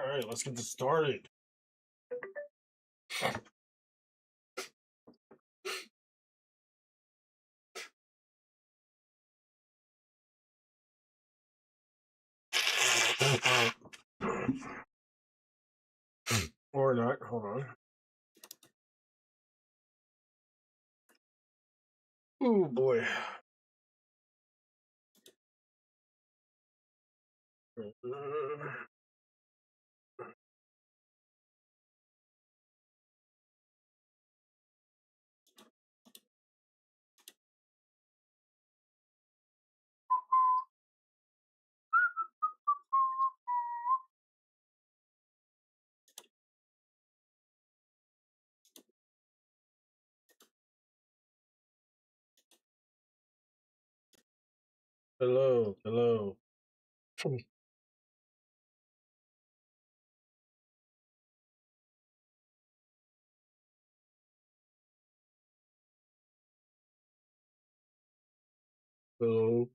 Alright, let's get this started. Or not, hold on. Oh boy. Hello, hello. Hello.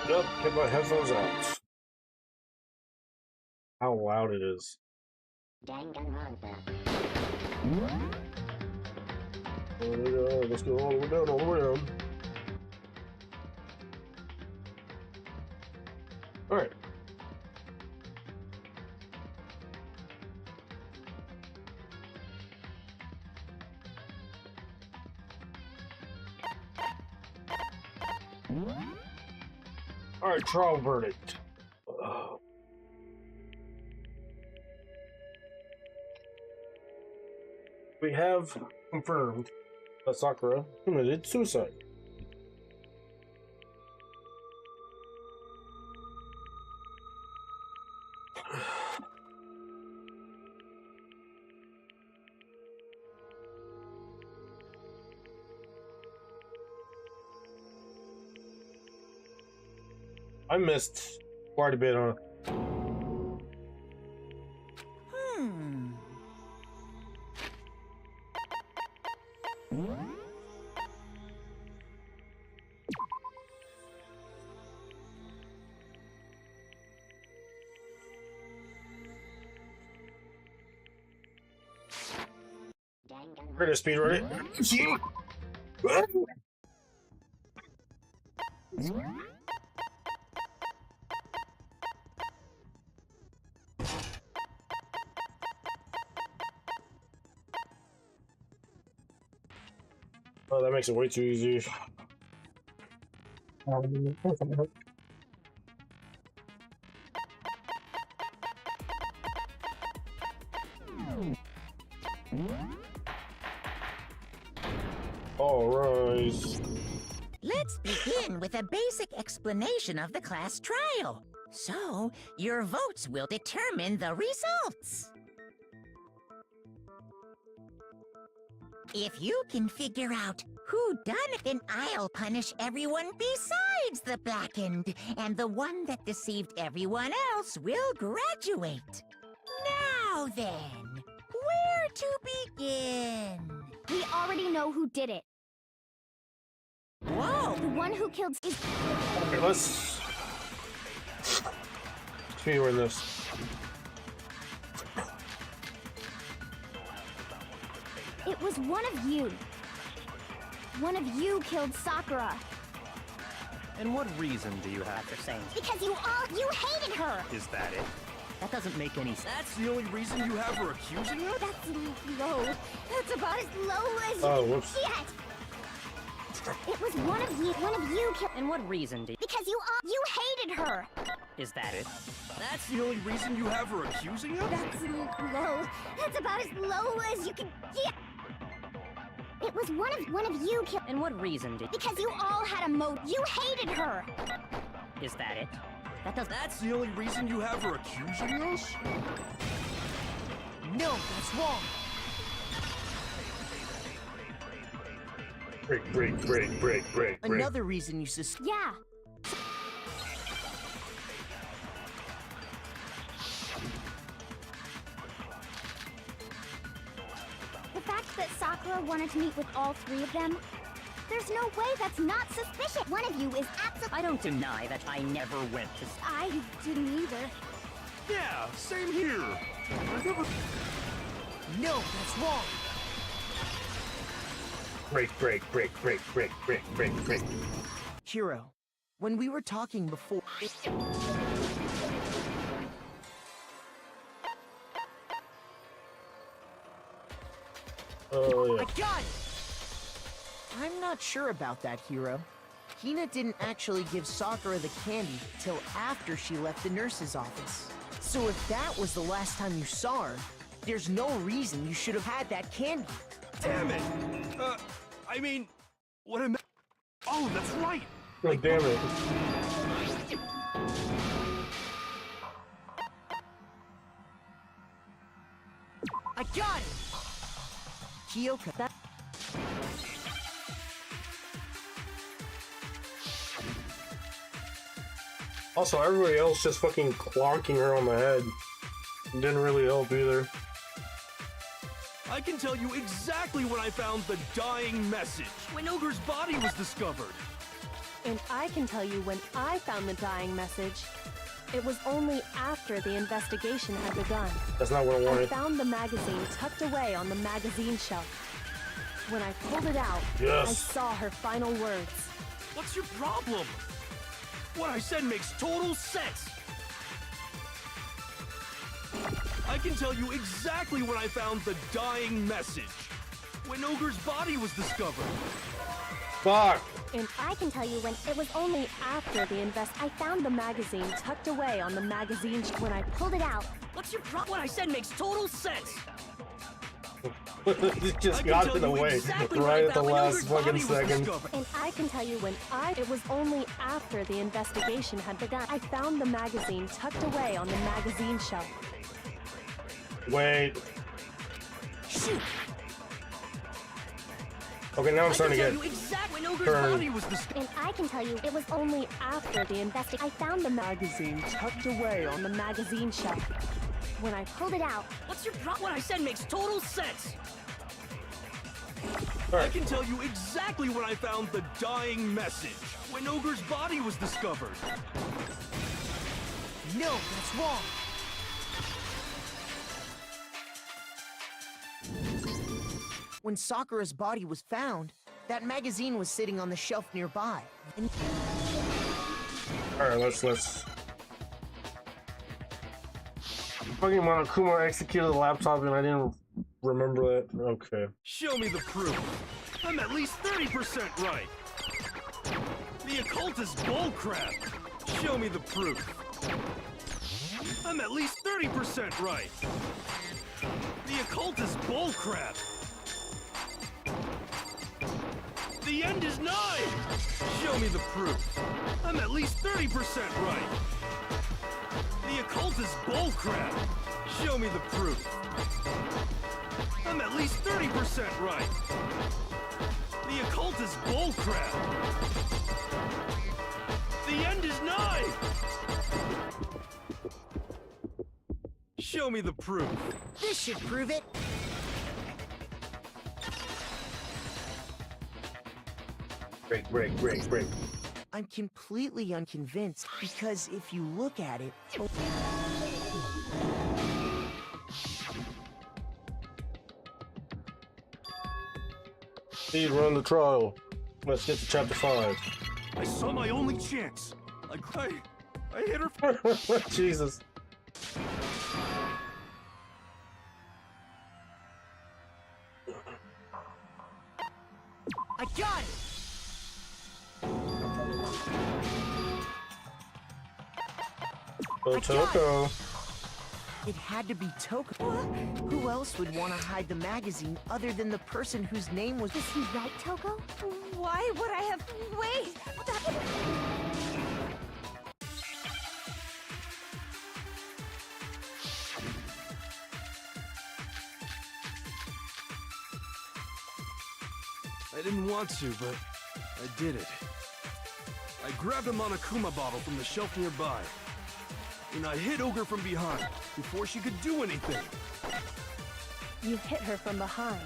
Yep, get my headphones out. How loud it is. Danganronpa. Let's go all the way down, all the way down. Alright. Alright, trial verdict. We have confirmed that Sakura committed suicide. I missed quite a bit on. We're gonna speed run it. Oh, that makes it way too easy. All right. Let's begin with a basic explanation of the class trial. So, your votes will determine the results. If you can figure out who done it, then I'll punish everyone besides the blackened, and the one that deceived everyone else will graduate. Now then, where to begin? We already know who did it. Whoa! The one who killed is... Okay, let's speed run this. It was one of you. One of you killed Sakura. And what reason do you have for saying Because you hated her. Is that it? That doesn't make any sense. That's the only reason you have her accusing her? That's low. That's about as low as you Oh, can whoops. get. It was one of you killed... And what reason do Because you hated her. Is that it? That's the only reason you have her accusing her? That's low. That's about as low as you can get. It was one of you killed... And what reason do Because you all had a motive. You hated her. Is that it? That's the only reason you have her accusing us? No, that's wrong. Break. Another reason you Yeah. that Sakura wanted to meet with all three of them? There's no way that's not suspicious. One of you is absolutely... I don't deny that I never went to... I didn't either. Yeah, same here. I never... No, that's wrong. Break. Hiro, when we were talking before... Oh, I yeah. got it! I'm not sure about that, Hiro. Hina didn't actually give Sakura the candy till after she left the nurse's office. So if that was the last time you saw her, there's no reason you should have had that candy. Damn it. I mean, what am I... Oh, that's right. Oh, damn it. I got it! Kyoka, that... Also, everybody else just fucking clonking her on the head. Didn't really help either. I can tell you exactly when I found the dying message. When Ogre's body was discovered. And I can tell you when I found the dying message. It was only after the investigation had begun. That's not what I I wanted. found the magazine tucked away on the magazine shelf. When I pulled it out, Yes. I saw her final words. What's your problem? What I said makes total sense. I can tell you exactly when I found the dying message. When Ogre's body was discovered. Fuck! And I can tell you when it was only after the I found the magazine tucked away on the magazine when I pulled it out. What's your problem? What I said makes total sense. It just I can got tell in the you way exactly when right I at the found when last Ogre's fucking body was second. discovered. And I can tell you when it was only after the investigation had begun. I found the magazine tucked away on the magazine shelf. Wait. Shoot! Okay, now I'm I starting can to tell get... you exactly when Ogre's turned. body was discovered. And I can tell you it was only after the I found the magazine tucked away on the magazine shelf. When I pulled it out, What's your problem? What I said makes total sense. I Alright, can tell you exactly when I found the dying message. When Ogre's body was discovered. No, that's wrong. When Sakura's body was found, that magazine was sitting on the shelf nearby. And alright, let's... Fucking Monokuma executed the laptop and I didn't remember that. Okay. Show me the proof. I'm at least 30% right. The occult is bullcrap. Show me the proof. I'm at least 30% right. The occult is bullcrap. The end is nigh. Show me the proof. I'm at least 30% right. The occult is bullcrap. Show me the proof. I'm at least 30% right. The occult is bullcrap. The end is nigh. Show me the proof. this should prove it. Break. I'm completely unconvinced because if you look at it... Speed run the trial. Let's get to chapter 5. I saw my only chance. I hit her. Jesus. I got it! Otoko. It had to be Toko. Who else would want to hide the magazine other than the person whose name was... Is he right, Toko? why would I have... Wait! I didn't want to, but I did it. I grabbed a Monokuma bottle from the shelf nearby, and I hit Ogre from behind before she could do anything. You hit her from behind.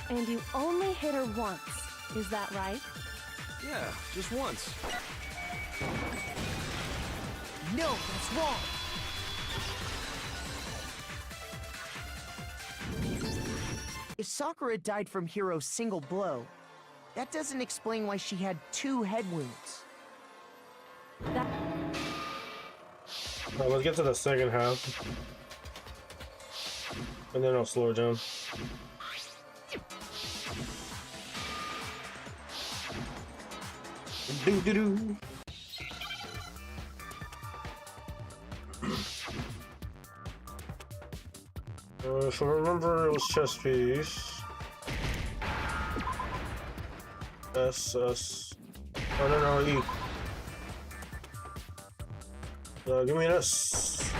And you only hit her once, is that right? Yeah, just once. No, that's wrong. If Sakura died from Hiro's single blow, that doesn't explain why she had 2 head wounds. That Alright, let's get to the second half. And then I'll slow it down. Doo-doo-doo. If I remember, it was chest piece. S. Oh, no, E. Give me an S.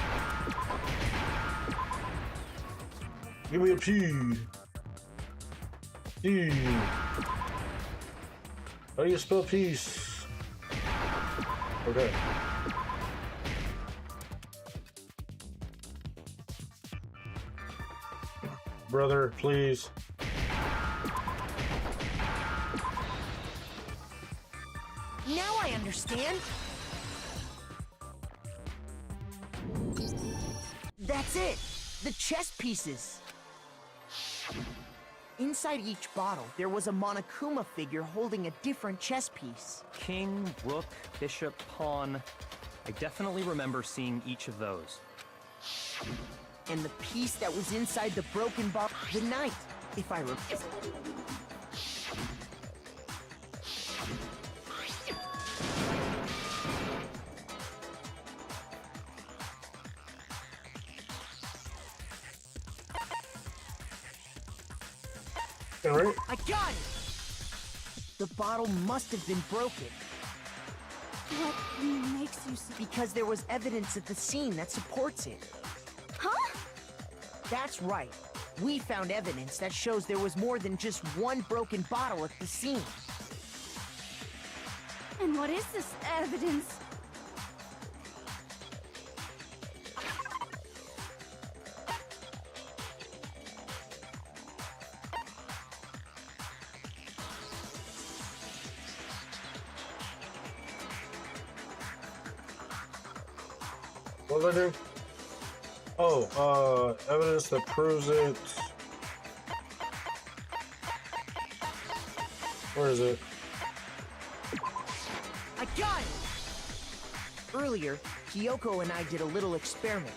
Give me a P. D. How do you spell peace? Okay. Brother, please. Now I understand. That's it! The chess pieces! Inside each bottle, there was a Monokuma figure holding a different chess piece. King, rook, bishop, pawn. I definitely remember seeing each of those. And the piece that was inside the broken bottle, the knight, if I remember. Right? I got it! The bottle must have been broken. What makes you so... Because there was evidence at the scene that supports it. Huh? That's right. We found evidence that shows there was more than just one broken bottle at the scene. And what is this evidence? What was I doing? Oh, evidence that proves it. Where is it? I got it! Earlier, Kyoko and I did a little experiment.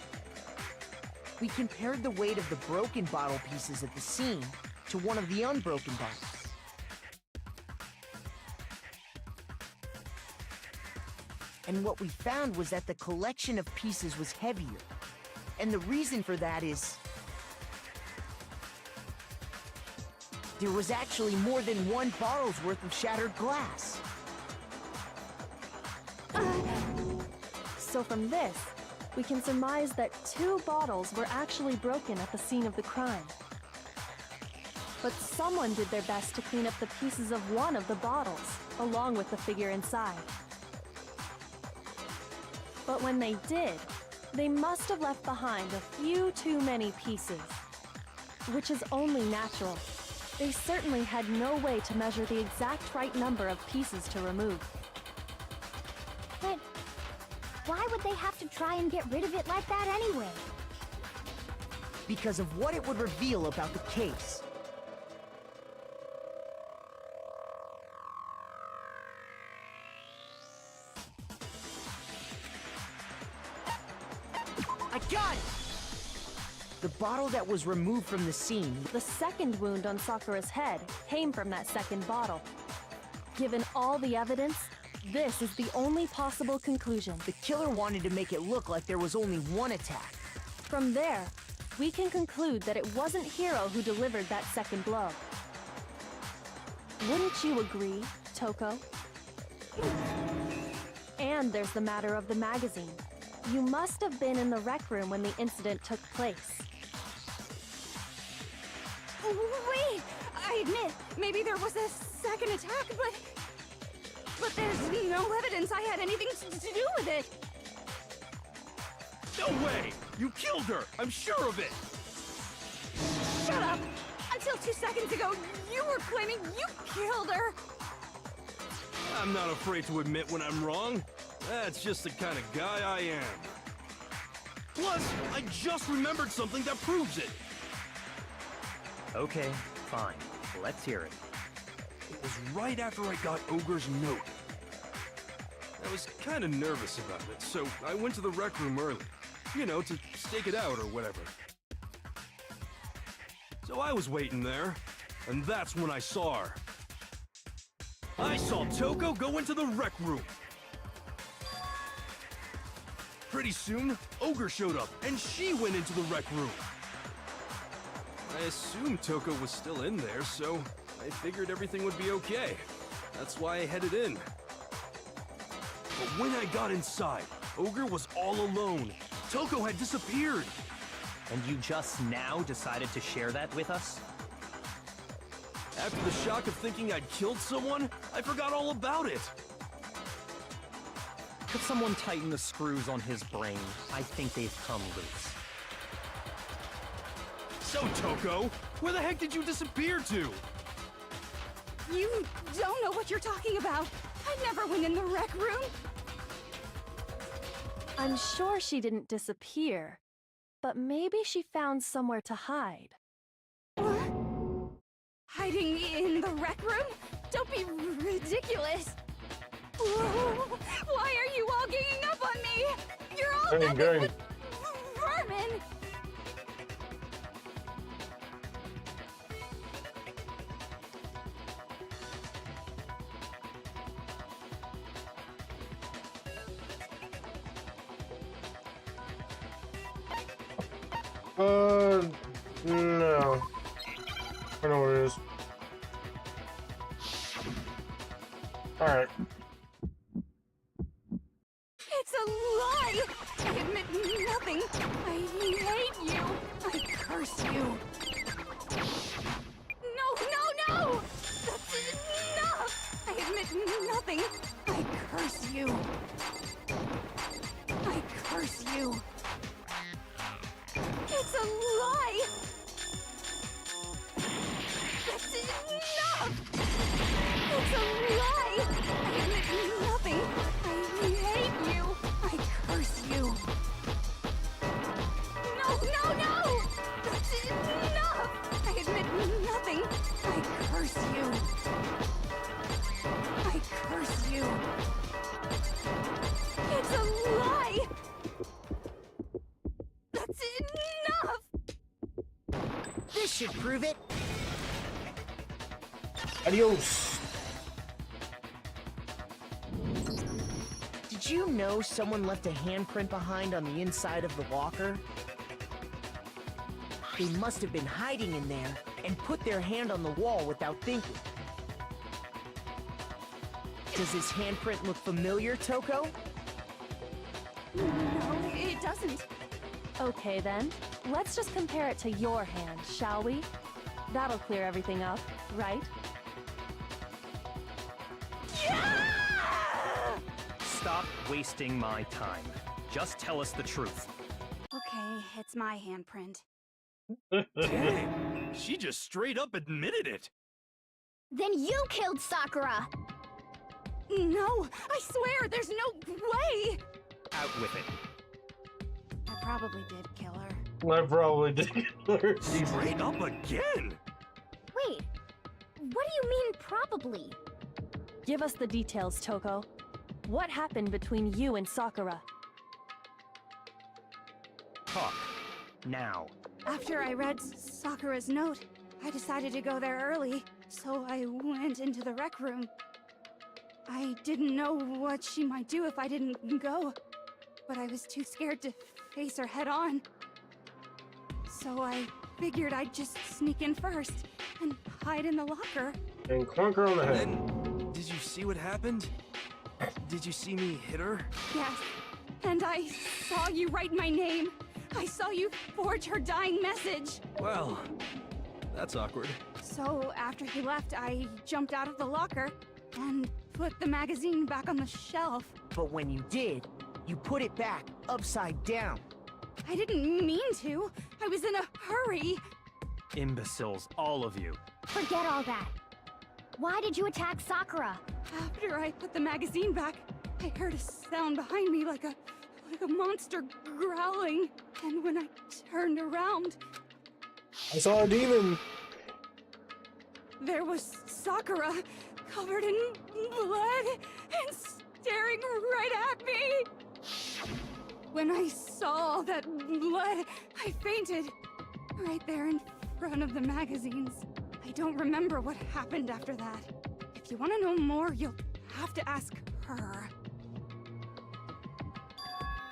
We compared the weight of the broken bottle pieces at the scene to one of the unbroken bottles. And what we found was that the collection of pieces was heavier. And the reason for that is... there was actually more than one bottle's worth of shattered glass. So from this, we can surmise that 2 bottles were actually broken at the scene of the crime. But someone did their best to clean up the pieces of one of the bottles, along with the figure inside. But when they did, they must have left behind a few too many pieces. Which is only natural. They certainly had no way to measure the exact right number of pieces to remove. But why would they have to try and get rid of it like that anyway? Because of what it would reveal about the case. I got it! The bottle that was removed from the scene. The second wound on Sakura's head came from that second bottle. Given all the evidence, this is the only possible conclusion. The killer wanted to make it look like there was only one attack. From there, we can conclude that it wasn't Hiro who delivered that second blow. Wouldn't you agree, Toko? And there's the matter of the magazine. You must have been in the rec room when the incident took place. Wait! I admit, maybe there was a second attack, but there's no evidence I had anything to do with it. No way! You killed her! I'm sure of it! Shut up! Until 2 seconds ago, you were claiming you killed her! I'm not afraid to admit when I'm wrong. That's just the kind of guy I am. Plus, I just remembered something that proves it. Okay, fine. Let's hear it. It was right after I got Ogre's note. I was kind of nervous about it, so I went to the rec room early. You know, to stake it out or whatever. So I was waiting there, and that's when I saw her. I saw Toko go into the rec room. Pretty soon, Ogre showed up, and she went into the rec room. I assumed Toko was still in there, so I figured everything would be okay. That's why I headed in. But when I got inside, Ogre was all alone. Toko had disappeared. And you just now decided to share that with us? After the shock of thinking I'd killed someone, I forgot all about it. Could someone tighten the screws on his brain? I think they've come loose. So, Toko, where the heck did you disappear to? You don't know what you're talking about. I never went in the rec room. I'm sure she didn't disappear, but maybe she found somewhere to hide. What? Hiding in the rec room? Don't be ridiculous. Whoa. Why are you all ganging up on me? You're all nothing but vermin. No. I know what it is. Alright. It's a lie! I admit nothing. I hate you. I curse you. No! That's enough! I admit nothing. I curse you. I curse you. It's a lie! That's enough! It's a lie! I admit nothing. I hate you. I curse you. No! That's enough! I admit nothing. I curse you. I curse you. It's a lie! That's enough! This should prove it. Adios. Did you know someone left a handprint behind on the inside of the locker? They must have been hiding in there and put their hand on the wall without thinking. Does this handprint look familiar, Toko? No, it doesn't. Okay then, let's just compare it to your hand, shall we? That'll clear everything up, right? Stop wasting my time. Just tell us the truth. Okay, it's my handprint. Dang, she just straight up admitted it. Then you killed Sakura! No, I swear, there's no way! Out with it. I probably did kill her. I probably did. Straight up again. Wait, what do you mean probably? Give us the details, Toko. What happened between you and Sakura? Talk. Now. After I read Sakura's note, I decided to go there early, so I went into the rec room. I didn't know what she might do if I didn't go, but I was too scared to face her head on. So I figured I'd just sneak in first and hide in the locker. And clunk her on the head. Then, did you see what happened? Did you see me hit her? Yes, and I saw you write my name. I saw you forge her dying message. Well, that's awkward. So after he left, I jumped out of the locker and put the magazine back on the shelf. But when you did, you put it back upside down. I didn't mean to. I was in a hurry. Imbeciles, all of you. Forget all that. Why did you attack Sakura? After I put the magazine back, I heard a sound behind me like a monster growling. And when I turned around, I saw a demon. there was Sakura, covered in blood and staring right at me. When I saw that blood, I fainted. Right there in front of the magazines. I don't remember what happened after that. If you want to know more, you'll have to ask her.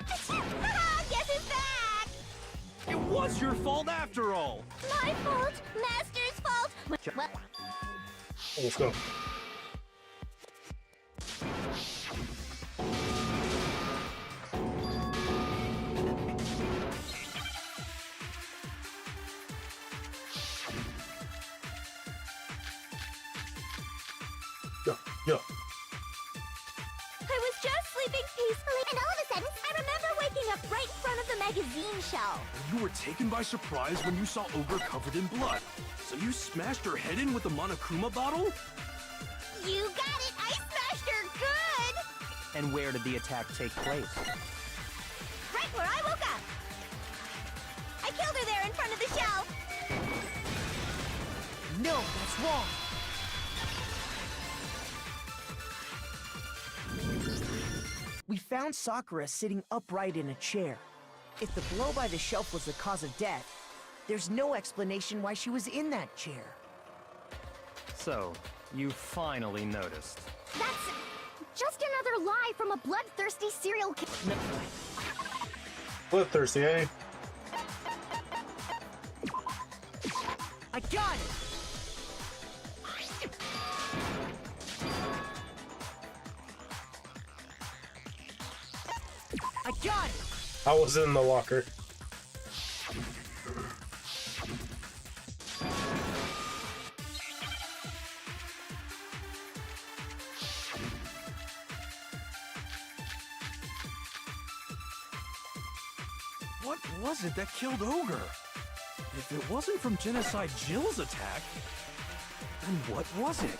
Guess who's back? It was your fault after all! My fault. Master's fault. Well, Let's go. Yeah. I was just sleeping peacefully, and all of a sudden, I remember waking up right in front of the magazine shelf. You were taken by surprise when you saw Ogre covered in blood. So you smashed her head in with the Monokuma bottle? You got it! I smashed her good! And where did the attack take place? Right where I woke up! I killed her there in front of the shelf! No, that's wrong. We found Sakura sitting upright in a chair. If the blow by the shelf was the cause of death, there's no explanation why she was in that chair. So, you finally noticed. That's just another lie from a bloodthirsty serial killer. Bloodthirsty, eh? I got it! I got it! I was in the locker. What was it that killed Ogre? If it wasn't from Genocide Jill's attack, then what was it?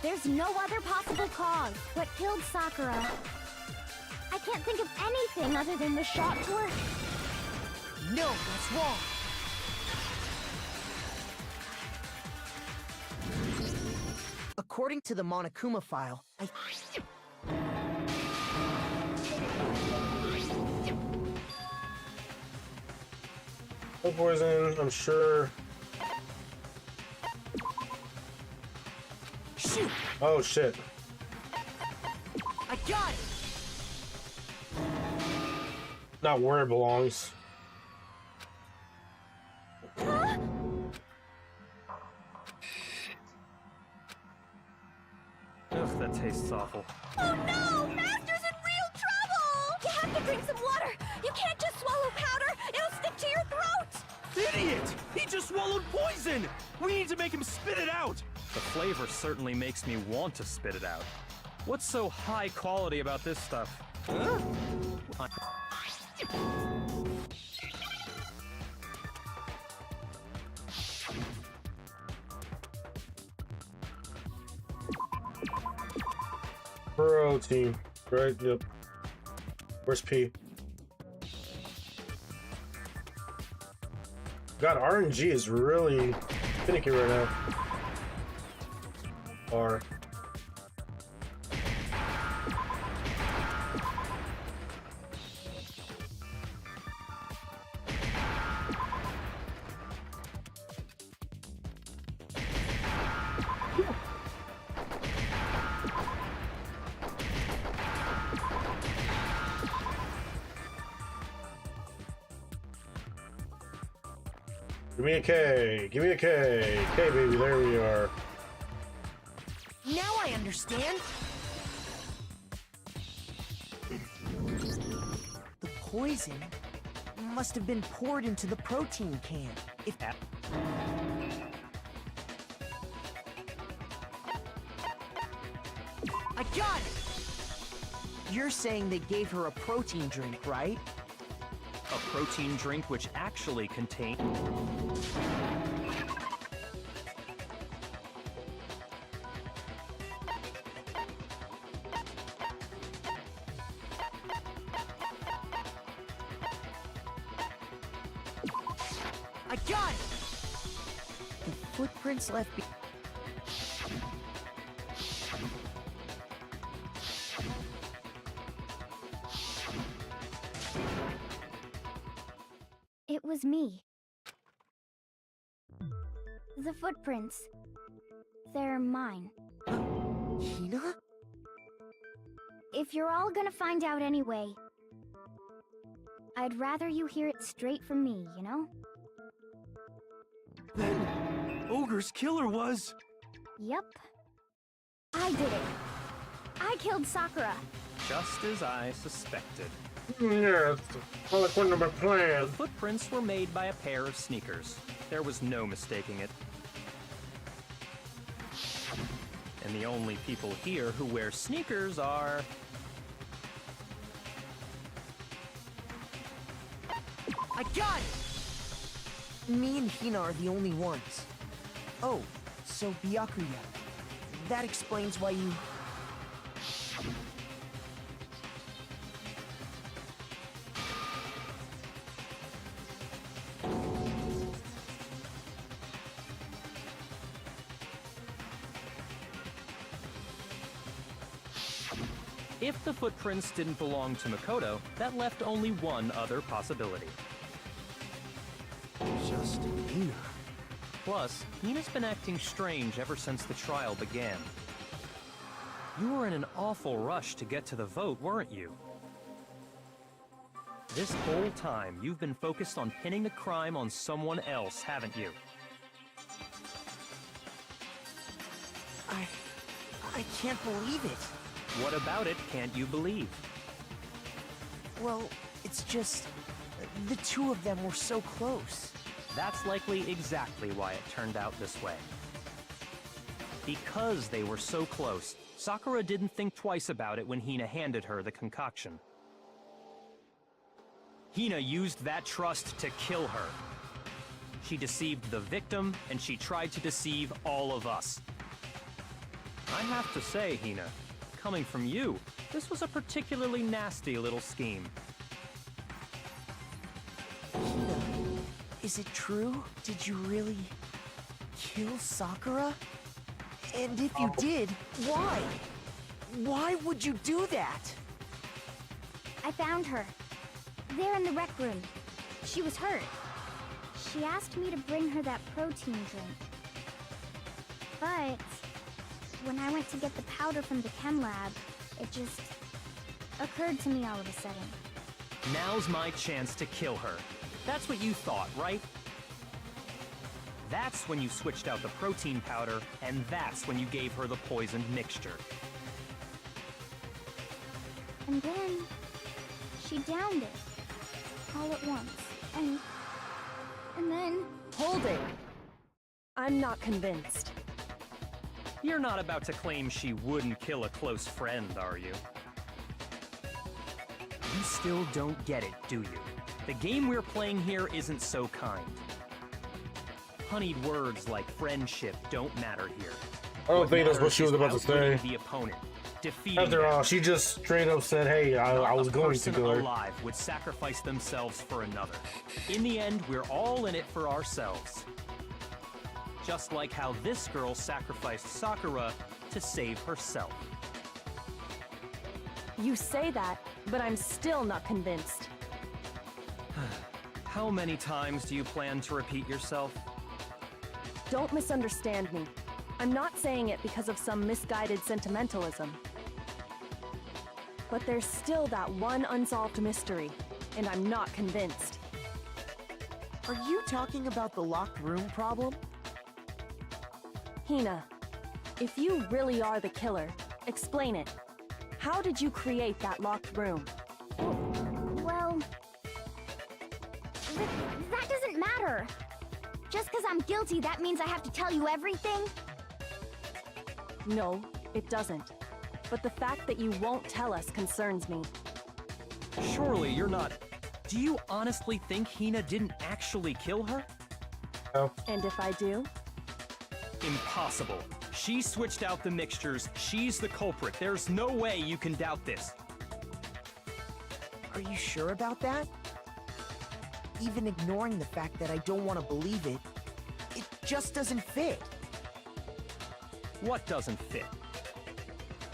There's no other possible cause. What killed Sakura? I can't think of anything other than the shot to her. No, that's wrong. According to the Monokuma file, No poison, I'm sure. Shoot! Oh shit. I got it! Not where it belongs. Ugh, that tastes awful. Oh no! Master's in real trouble! You have to drink some water! You can't just swallow powder! It'll stick to your throat! Idiot! He just swallowed poison! We need to make him spit it out! The flavor certainly makes me want to spit it out. What's so high quality about this stuff? Huh? Protein. Right, yep. Where's P? God, RNG is really finicky right now. R. Give me a K. Give me a K. K, baby. There we are. Now I understand. The poison must have been poured into the protein can. If I got it! You're saying they gave her a protein drink, right? Of protein drink which actually contained... I got it! The footprints left behind. It was me. The footprints. They're mine. Hina? If you're all gonna find out anyway, I'd rather you hear it straight from me, you know? Then, Ogre's killer was... Yep. I did it. I killed Sakura. Just as I suspected. Yeah, all according to my plan. The footprints were made by a pair of sneakers. There was no mistaking it. And the only people here who wear sneakers are... I got it! Me and Hina are the only ones. Oh, so Byakuya. That explains why you... If the footprints didn't belong to Makoto, that left only one other possibility. Just Hina. Plus, Hina's been acting strange ever since the trial began. You were in an awful rush to get to the vote, weren't you? This whole time, you've been focused on pinning the crime on someone else, haven't you? I can't believe it. What about it can't you believe? Well, it's just... the two of them were so close. That's likely exactly why it turned out this way. Because they were so close, Sakura didn't think twice about it when Hina handed her the concoction. Hina used that trust to kill her. She deceived the victim, and she tried to deceive all of us. I have to say, Hina, coming from you, this was a particularly nasty little scheme. Hina, is it true? Did you really... kill Sakura? And if you did, why? Why would you do that? I found her. There in the rec room. She was hurt. She asked me to bring her that protein drink. But when I went to get the powder from the chem lab, it just occurred to me all of a sudden. Now's my chance to kill her. That's what you thought, right? That's when you switched out the protein powder, and that's when you gave her the poisoned mixture. And then she downed it all at once. And then... Hold it! I'm not convinced. You're not about to claim she wouldn't kill a close friend, are you? You still don't get it, do you? The game we're playing here isn't so kind. Honeyed words like friendship don't matter here. I don't think that's what she was about to say. Outwitting the opponent, defeating After all, them. she just straight up said, hey, I was going to Not a kill her. person alive would sacrifice themselves for another. In the end, we're all in it for ourselves. Just like how this girl sacrificed Sakura to save herself. You say that, but I'm still not convinced. How many times do you plan to repeat yourself? Don't misunderstand me. I'm not saying it because of some misguided sentimentalism. But there's still that one unsolved mystery, and I'm not convinced. Are you talking about the locked room problem? Hina, if you really are the killer, explain it. How did you create that locked room? Well... that doesn't matter. Just because I'm guilty, that means I have to tell you everything? No, it doesn't. But the fact that you won't tell us concerns me. Surely you're not Do you honestly think Hina didn't actually kill her? No. And if I do? Impossible. She switched out the mixtures. She's the culprit. There's no way you can doubt this. Are you sure about that? Even ignoring the fact that I don't want to believe it, it just doesn't fit. What doesn't fit?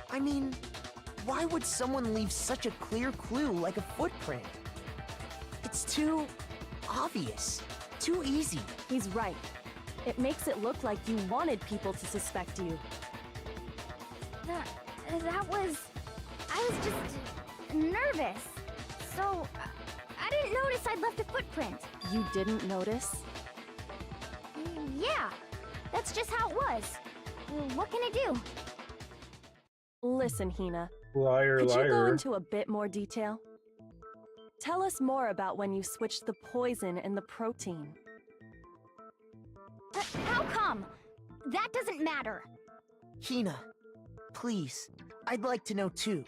I mean, why would someone leave such a clear clue like a footprint? It's too obvious, too easy. He's right. It makes it look like you wanted people to suspect you. That was... I was just nervous. So, I didn't notice I'd left a footprint. You didn't notice? Yeah, that's just how it was. What can I do? Listen, Hina. Liar, Could you go liar. into a bit more detail? Tell us more about when you switched the poison and the protein. How come? That doesn't matter. Hina, please, I'd like to know too.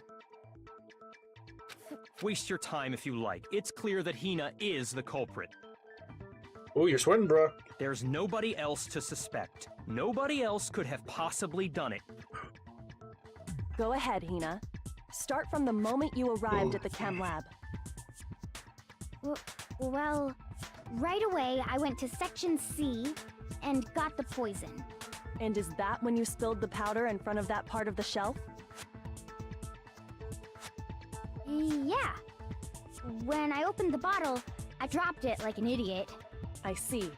Waste your time if you like. It's clear that Hina is the culprit. Oh, you're sweating, bro. There's nobody else to suspect. Nobody else could have possibly done it. Go ahead, Hina. Start from the moment you arrived at the chem lab. Well, right away I went to Section C and got the poison. And is that when you spilled the powder in front of that part of the shelf? Yeah. When I opened the bottle, I dropped it like an idiot. I see.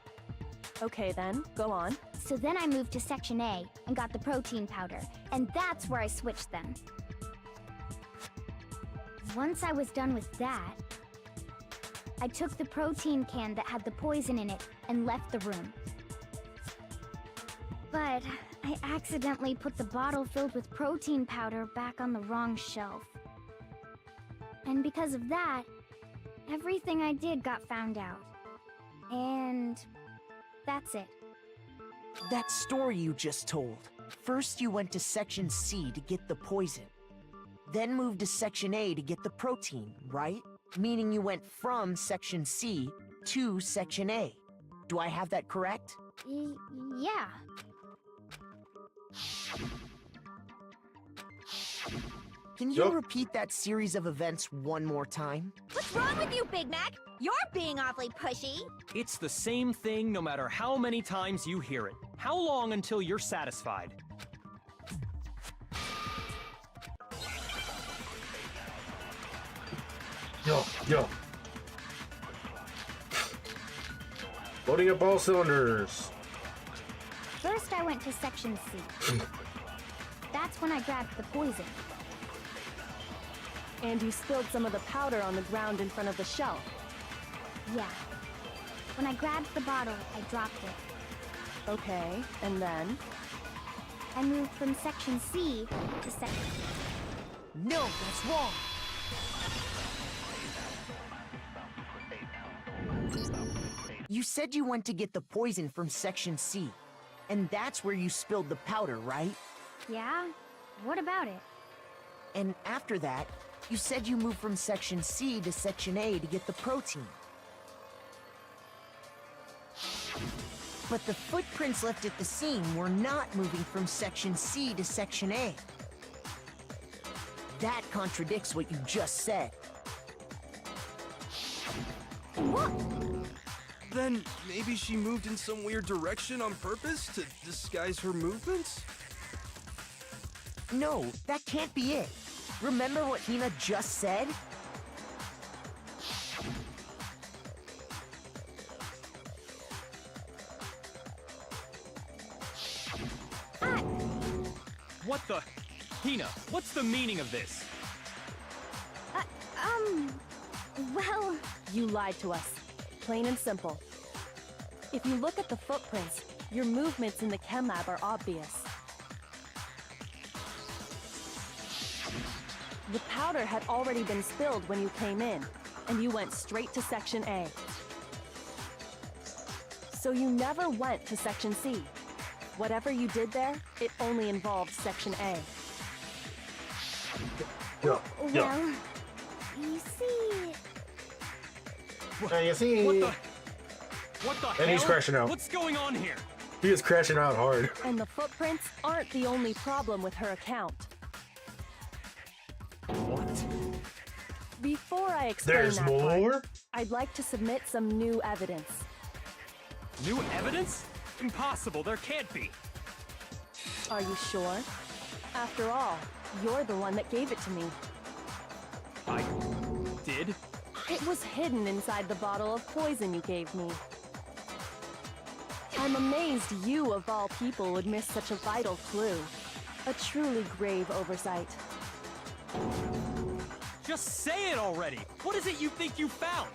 Okay then, go on. So then I moved to Section A and got the protein powder, and that's where I switched them. Once I was done with that, I took the protein can that had the poison in it and left the room. But I accidentally put the bottle filled with protein powder back on the wrong shelf. And because of that, everything I did got found out. And that's it. That story you just told. First you went to Section C to get the poison. Then moved to Section A to get the protein, right? Meaning you went from Section C to Section A. Do I have that correct? Yeah. Can you Yup. repeat that series of events one more time? What's wrong with you, Big Mac? You're being awfully pushy. It's the same thing no matter how many times you hear it. How long until you're satisfied? Yo. Loading up all cylinders. First I went to Section C. That's when I grabbed the poison. And you spilled some of the powder on the ground in front of the shelf. Yeah. When I grabbed the bottle, I dropped it. Okay, and then? I moved from Section C to Section... No, that's wrong. You said you went to get the poison from Section C, and that's where you spilled the powder, right? Yeah? What about it? And after that, you said you moved from Section C to Section A to get the protein. But the footprints left at the scene were not moving from Section C to Section A. That contradicts what you just said. What? Then maybe she moved in some weird direction on purpose to disguise her movements? No, that can't be it. Remember what Hina just said? What the? Hina, what's the meaning of this? Well... You lied to us. Plain and simple. If you look at the footprints, your movements in the chem lab are obvious. The powder had already been spilled when you came in, and you went straight to Section A. So you never went to Section C. Whatever you did there, it only involved Section A. Yo. Well, you see... You see, What the hell? And he's crashing out. What's going on here? he is crashing out hard. And the footprints aren't the only problem with her account. What? Before I explain There's that part, more? I'd like to submit some new evidence. New evidence? Impossible. There can't be. Are you sure? After all, you're the one that gave it to me. I did? It was hidden inside the bottle of poison you gave me. I'm amazed you, of all people, would miss such a vital clue. A truly grave oversight. Just say it already. What is it you think you found?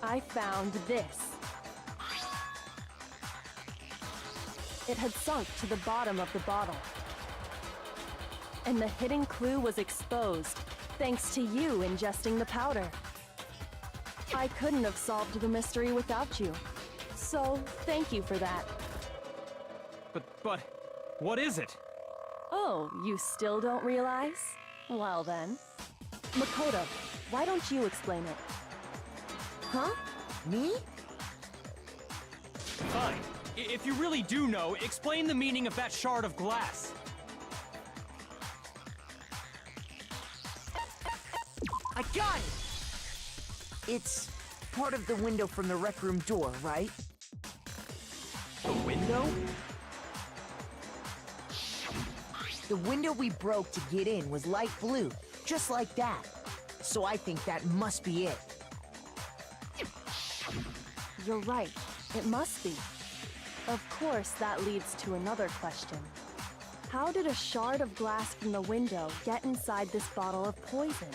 I found this. It had sunk to the bottom of the bottle. And the hidden clue was exposed, thanks to you ingesting the powder. I couldn't have solved the mystery without you. So, thank you for that. But, what is it? Oh, you still don't realize? Well then. Makoto, why don't you explain it? Huh? Me? Fine. If you really do know, explain the meaning of that shard of glass. I got it! It's part of the window from the rec room door, right? The window? The window we broke to get in was light blue, just like that. So I think that must be it. You're right. It must be. Of course, that leads to another question. How did a shard of glass from the window get inside this bottle of poison?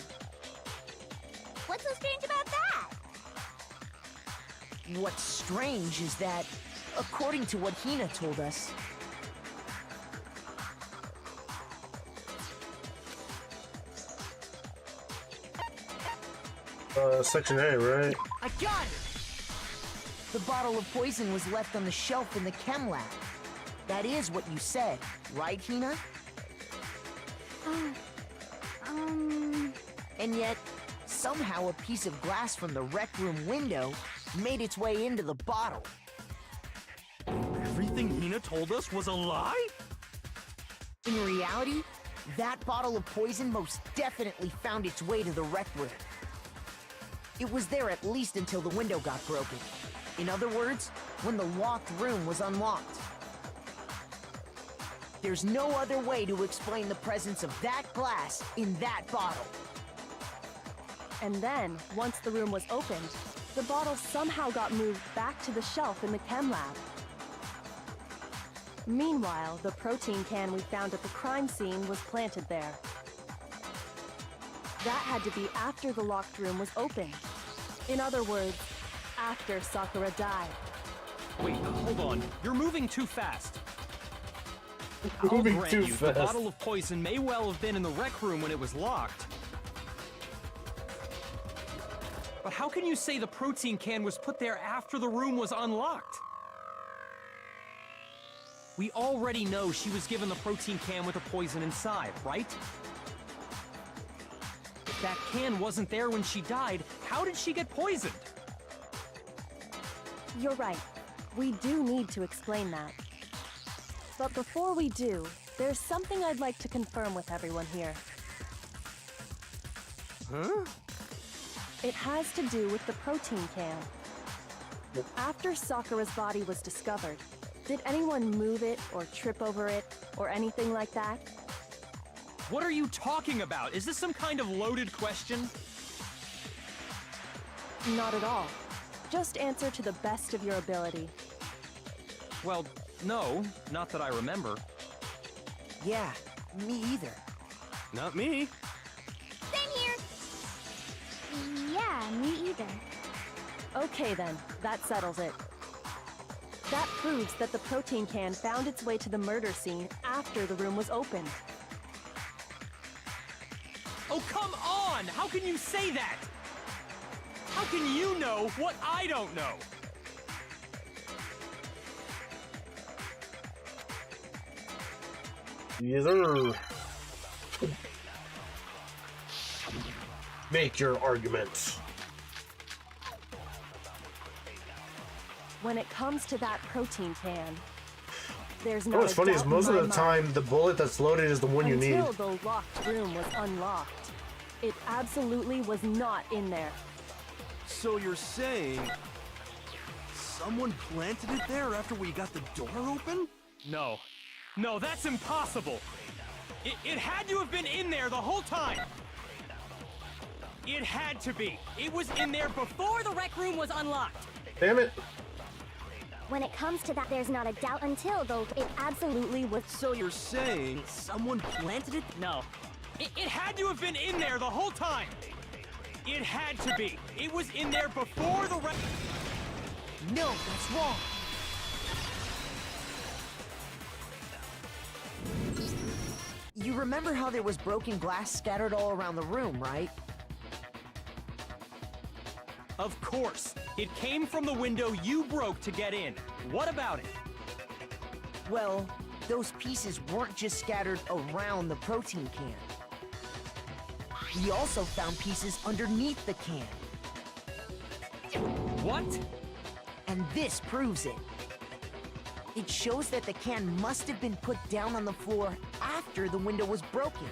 What's so strange about that? What's strange is that, according to what Hina told us, Section A, right? I got it! The bottle of poison was left on the shelf in the chem lab. That is what you said, right, Hina? And yet, somehow a piece of glass from the rec room window made its way into the bottle. Everything Hina told us was a lie? In reality, that bottle of poison most definitely found its way to the rec room. It was there at least until the window got broken. In other words, when the locked room was unlocked. There's no other way to explain the presence of that glass in that bottle. And then, once the room was opened, the bottle somehow got moved back to the shelf in the chem lab. Meanwhile, the protein can we found at the crime scene was planted there. That had to be after the locked room was opened. In other words, after Sakura died. Wait, hold on. You're moving too fast. Moving I'll grant too you, the fast. bottle of poison may well have been in the rec room when it was locked. But how can you say the protein can was put there after the room was unlocked? We already know she was given the protein can with the poison inside, right? If that can wasn't there when she died, how did she get poisoned? You're right. We do need to explain that. But before we do, there's something I'd like to confirm with everyone here. Huh? It has to do with the protein can. After Sakura's body was discovered, did anyone move it or trip over it or anything like that? What are you talking about? Is this some kind of loaded question? Not at all. Just answer to the best of your ability. Well, no, not that I remember. Yeah, me either. Not me. Same here. Yeah, me either. Okay then, that settles it. That proves that the protein can found its way to the murder scene after the room was opened. Oh, come on! How can you say that? How can you know what I don't know? Yes, sir. Make your arguments. When it comes to that protein can, there's You no. know what's funny is most of the time the bullet that's loaded is the one you need. Until the locked room was unlocked, it absolutely was not in there. So you're saying someone planted it there after we got the door open? No. No, that's impossible! It had to have been in there the whole time! It had to be! It was in there before the rec room was unlocked! Damn it! When it comes to that, there's not a doubt until, though, it absolutely was. So you're saying someone planted it? No. It had to have been in there the whole time! It had to be! It was in there before the rec... No, that's wrong. You remember how there was broken glass scattered all around the room, right? Of course! It came from the window you broke to get in. What about it? Well, those pieces weren't just scattered around the protein can. We also found pieces underneath the can. What? And this proves it. It shows that the can must have been put down on the floor after the window was broken.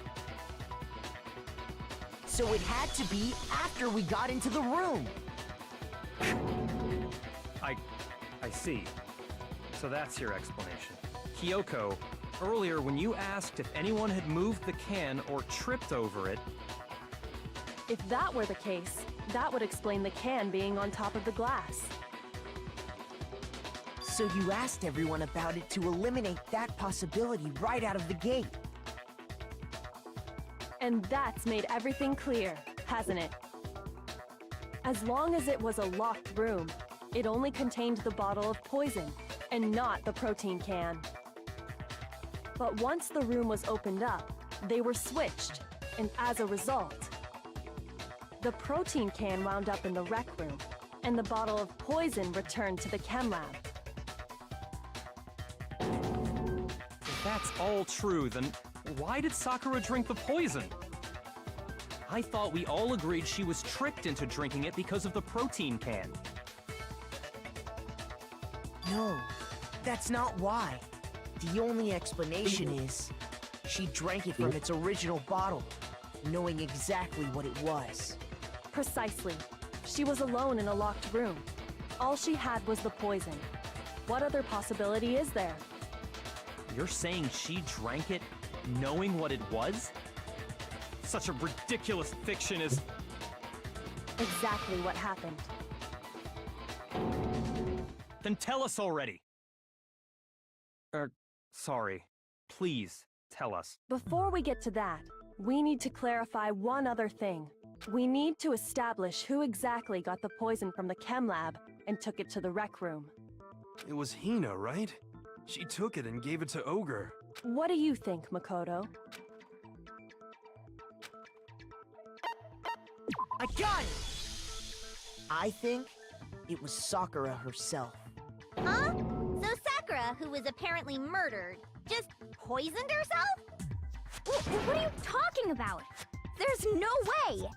So it had to be after we got into the room. I see. So that's your explanation. Kyoko, earlier when you asked if anyone had moved the can or tripped over it... If that were the case, that would explain the can being on top of the glass. So you asked everyone about it to eliminate that possibility right out of the gate. And that's made everything clear, hasn't it? As long as it was a locked room, it only contained the bottle of poison, and not the protein can. But once the room was opened up, they were switched, and as a result, the protein can wound up in the rec room, and the bottle of poison returned to the chem lab. If that's all true, then why did Sakura drink the poison? I thought we all agreed she was tricked into drinking it because of the protein can. No, that's not why. The only explanation is she drank it from its original bottle, knowing exactly what it was. Precisely. She was alone in a locked room. All she had was the poison. What other possibility is there? You're saying she drank it knowing what it was? Such a ridiculous fiction is... Exactly what happened. Then tell us already! Sorry. Please, tell us. Before we get to that, we need to clarify one other thing. We need to establish who exactly got the poison from the chem lab and took it to the rec room. It was Hina, right? She took it and gave it to Ogre. What do you think, Makoto? I got it! I think it was Sakura herself. Huh? So Sakura, who was apparently murdered, just poisoned herself? What are you talking about? There's no way!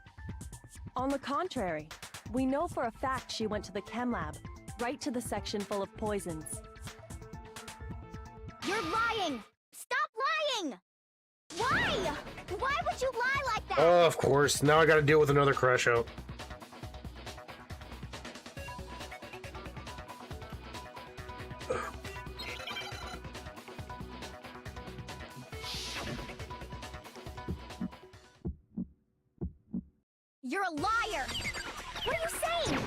On the contrary, we know for a fact she went to the chem lab, right to the section full of poisons. You're lying! Stop lying! Why? Why would you lie like that? Of course. Now I gotta deal with another crash out. You're a liar! What are you saying?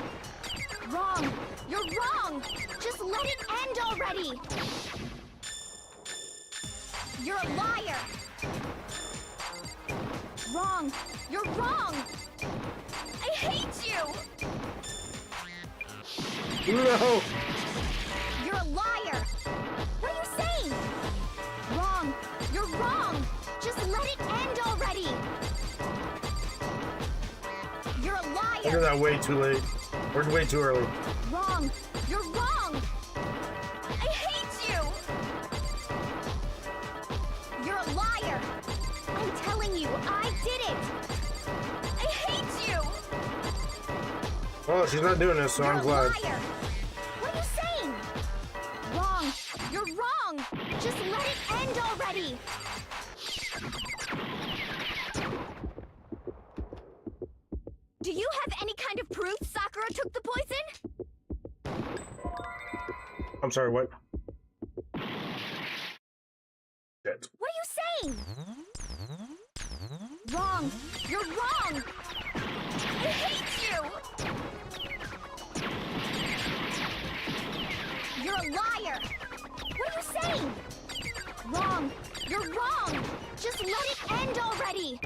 Wrong! You're wrong! Just let it end already! You're a liar! Wrong! You're wrong! I hate you! No! You're a liar! What are you saying? Wrong! You're wrong! Just let it end already! You're a liar! I did that way too late. Or way too early. Wrong! You're wrong! I hate you! You're a liar! I'm telling you, I did it! I hate you! Oh, she's not doing this, so You're I'm glad. a liar! What are you saying? Wrong! You're wrong! Just let it end already! Do you have any kind of proof Sakura took the poison? I'm sorry, what? Shit. What are you saying? Wrong! You're wrong! I hate you! You're a liar! What are you saying? Wrong! You're wrong! Just let it end already!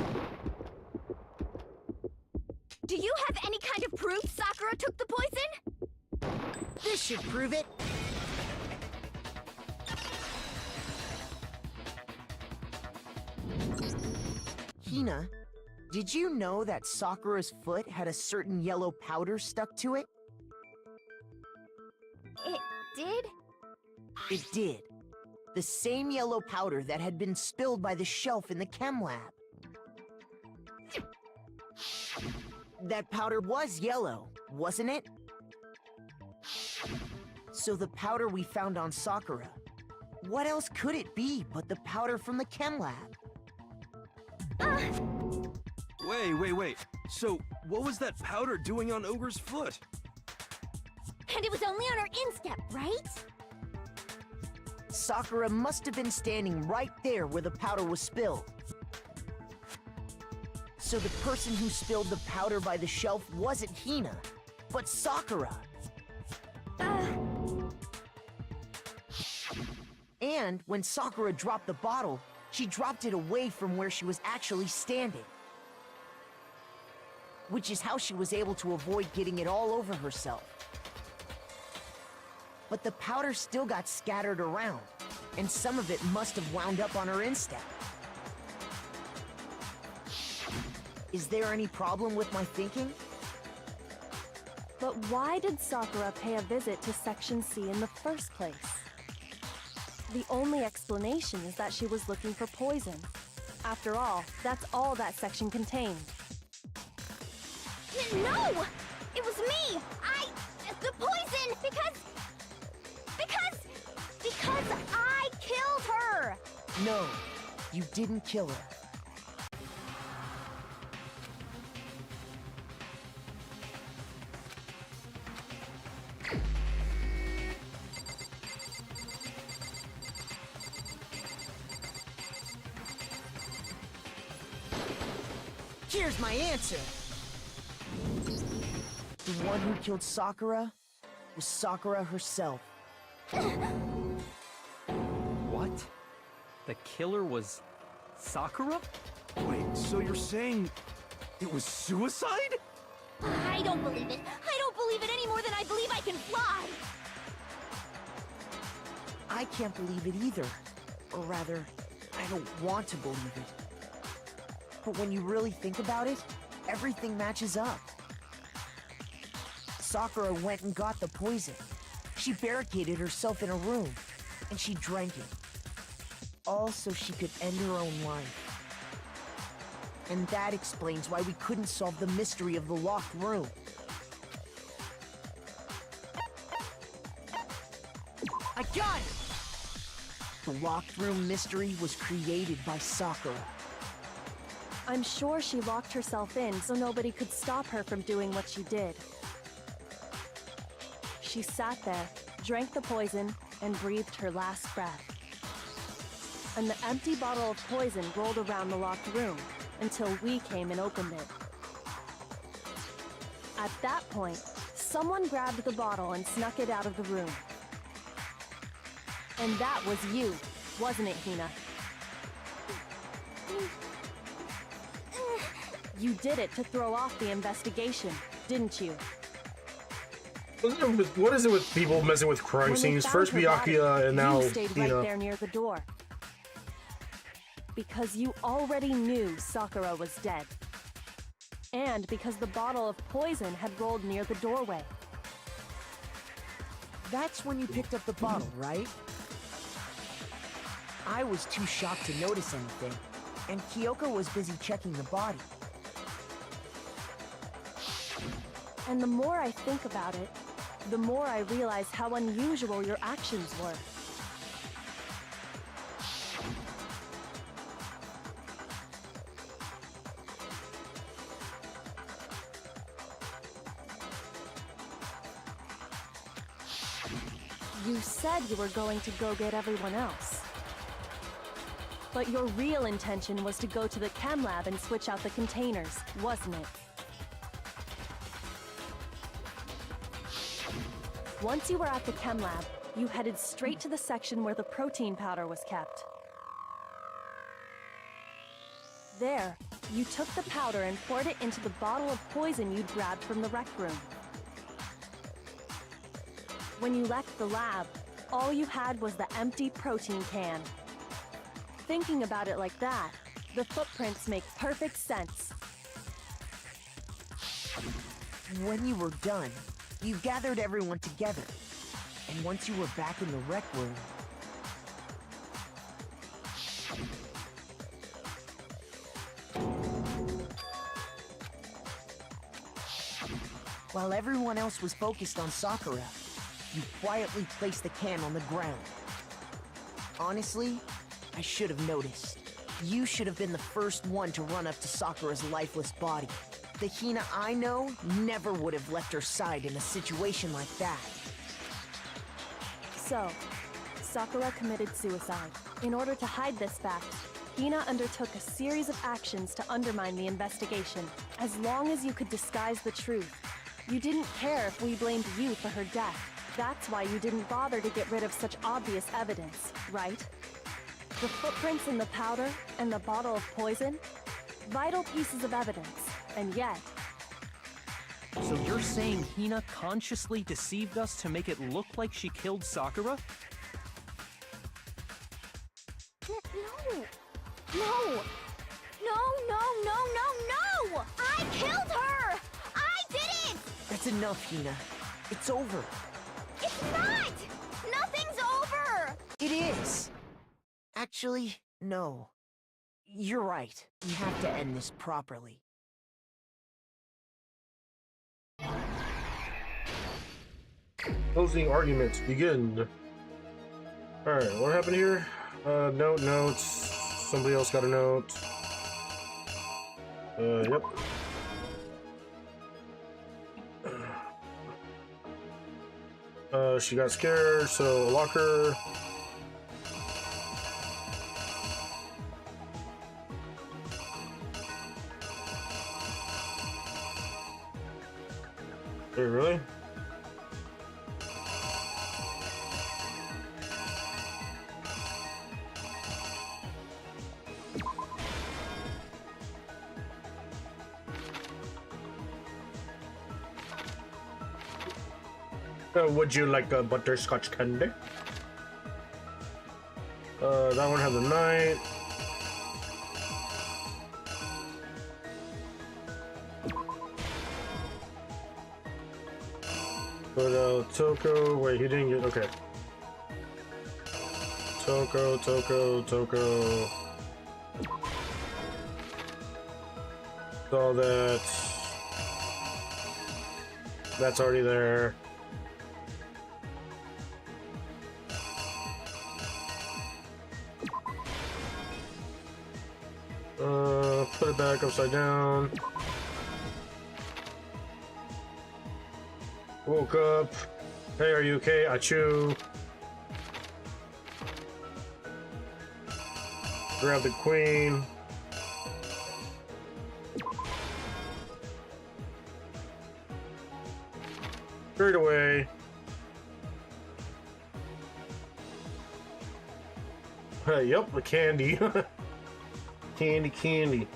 Do you have any kind of proof Sakura took the poison? This should prove it. Hina, did you know that Sakura's foot had a certain yellow powder stuck to it? It did? It did. The same yellow powder that had been spilled by the shelf in the chem lab. That powder was yellow, wasn't it? So the powder we found on Sakura, what else could it be but the powder from the chem lab? Wait. So, what was that powder doing on Ogre's foot? And it was only on her instep, right? Sakura must have been standing right there where the powder was spilled. So the person who spilled the powder by the shelf wasn't Hina, but Sakura. And when Sakura dropped the bottle, she dropped it away from where she was actually standing. Which is how she was able to avoid getting it all over herself. But the powder still got scattered around, and some of it must have wound up on her instep. Is there any problem with my thinking? But why did Sakura pay a visit to Section C in the first place? The only explanation is that she was looking for poison. After all, that's all that section contained. No! It was me! The poison! Because I killed her! No, you didn't kill her. Here's my answer. The one who killed Sakura was Sakura herself. What? The killer was Sakura? Wait, so you're saying it was suicide? I don't believe it. I don't believe it any more than I believe I can fly. I can't believe it either. Or rather, I don't want to believe it. But when you really think about it, everything matches up. Sakura went and got the poison. She barricaded herself in a room, and she drank it. All so she could end her own life. And that explains why we couldn't solve the mystery of the locked room. I got it! The locked room mystery was created by Sakura. I'm sure she locked herself in so nobody could stop her from doing what she did. She sat there, drank the poison, and breathed her last breath. And the empty bottle of poison rolled around the locked room until we came and opened it. At that point, someone grabbed the bottle and snuck it out of the room. And that was you, wasn't it, Hina? You did it to throw off the investigation, didn't you? What is it with people messing with crime When they scenes? found First her Byakuya body, and now you stayed right Hina. there near the door. Because you already knew Sakura was dead. And because the bottle of poison had rolled near the doorway. That's when you picked up the bottle, right? I was too shocked to notice anything, and Kyoko was busy checking the body. And the more I think about it, the more I realize how unusual your actions were. You said you were going to go get everyone else. But your real intention was to go to the chem lab and switch out the containers, wasn't it? Once you were at the chem lab, you headed straight to the section where the protein powder was kept. There, you took the powder and poured it into the bottle of poison you'd grabbed from the rec room. When you left the lab, all you had was the empty protein can. Thinking about it like that, the footprints make perfect sense. When you were done, you gathered everyone together. And once you were back in the rec room... While everyone else was focused on Sakura, you quietly placed the can on the ground. Honestly, I should have noticed. You should have been the first one to run up to Sakura's lifeless body. The Hina I know never would have left her side in a situation like that. So, Sakura committed suicide. In order to hide this fact, Hina undertook a series of actions to undermine the investigation. As long as you could disguise the truth, you didn't care if we blamed you for her death. That's why you didn't bother to get rid of such obvious evidence, right? The footprints in the powder and the bottle of poison? Vital pieces of evidence, and yet... So you're saying Hina consciously deceived us to make it look like she killed Sakura? No! No! No, no, no, no, no! I killed her! I did it! That's enough, Hina. It's over. It's not! Nothing's over! It is! Actually, no. You're right. We have to end this properly. Closing arguments begin. Alright, what happened here? Notes. Somebody else got a note. Yep. She got scared, so lock her. Wait, really? Would you like a butterscotch candy? That one has a knight. But Toko, wait, he didn't get, okay. Toko. So that's already there. Put it back upside down. Woke up. Hey, are you okay? Achoo. Grab the queen. Straight away. Yep, the candy. Candy.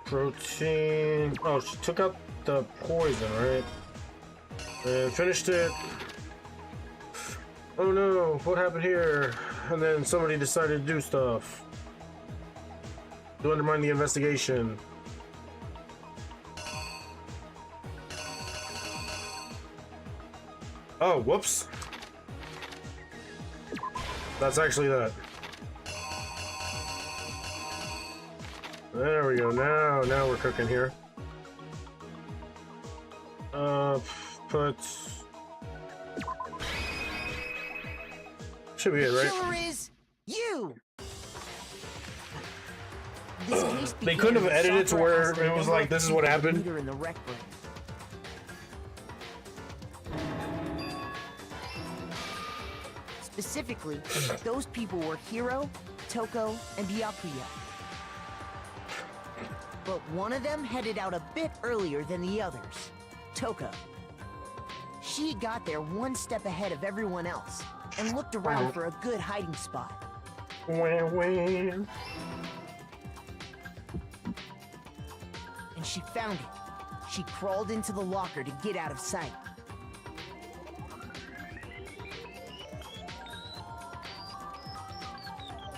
Protein. Oh, she took out the poison, right? And finished it. Oh no, what happened here? And then somebody decided to do stuff to undermine the investigation. Oh, whoops. That's actually that. There we go. Now we're cooking here. Put... Should be it, right? Killer is you! This case They began couldn't have when edited it to Sakura where asked a it was number like, of this is what people to happened. meet her in the rec room. Specifically, those people were Hiro, Toko, and Byakuya. But one of them headed out a bit earlier than the others, Toko. She got there one step ahead of everyone else and looked around for a good hiding spot. Wah. And she found it. She crawled into the locker to get out of sight.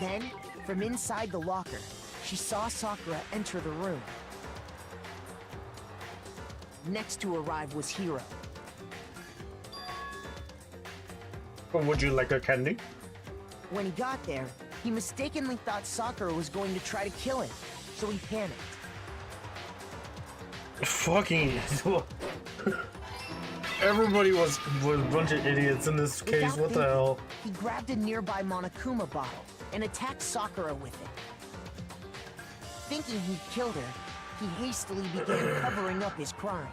Then, from inside the locker, she saw Sakura enter the room. Next to arrive was Hiro. Would you like a candy? When he got there, he mistakenly thought Sakura was going to try to kill him, so he panicked. Fucking... Everybody was a bunch of idiots in this case. Without What the thinking, hell? He grabbed a nearby Monokuma bottle and attacked Sakura with it. Thinking he'd killed her, he hastily began covering up his crime.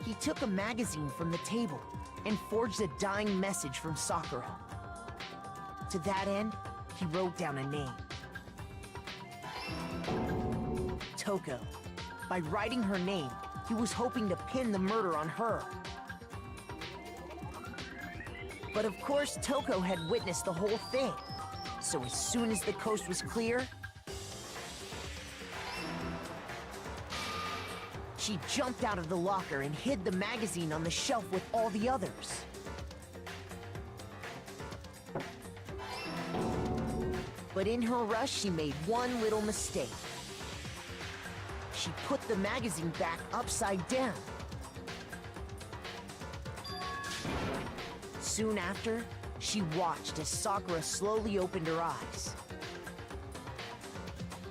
He took a magazine from the table and forged a dying message from Sakura. To that end, he wrote down a name. Toko. By writing her name, he was hoping to pin the murder on her. But of course, Toko had witnessed the whole thing. So as soon as the coast was clear, she jumped out of the locker and hid the magazine on the shelf with all the others. But in her rush, she made one little mistake. She put the magazine back upside down. Soon after, she watched as Sakura slowly opened her eyes.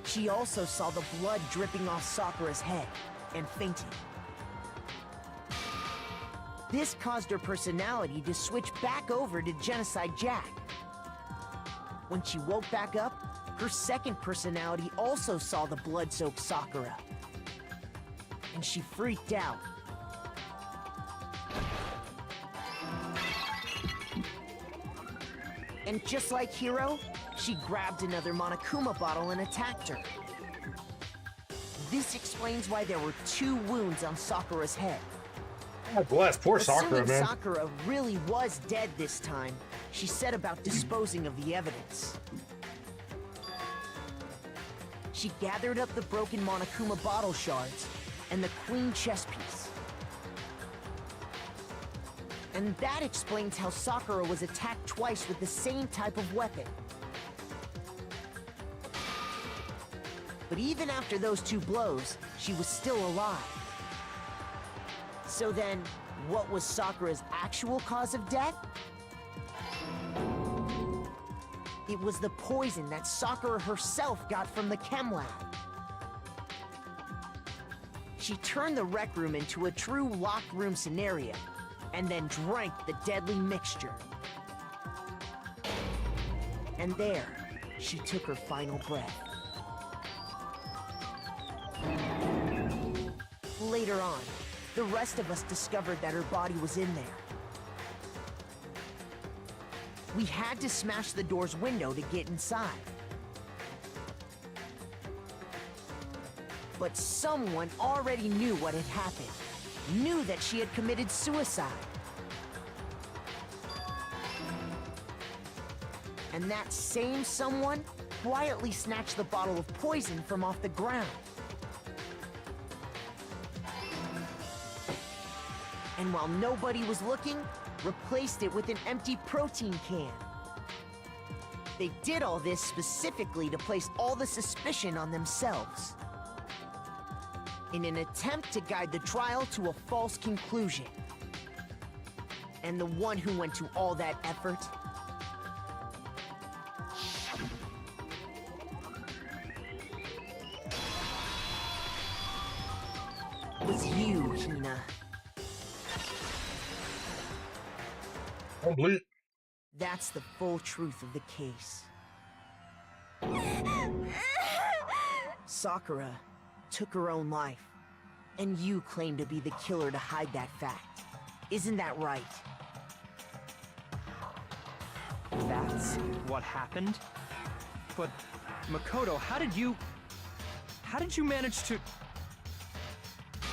She also saw the blood dripping off Sakura's head and fainted. This caused her personality to switch back over to Genocide Jack. When she woke back up, her second personality also saw the blood-soaked Sakura. And she freaked out. And just like Hiro, she grabbed another Monokuma bottle and attacked her. This explains why there were 2 wounds on Sakura's head. God bless, poor Sakura, Assuming man. Sakura really was dead this time, she set about disposing of the evidence. She gathered up the broken Monokuma bottle shards and the queen chess piece. And that explains how Sakura was attacked twice with the same type of weapon. But even after those 2 blows, she was still alive. So then, what was Sakura's actual cause of death? It was the poison that Sakura herself got from the chem lab. She turned the rec room into a true locked room scenario, and then drank the deadly mixture. And there, she took her final breath. Later on, the rest of us discovered that her body was in there. We had to smash the door's window to get inside. But someone already knew what had happened, knew that she had committed suicide. And that same someone quietly snatched the bottle of poison from off the ground. And while nobody was looking, replaced it with an empty protein can. They did all this specifically to place all the suspicion on themselves, in an attempt to guide the trial to a false conclusion. And the one who went to all that effort was Don't bleed. That's the full truth of the case. Sakura took her own life, and you claim to be the killer to hide that fact. Isn't that right? That's what happened? But, Makoto, how did you manage to...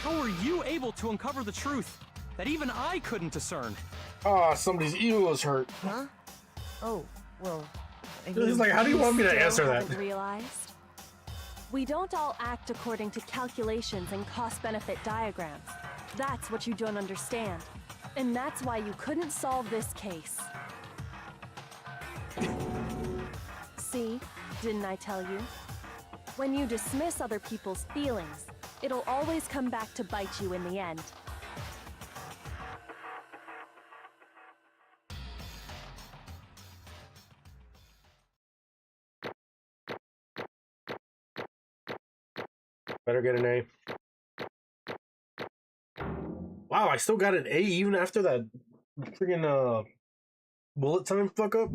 How were you able to uncover the truth that even I couldn't discern? Ah, somebody's ego is hurt. Huh? Oh, well... He's like, how do you want me to answer that? Haven't realized? We don't all act according to calculations and cost-benefit diagrams. That's what you don't understand. And that's why you couldn't solve this case. See? Didn't I tell you? When you dismiss other people's feelings, it'll always come back to bite you in the end. Better get an A. Wow, I still got an A even after that freaking bullet time fuck up.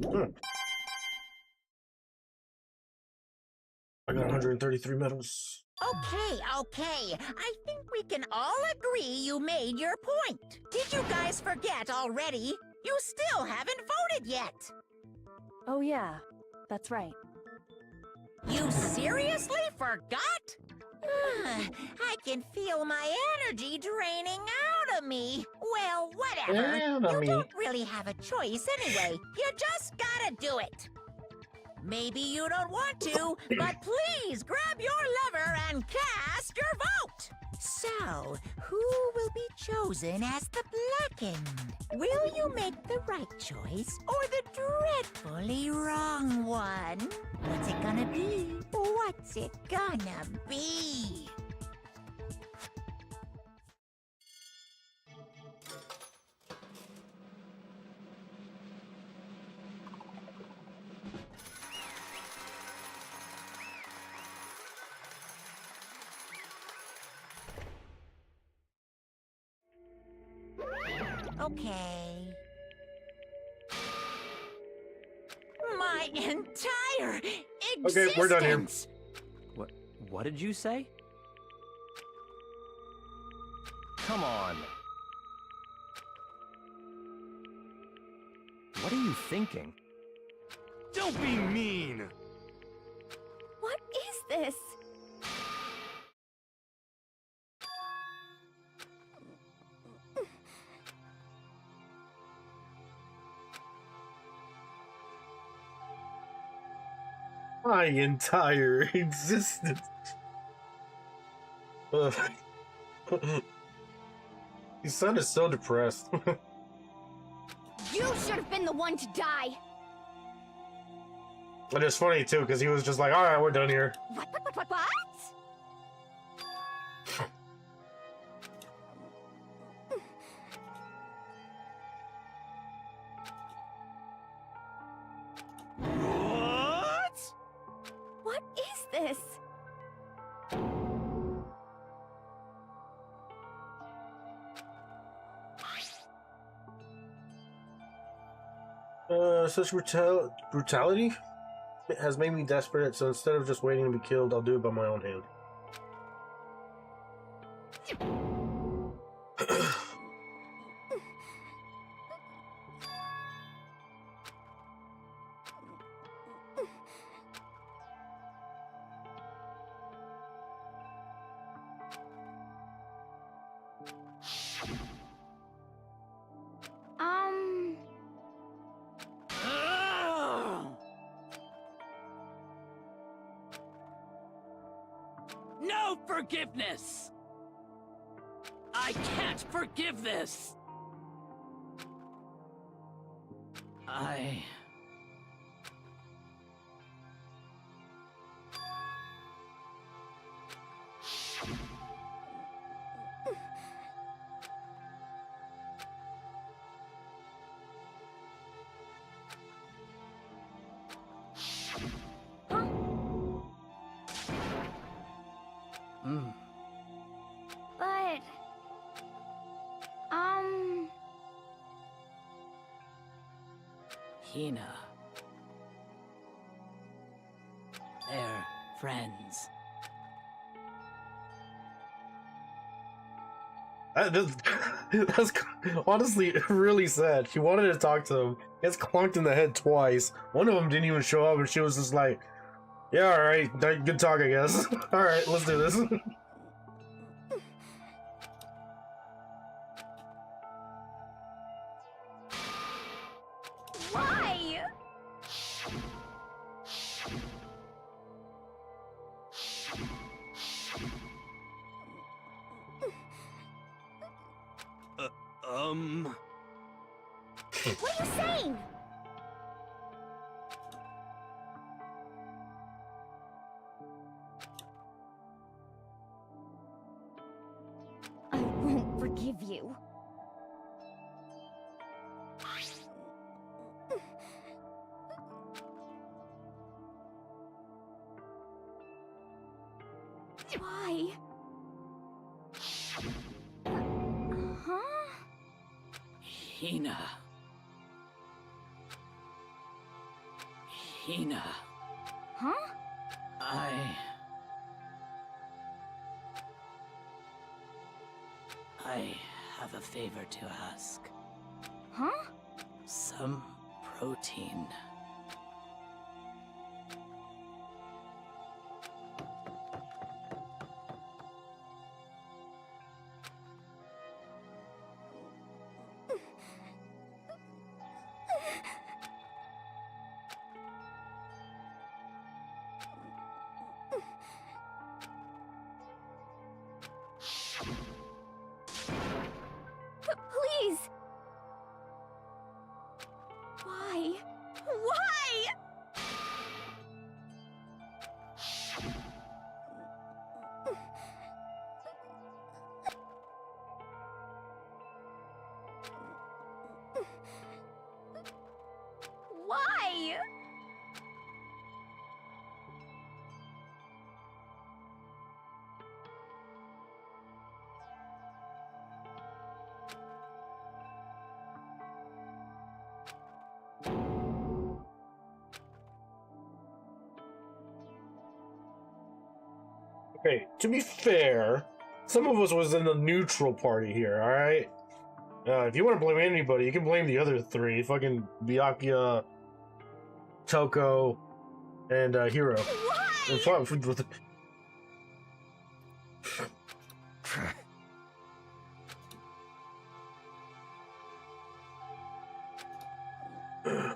I got 133 medals. Okay. I think we can all agree you made your point. Did you guys forget already? You still haven't voted yet. Oh yeah, that's right. You seriously forgot? I can feel my energy draining out of me. Well, whatever. You don't really have a choice anyway. You just gotta do it. Maybe you don't want to, but please grab your lever and cast your vote. So, who will be chosen as the Blackened? Will you make the right choice or the dreadfully wrong one? What's it gonna be? What's it gonna be? Okay. My entire existence! Okay, we're done here. What did you say? Come on. What are you thinking? Don't be mean! What is this? My entire existence. His son is so depressed. You should have been the one to die. And it's funny too, because he was just like, alright, we're done here. What? What? What is this? Such brutality has made me desperate, so instead of just waiting to be killed, I'll do it by my own hand. No forgiveness! I can't forgive this! But... Hina. They're friends. That's honestly really sad. She wanted to talk to him. Gets clunked in the head twice. One of them didn't even show up, and she was just like, "Yeah, all right, good talk, I guess. All right, let's do this." Why? What are you saying? I won't forgive you. Why? Huh? Hina. Hina. Huh? I have a favor to ask. Huh? Some protein. Please. Why? Why? Why? Okay, to be fair, some of us was in the neutral party here, alright? If you want to blame anybody, you can blame the other three. Fucking Byakuya, Toko, and Hiro. And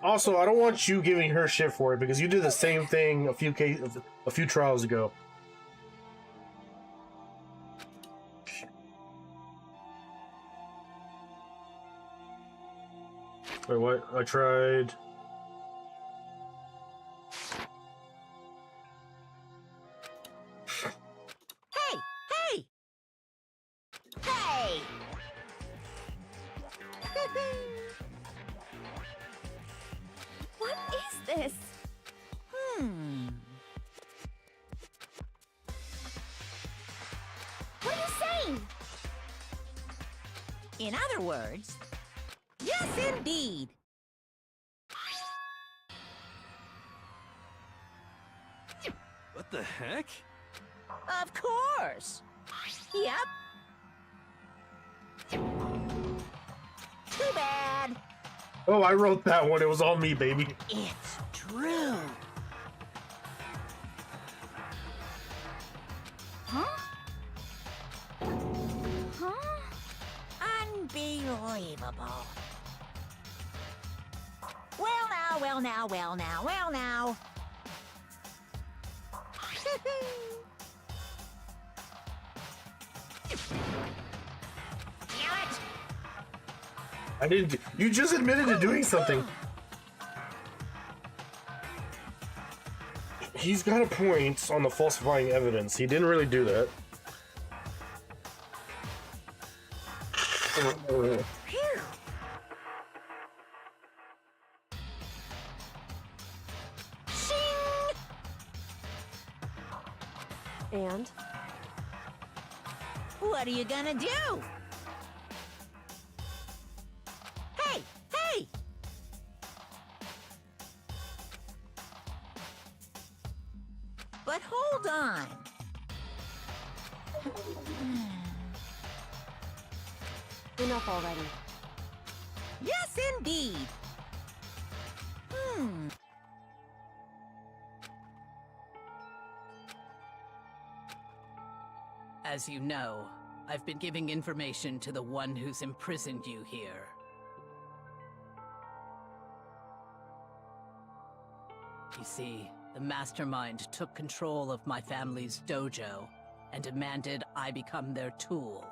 also, I don't want you giving her shit for it because you did the same thing a few trials ago. Wait, what? I tried. Hey! Hey! Hey! What is this? What are you saying? In other words, yes, indeed. What the heck? Of course. Yep. Too bad. Oh, I wrote that one. It was on me, baby. It's true. Huh? Huh? Unbelievable. Well now, well now, well now, well now. Damn it! I didn't. You just admitted to doing something. He's got a point on the falsifying evidence. He didn't really do that. Phew. Shing! And? What are you gonna do? Hey! Hey! But hold on. Enough already. Yes, indeed. As you know, I've been giving information to the one who's imprisoned you here. You see, the mastermind took control of my family's dojo and demanded I become their tool.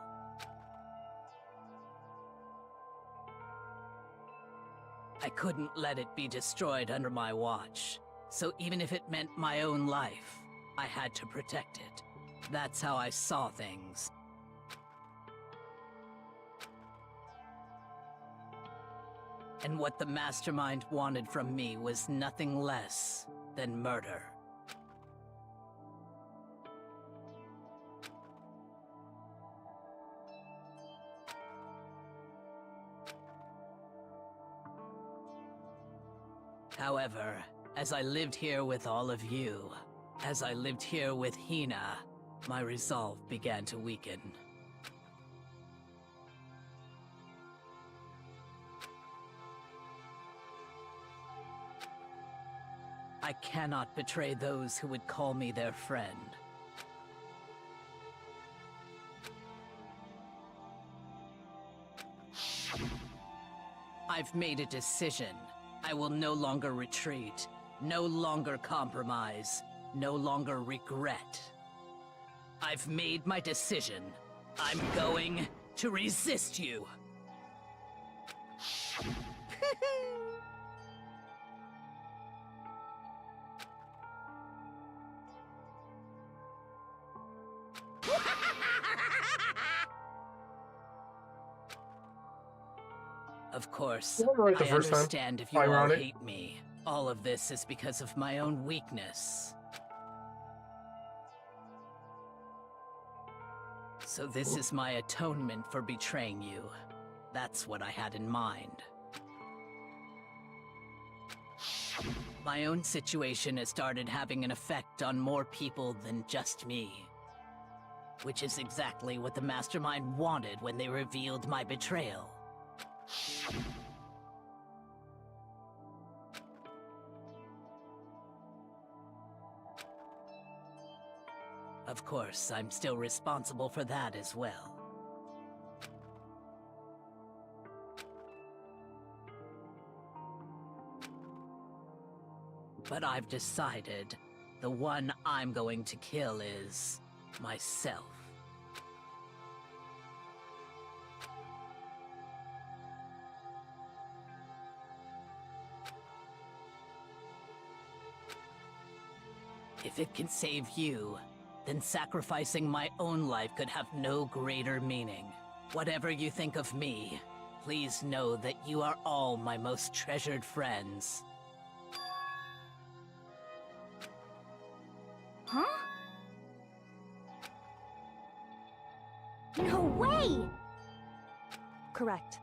I couldn't let it be destroyed under my watch, so even if it meant my own life, I had to protect it. That's how I saw things. And what the mastermind wanted from me was nothing less than murder. However, as I lived here with all of you, as I lived here with Hina, my resolve began to weaken. I cannot betray those who would call me their friend. I've made a decision. I will no longer retreat, no longer compromise, no longer regret. I've made my decision. I'm going to resist you. Of course, Right the I first time. understand if you all Ironic. hate me. All of this is because of my own weakness. So this is my atonement for betraying you. That's what I had in mind. My own situation has started having an effect on more people than just me. Which is exactly what the Mastermind wanted when they revealed my betrayal. Of course, I'm still responsible for that as well. But I've decided the one I'm going to kill is myself. If it can save you, then sacrificing my own life could have no greater meaning. Whatever you think of me, please know that you are all my most treasured friends. Huh? No way! Correct.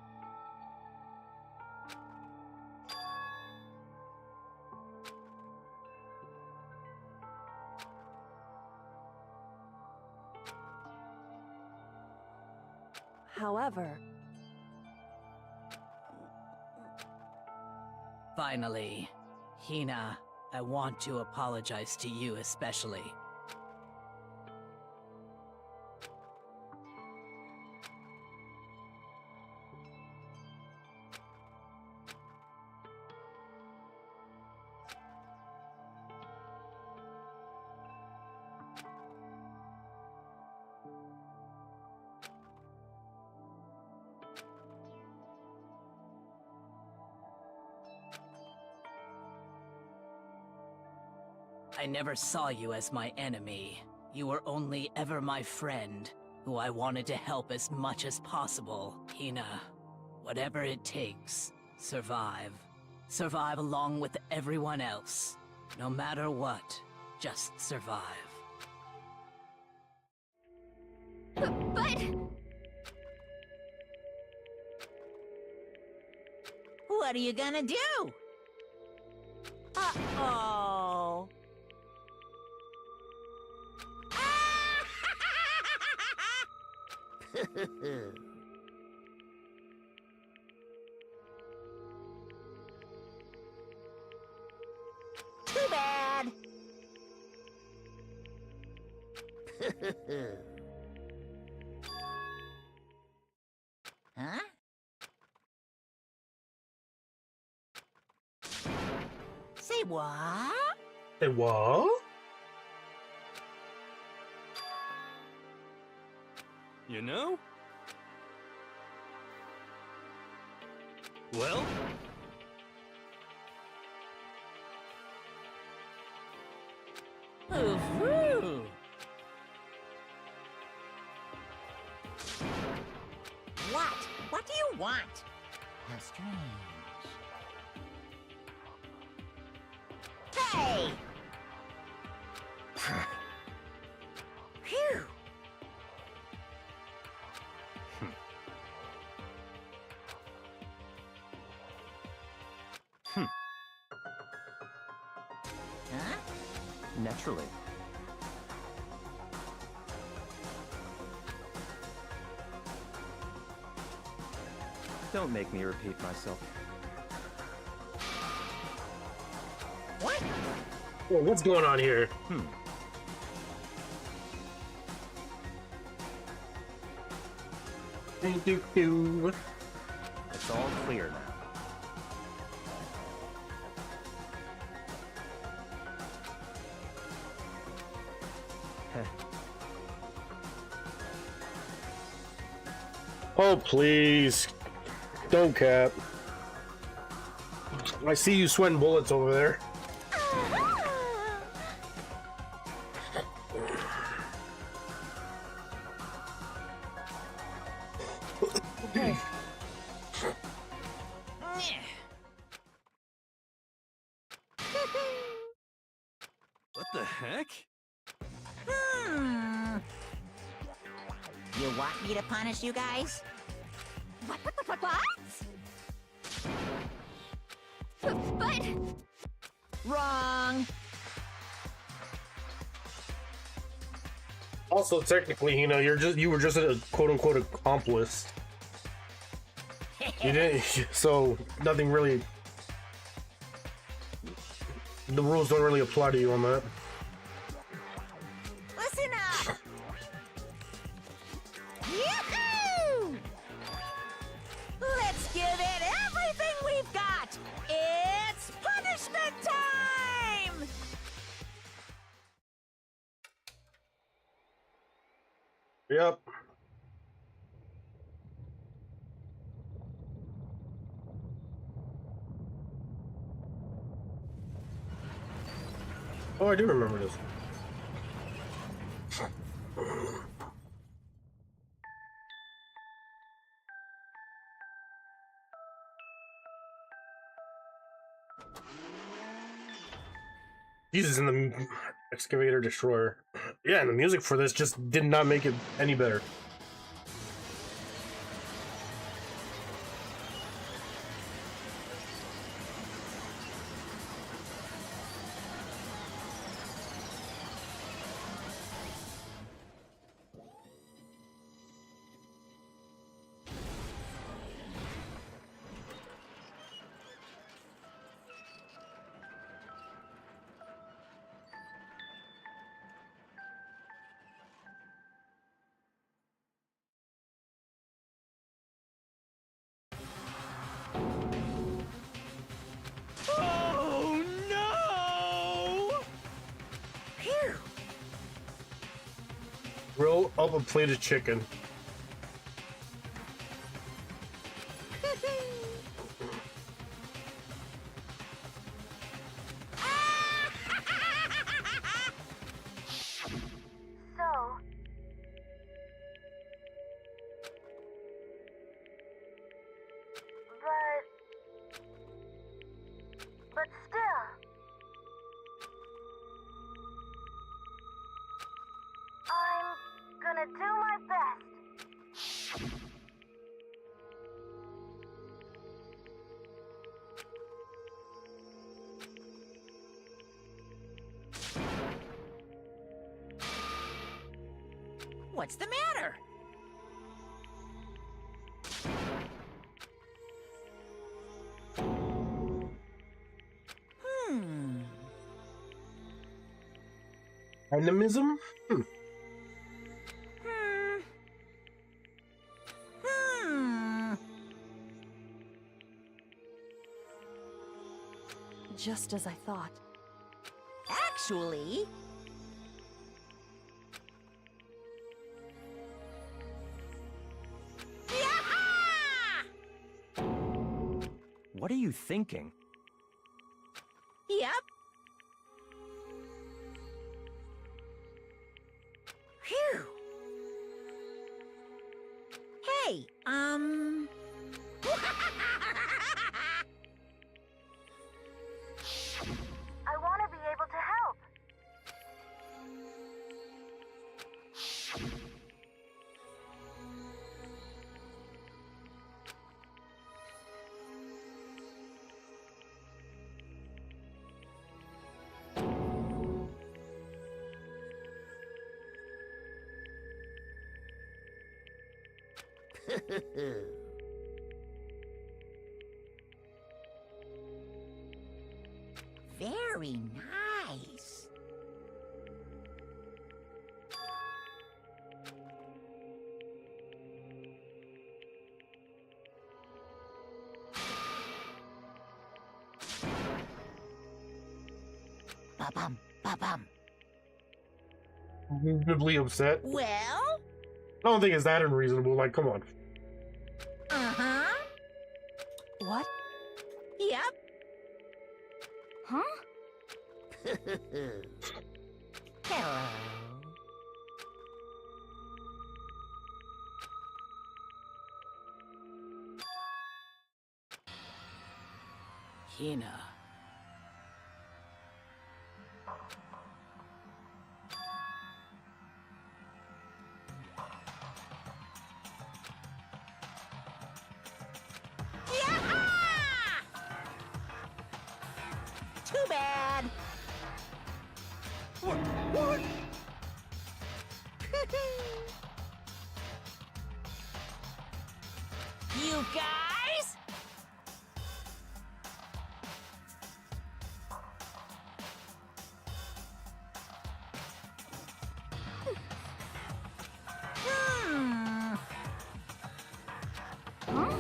However, Finally, Hina, I want to apologize to you especially. I never saw you as my enemy. You were only ever my friend, who I wanted to help as much as possible. Hina, whatever it takes, survive. Survive along with everyone else. No matter what, just survive. But... What are you gonna do? Uh-oh. Too bad. Huh? Say what? Hey, what? You know? Well? Ooh-hoo. What? What do you want? How strange. Hey! Phew! Huh? Naturally. Don't make me repeat myself. What? Well, what's going on here? It's all clear now. Oh, please. Don't cap. I see you sweating bullets over there. What the heck? You want me to punish you guys? What? But... Wrong! Also, technically, you were just a quote-unquote accomplice. You didn't, so nothing really. The rules don't really apply to you on that. Listen up! Yoo-hoo! Let's give it everything we've got! It's punishment time! Yep. Oh, I do remember this. Jesus, in the excavator destroyer. Yeah, and the music for this just did not make it any better. Oh no! Phew! Roll up a plate of chicken. So... But still... I'm gonna do my best. What's the matter? Animism? Hmm. Just as I thought. Actually, What are you thinking? yep. Phew. Hey, I want to be able to help. very nice. Ba-bum, ba-bum. Reasonably upset. Well? I don't think it's that unreasonable. Like, come on. Uh-huh. What? Yep. Huh? Hello. Hina. Too bad. What? You guys? Hmm. Huh?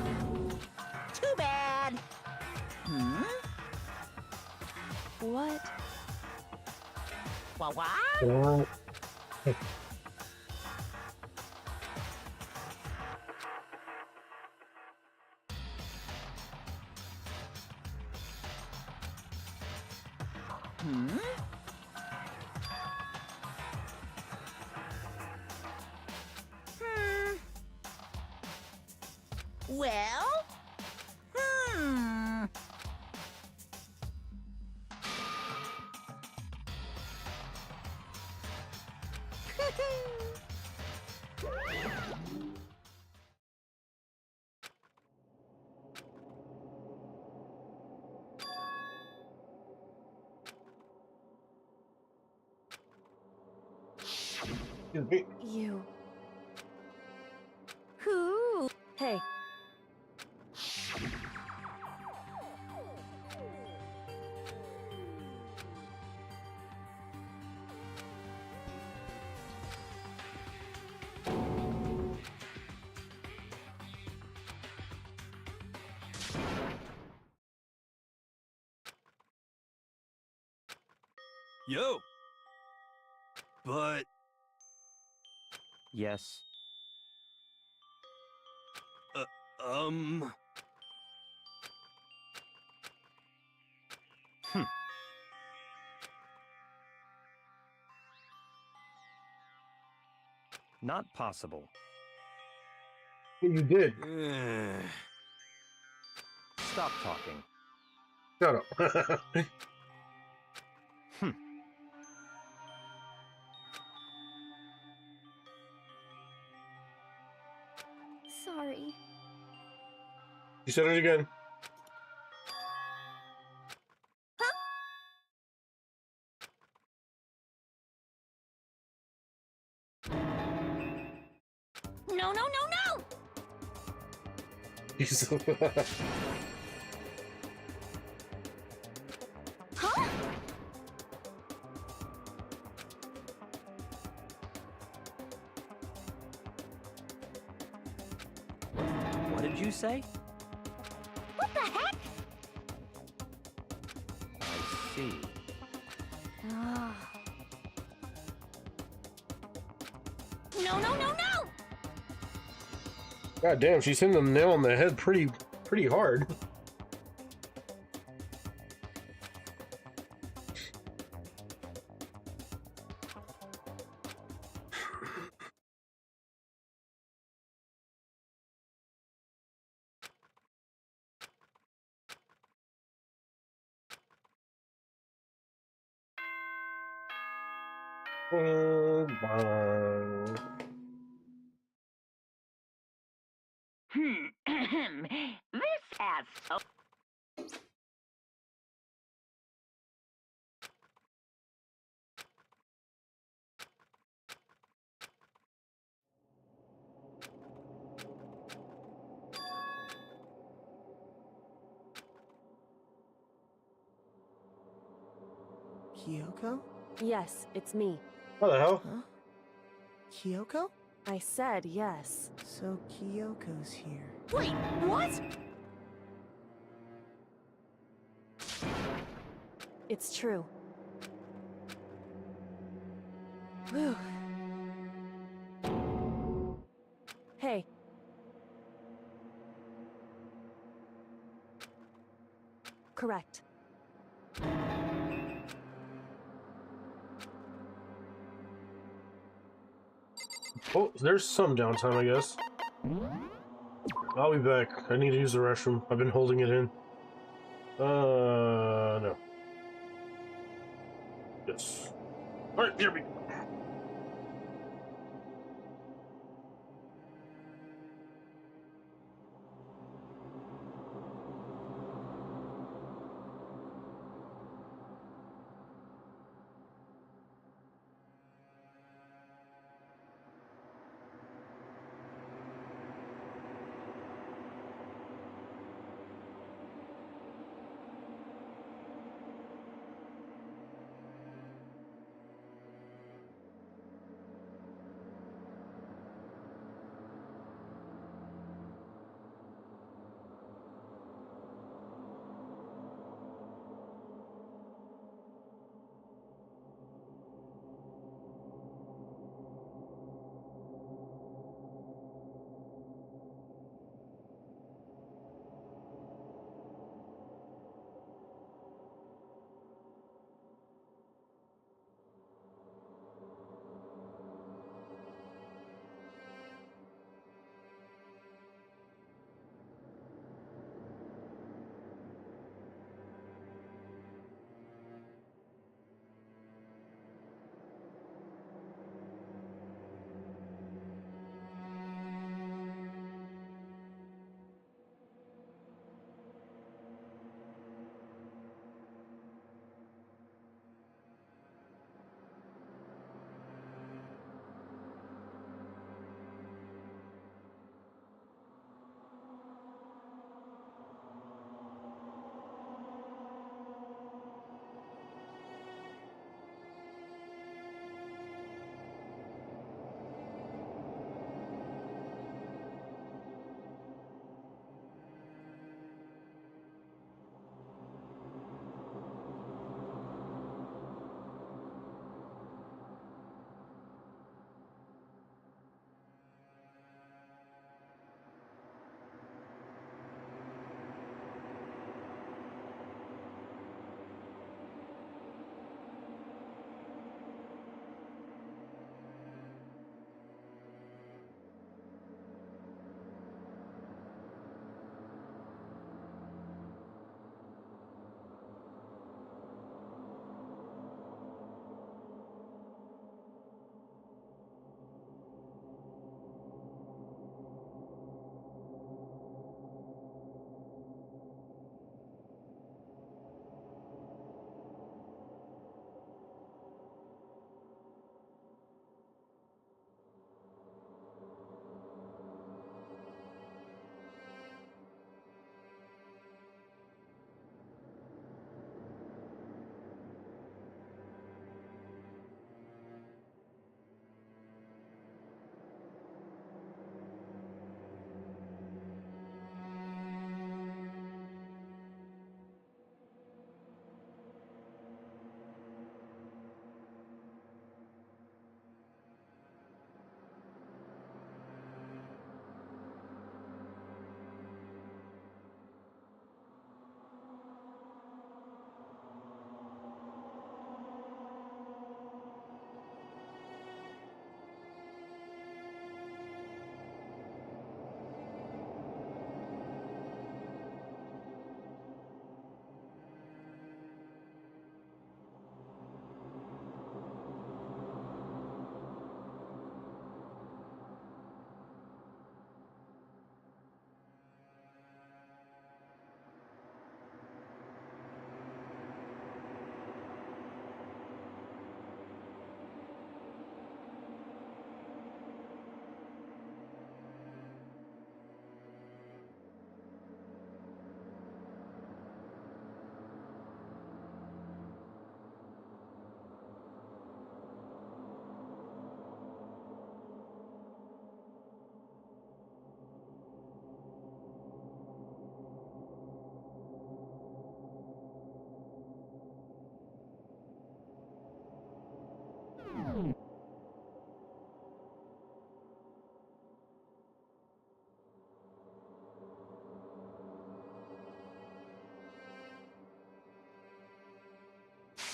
Too bad. Hmm? What? What? Oh. Hmm? Hmm. Well? Hmm. Excuse me. You. Who? Hey, Yo. But Yes. um. Not possible. You did. Stop talking. Shut up. Sorry. You said it again. No, no, no, no! He's Huh? did you say? What the heck? I see. Oh. No, no, no, no! God damn, she's hitting the nail on the head pretty hard. Bye. This has so. Kyoko? Yes, it's me. What the hell? Huh? Kyoko? I said yes. So Kyoko's here. Wait, what? It's true. Whew. Hey. Correct. Oh, there's some downtime, I guess. I'll be back. I need to use the restroom. I've been holding it in. No. Yes. Alright, here we go.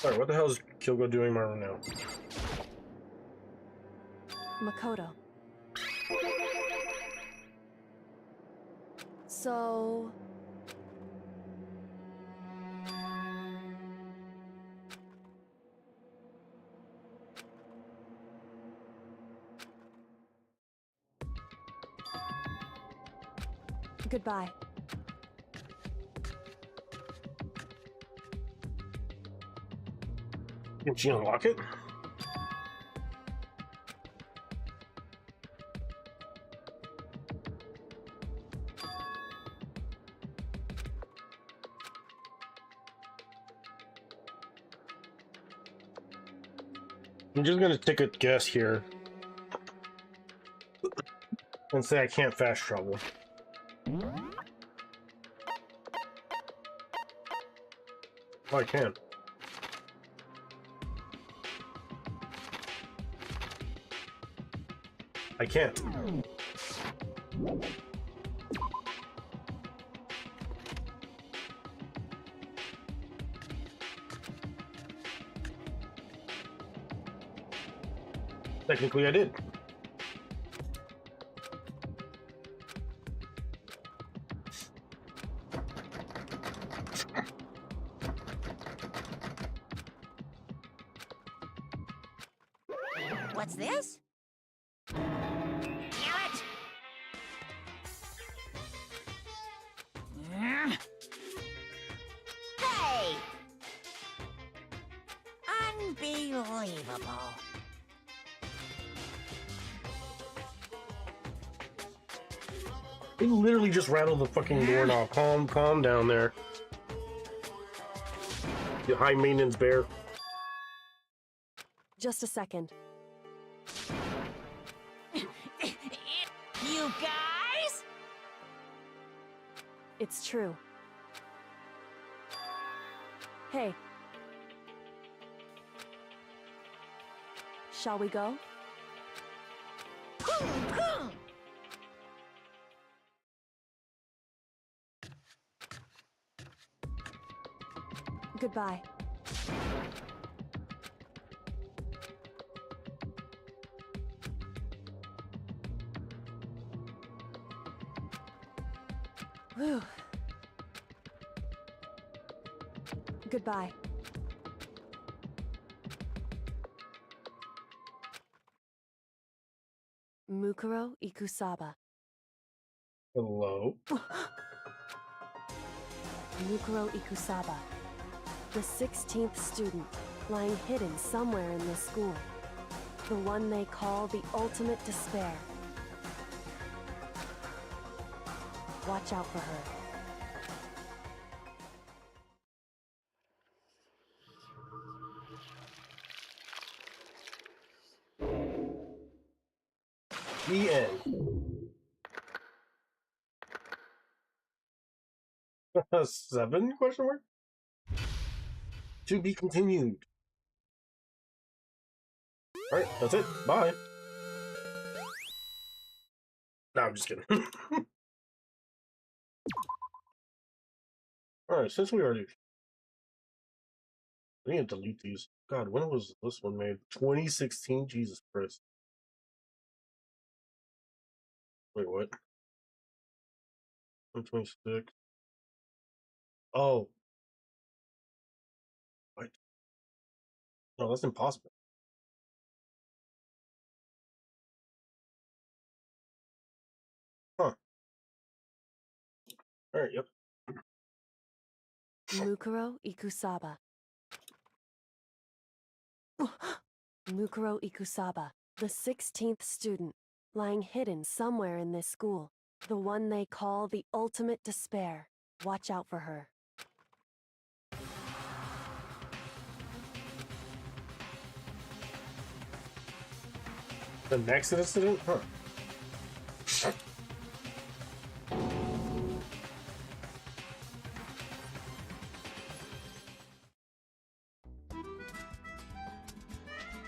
Alright, what the hell is Kyoko doing in my room now? Makoto. So... Goodbye. Did she unlock it? I'm just gonna take a guess here and say I can't fast travel. Oh, I can. I can't. Technically, I did. What's this? Damn it! Hey! Unbelievable. They literally just rattled the fucking doorknob. Calm down there. You high maintenance bear. Just a second. You guys? It's true. Hey. Shall we go? Goodbye. Whew. Goodbye. Mukuro Ikusaba. Hello? Mukuro Ikusaba. The 16th student, lying hidden somewhere in this school. The one they call the ultimate despair. Watch out for her. The end. 7 question mark? To be continued. Alright, that's it. Bye. No, I'm just kidding. Alright, since we already... I need to delete these. God, when was this one made? 2016? Jesus Christ. Wait, what? 2026. Oh. What? No, that's impossible. Huh. Alright, yep. Mukuro Ikusaba. Mukuro Ikusaba, the 16th student, lying hidden somewhere in this school. The one they call the ultimate despair. Watch out for her. The next incident? Huh.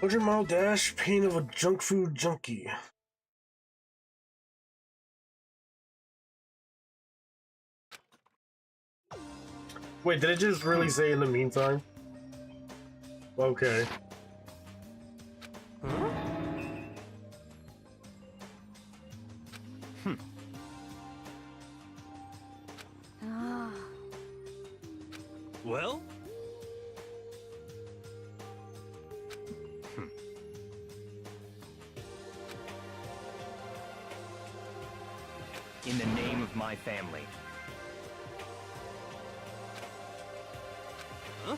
$100-mile dash, pain of a junk food junkie. Wait, did it just really say in the meantime? Okay. Ah. Well? In the name of my family. Huh?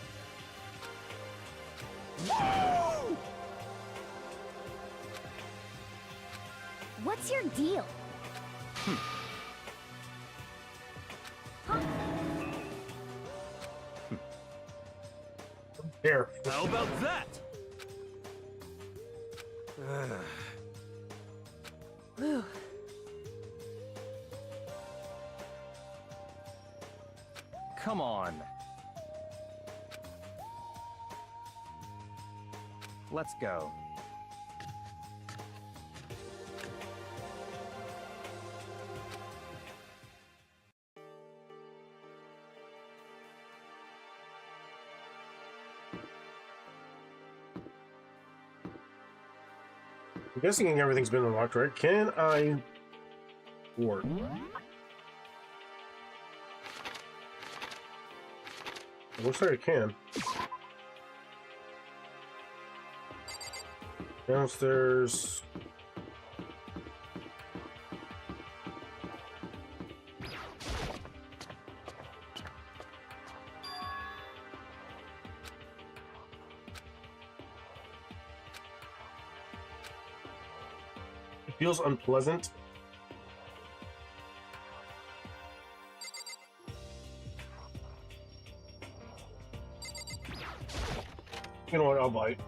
What's your deal? Here. How about that? Whew. Come on. Let's go. I'm guessing everything's been unlocked, right? Can I ward? It looks like I can. Downstairs. It feels unpleasant. You know what, I'll bite.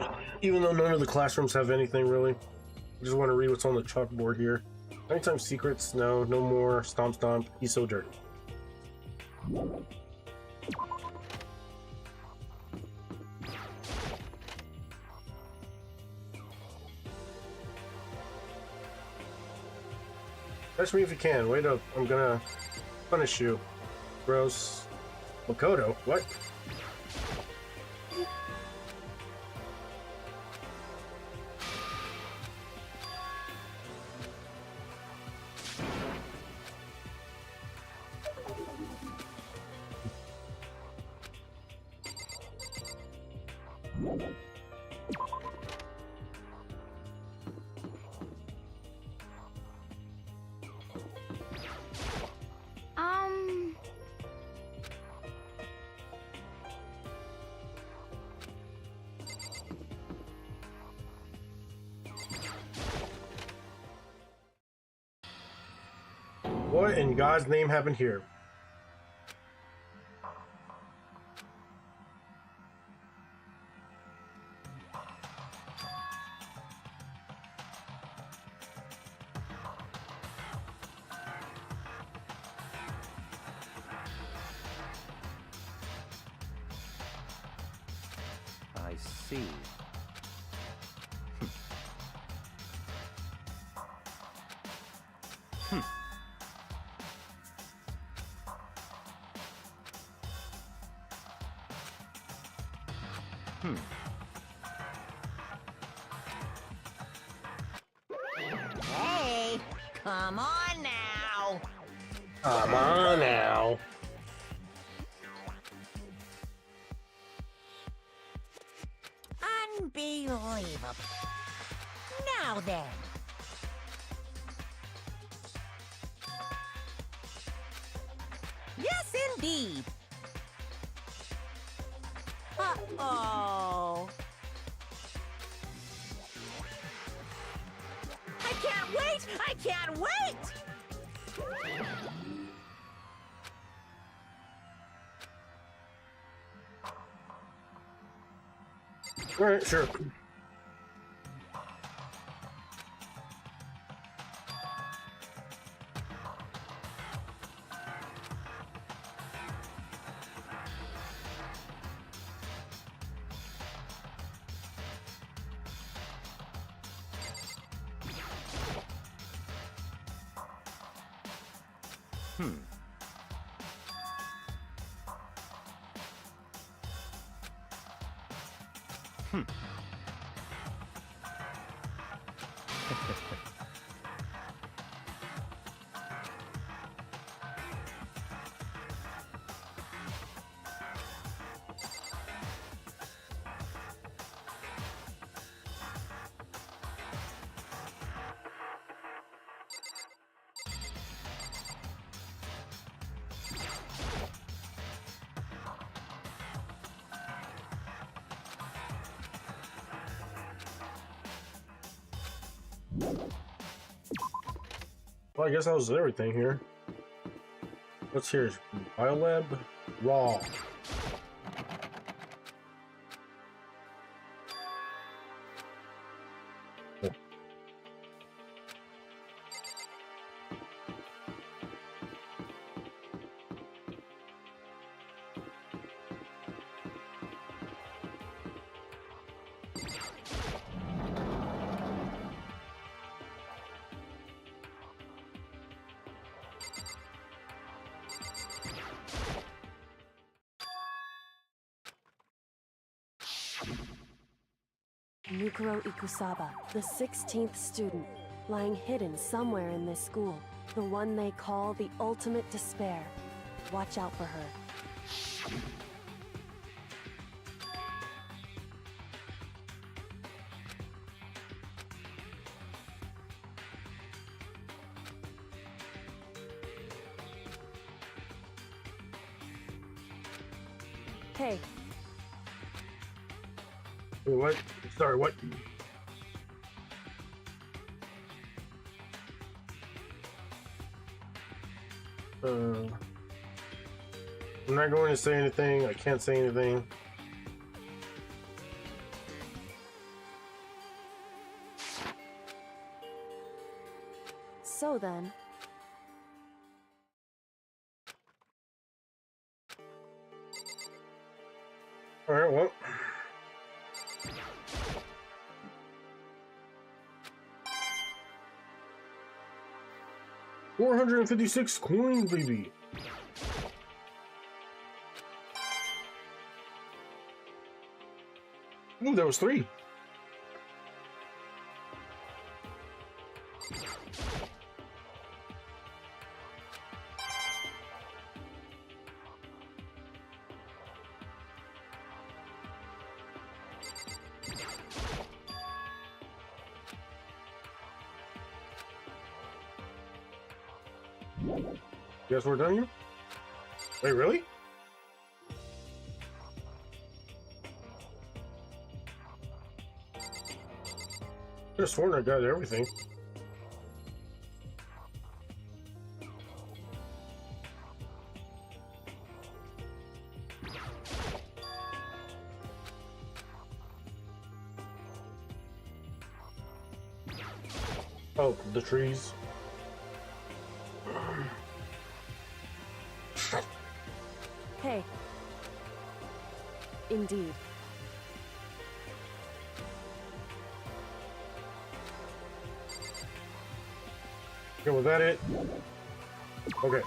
Even though none of the classrooms have anything really. I just want to read what's on the chalkboard here. Nighttime secrets, no more. Stomp stomp, he's so dirty. Touch me if you can. Wait up, I'm gonna punish you. Gross. Makoto, what? What in God's name happened here? I see. Hey, come on now. Come on now. Unbelievable. Now then. Yes, indeed. Uh-oh. I can't wait! I can't wait! All right, sure. Well, I guess that was everything here. What's here? Biolab Raw. Oh. Mukuro Ikusaba, the 16th student, lying hidden somewhere in this school. The one they call the ultimate despair. Watch out for her. Hey, Wait, what? Sorry, what? I'm not going to say anything. I can't say anything. so then, All right, well. $456 coins, baby. Ooh, that was 3. Guess we're done here? Wait, really? I could have sworn I got everything. Oh, the trees. hey. Indeed. Okay, was that it? Okay.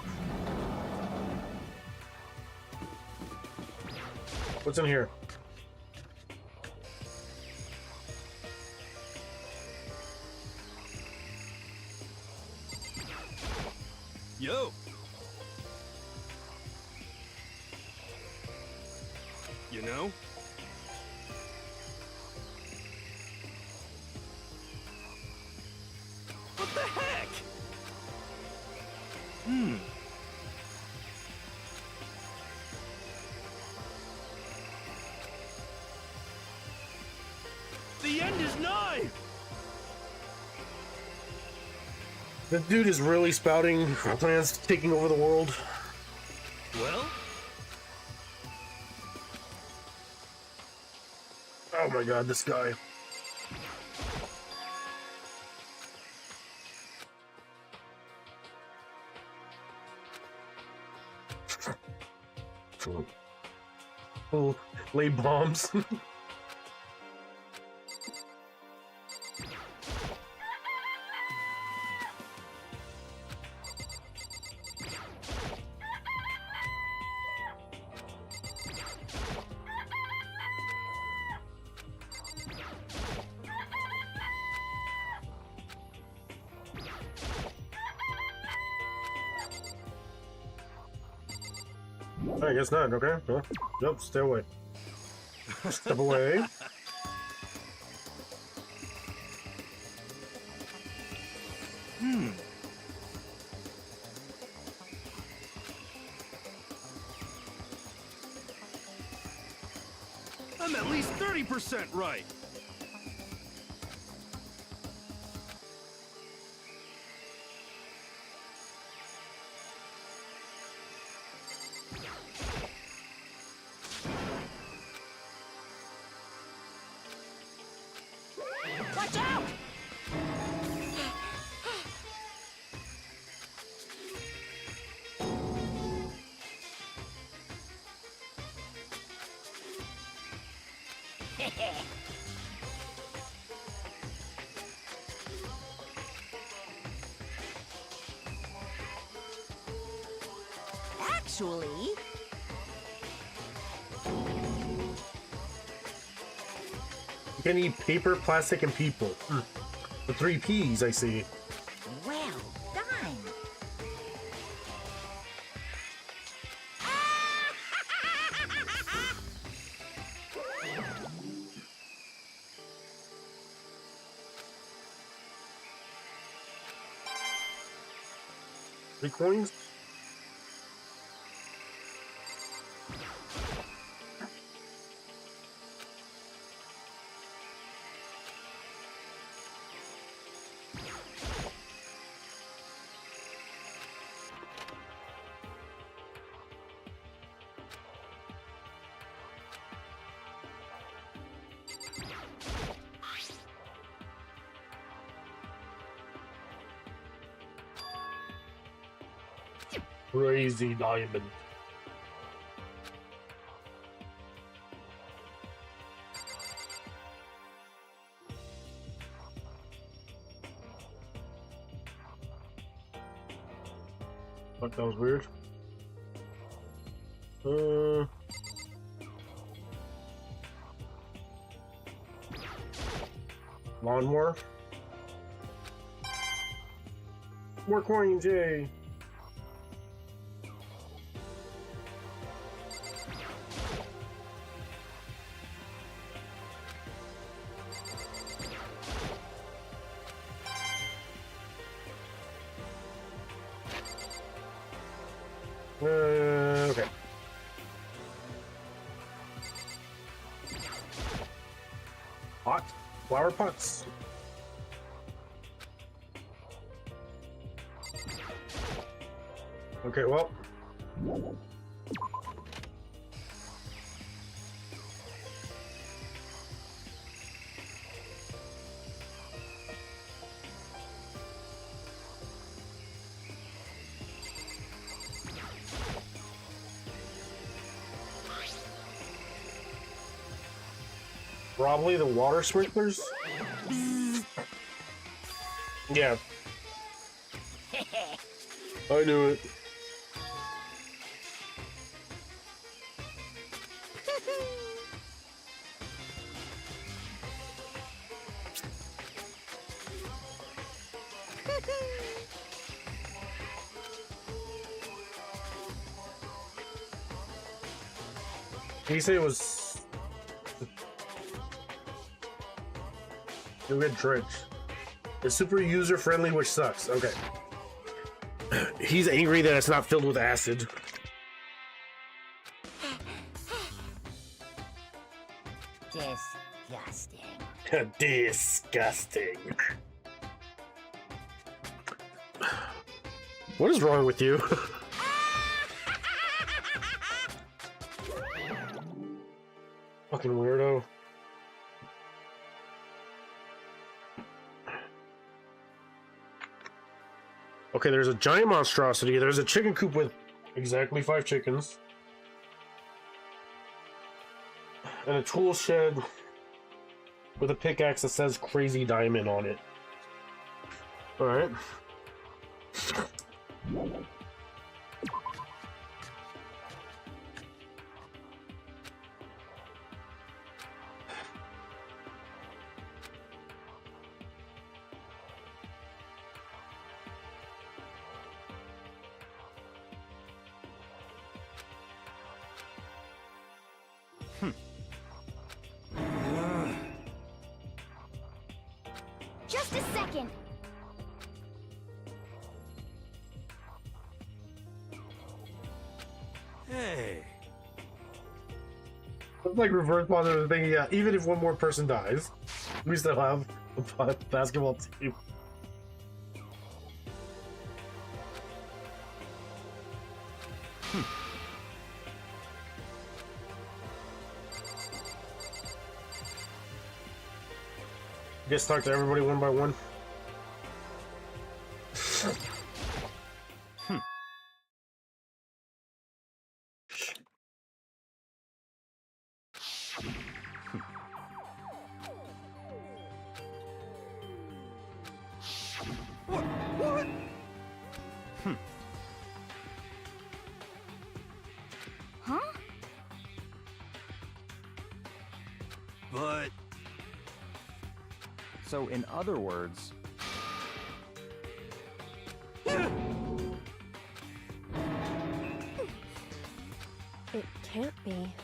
What's in here? Yo! You know? What the heck? The end is nigh! The dude is really spouting plans to taking over the world. Well? Oh my god, this guy. Oh, lay bombs. I guess not. Okay. Well, nope. Stay away. Step away. I'm at least 30% right. Watch out! Actually, You can eat paper, plastic, and people. The 3 Ps, I see. well done. Three coins? Crazy diamond. Fuck, that was weird. Lawnmower. More coins, yay! Okay. Hot flower pots. Okay, well. Probably the water sprinklers? Yeah. I knew it. Did you say it was... You'll get drenched. It's super user-friendly, which sucks. Okay. He's angry that it's not filled with acid. Disgusting. Disgusting. What is wrong with you? Fucking weirdo. Okay, there's a giant monstrosity. There's a chicken coop with exactly 5 chickens. And a tool shed with a pickaxe that says Crazy Diamond on it. Alright. Blackened. Hey. It's like reverse positive thing. Yeah, even if one more person dies, we still have a basketball team. Just talk to everybody one by one. What? Huh? But So, in other words, It can't be.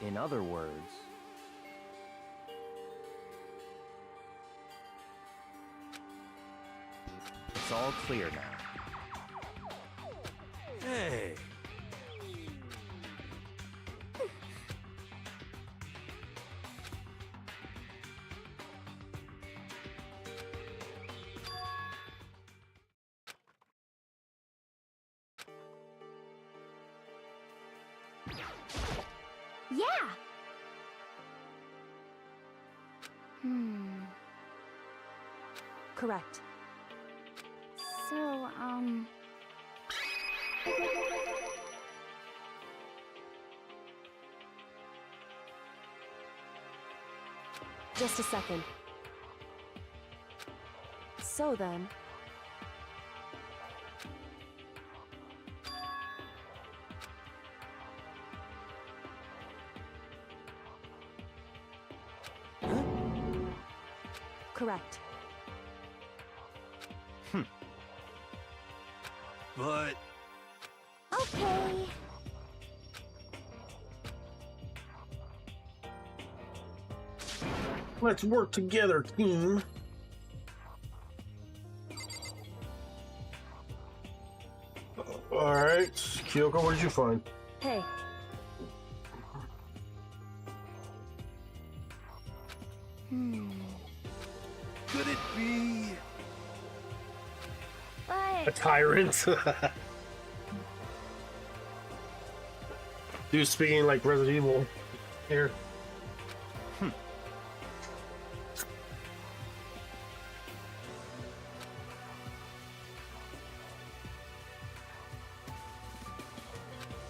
in other words, it's all clear now. hey. Yeah. Correct. So, Just a second. So then... Correct. But okay. Let's work together, team. All right, Kyoko, what did you find? Hey, could it be? A But tyrant. Dude speaking like Resident Evil here.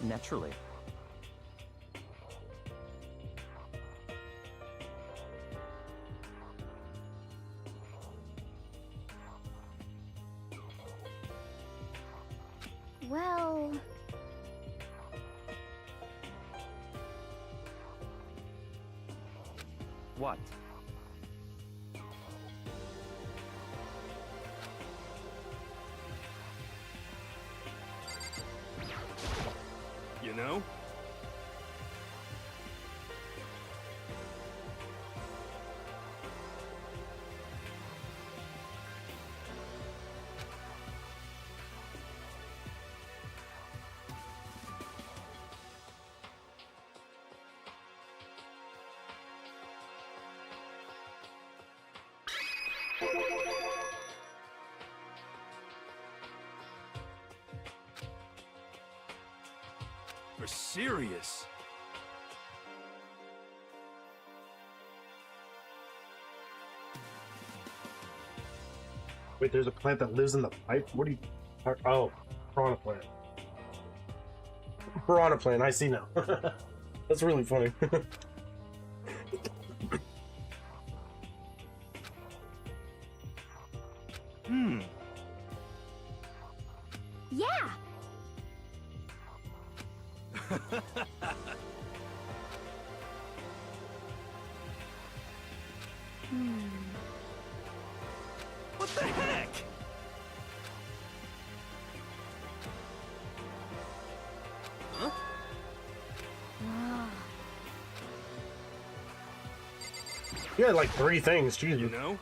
Naturally. well, What? You know? We're serious. Wait, there's a plant that lives in the pipe? What do you... Oh, piranha plant. Piranha plant, I see now. That's really funny. yeah. You had like 3 things, Jesus. You know?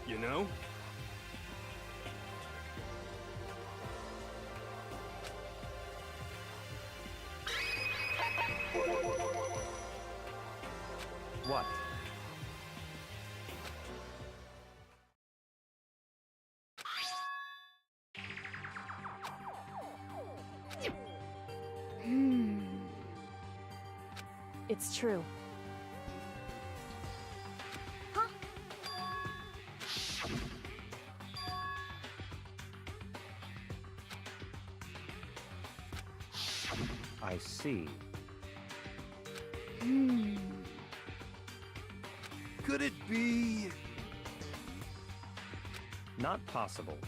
You know? What? It's true. I see. Could it be... Not possible.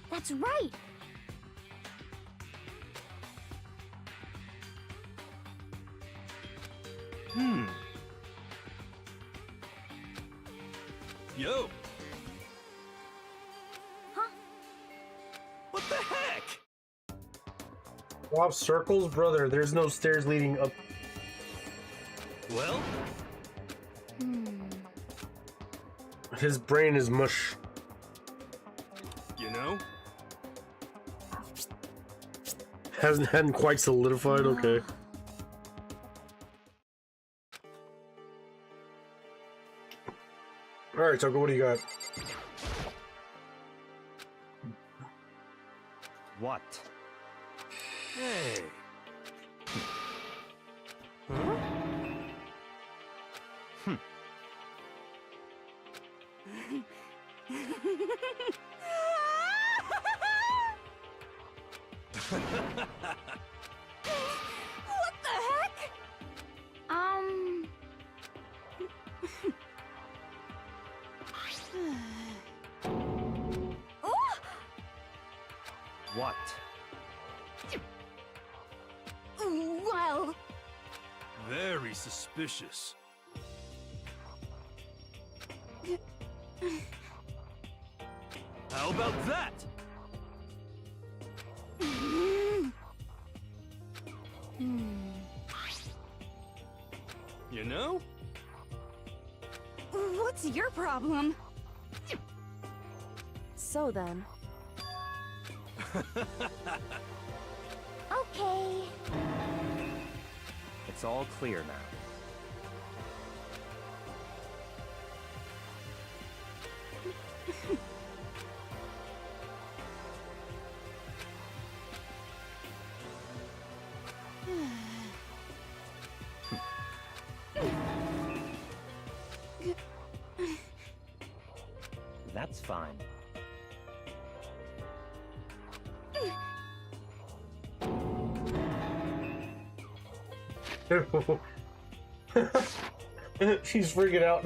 That's right. Yo! Huh? What the heck? Swap circles, brother. There's no stairs leading up. Well, His brain is mush. you know? Hadn't quite solidified. Okay. All right, Toko, what do you got? What? Hey. What the heck? What? Well, Very suspicious. How about that? You know? what's your problem? So then, Okay. It's all clear now. That's fine. She's freaking out.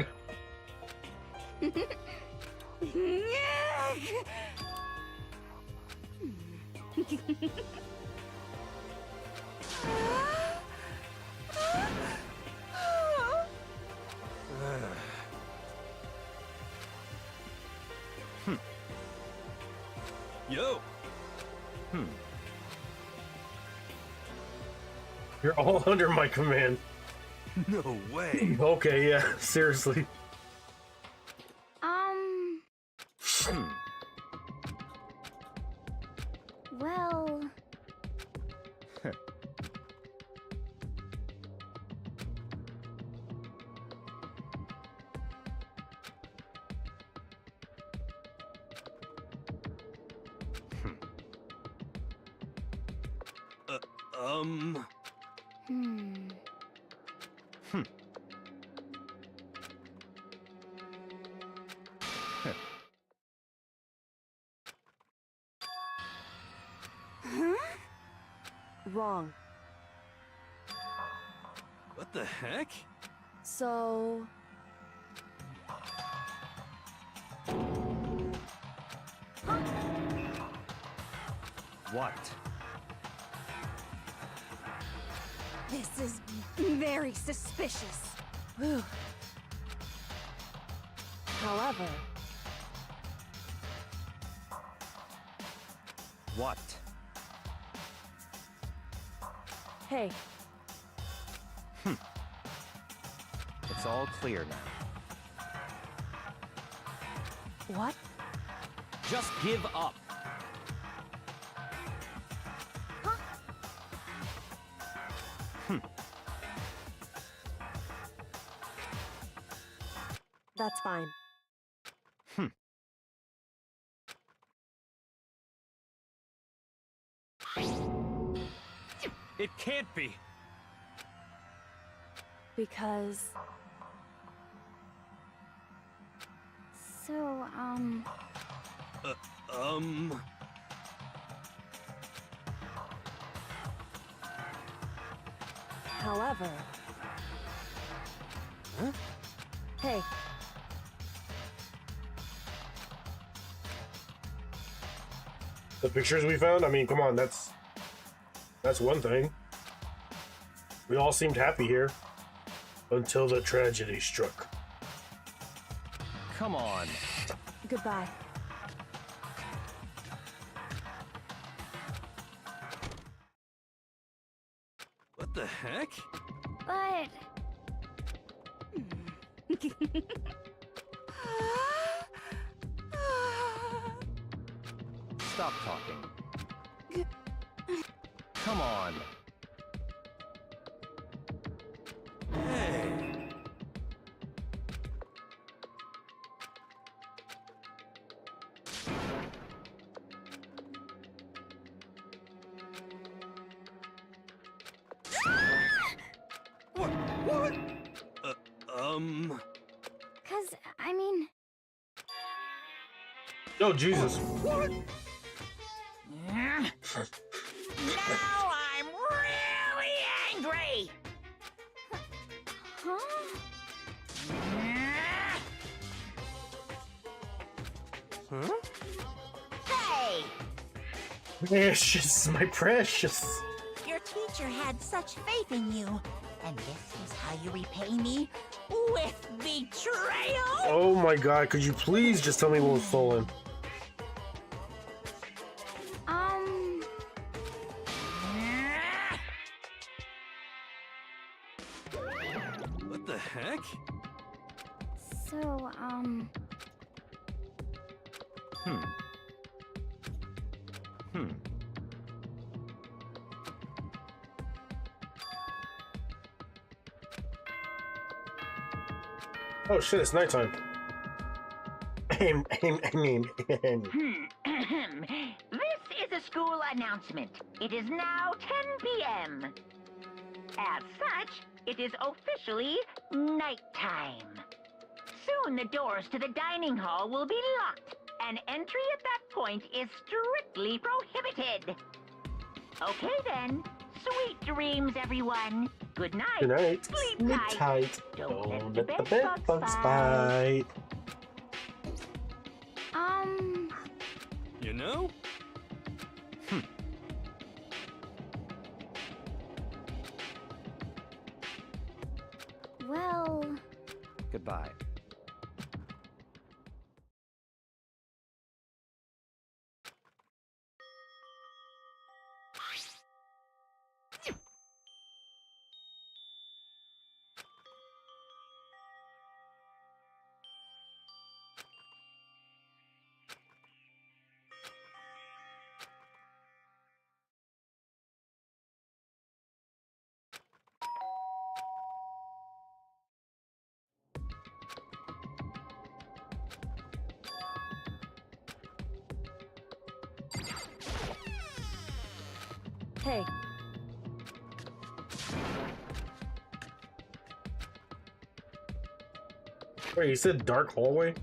Yo! You're all under my command. No way! Okay, yeah, seriously. Well, wrong. What the heck? So, What? This is very suspicious. Whew. However, What? hey, It's all clear now. what? Just give up. That's fine. It can't be. Because So, however... Hey, The pictures we found, I mean, come on, that's one thing. We all seemed happy here until the tragedy struck. Come on. goodbye. What the heck? but Stop talking. Come on. Hey. What? cause I mean, Oh, Jesus. What? Now I'm really angry! huh? Huh? Hey! Precious, my precious. Your teacher had such faith in you, and this is how you repay me? With betrayal? Oh my god, could you please just tell me what was stolen? What the heck? So, Oh shit, it's nighttime. This is a school announcement. It is now 10 p.m. As such, it is officially nighttime. Soon the doors to the dining hall will be locked, and entry at that point is strictly prohibited. Okay then. Sweet dreams, everyone. Good night. Good night. Sleep Sleep tight. tight. Don't Don't let the bed bugs bite. You know? well, Goodbye. Hey, Wait, you said dark hallway?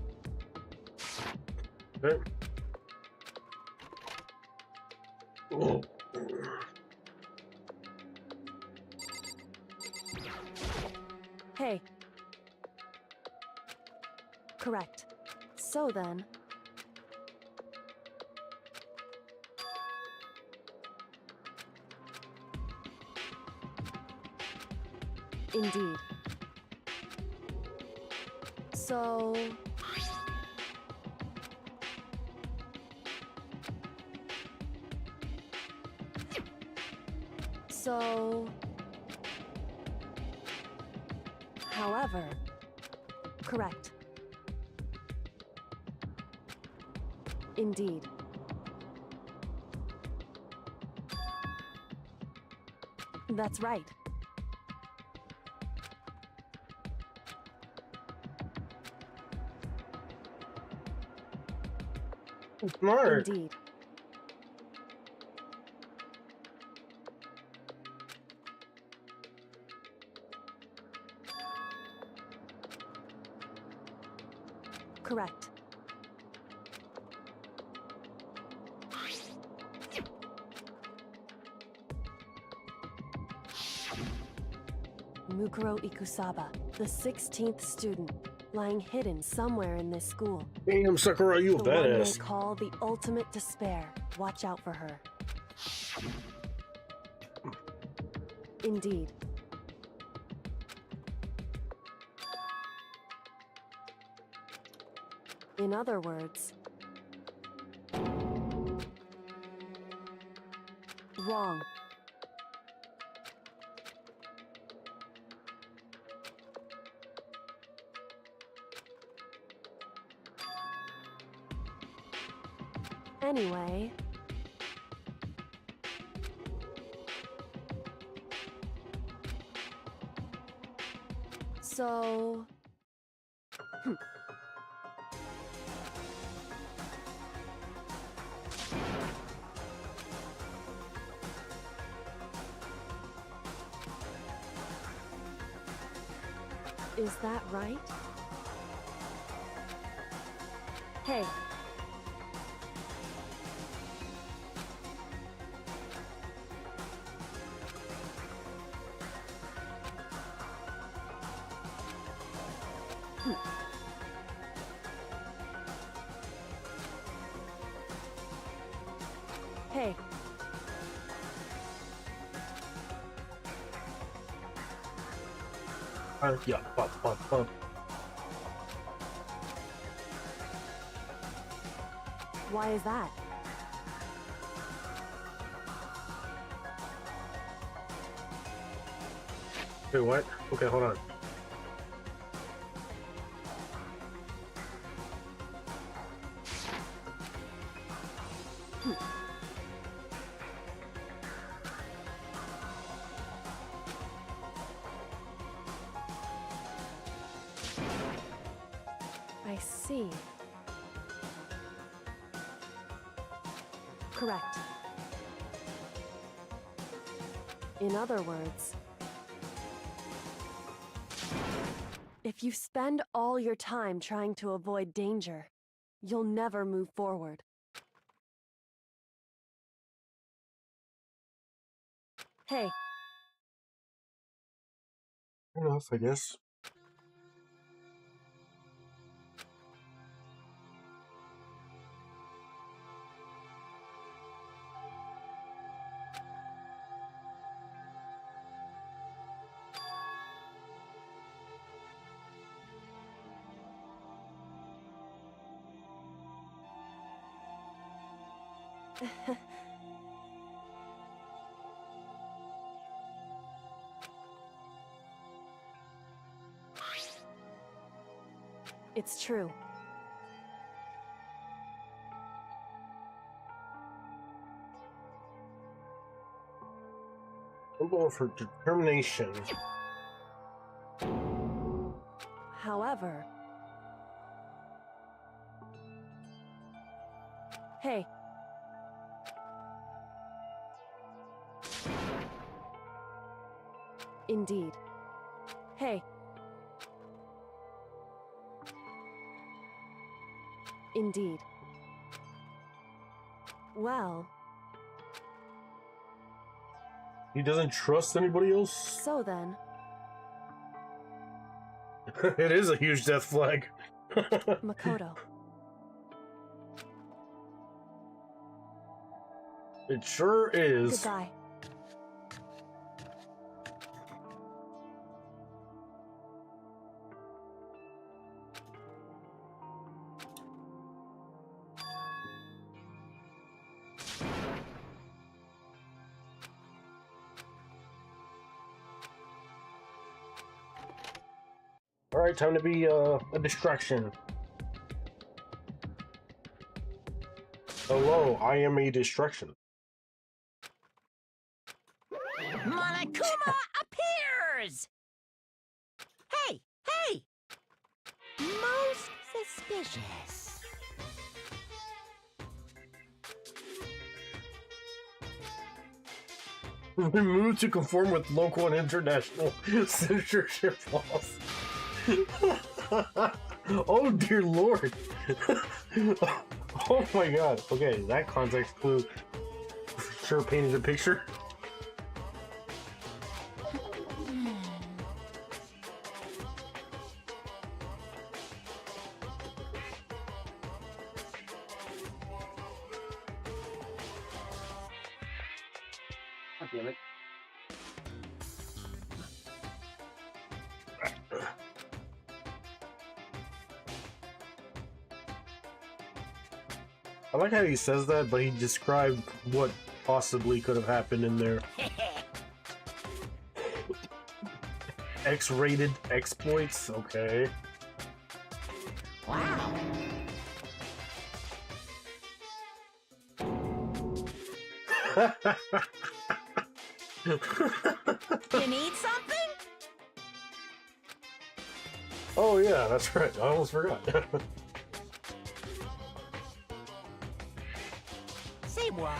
Okay. Oh. hey. Correct. So then... Indeed. So... However... Correct. Indeed. That's right. Smart. Indeed. Correct. Mukuro Ikusaba, the 16th student, lying hidden somewhere in this school. Damn, Sakura, you a The one they badass. call the ultimate despair. Watch out for her. Indeed. In other words... Wrong. Anyway... So... Is that right? Hey. Hey. Yeah, bump. Why is that? Wait, what? Okay, hold on. I see. Correct. In other words, if you spend all your time trying to avoid danger, you'll never move forward. Hey, Enough, I guess. it's true. Symbol for determination. However... Hey. Indeed. Hey. Indeed. Well... He doesn't trust anybody else? So then... It is a huge death flag. Makoto, It sure is. Goodbye. Alright, time to be a distraction. Hello, I am a distraction. Monokuma appears! Hey, hey! Most suspicious. Removed to conform with local and international censorship laws. Oh dear lord. Oh my god. Okay, that context clue sure painted a picture. God damn it. I like how he says that, but he described what possibly could have happened in there. X-rated exploits? Okay. Wow. You need something? Oh yeah, that's right. I almost forgot. Say what?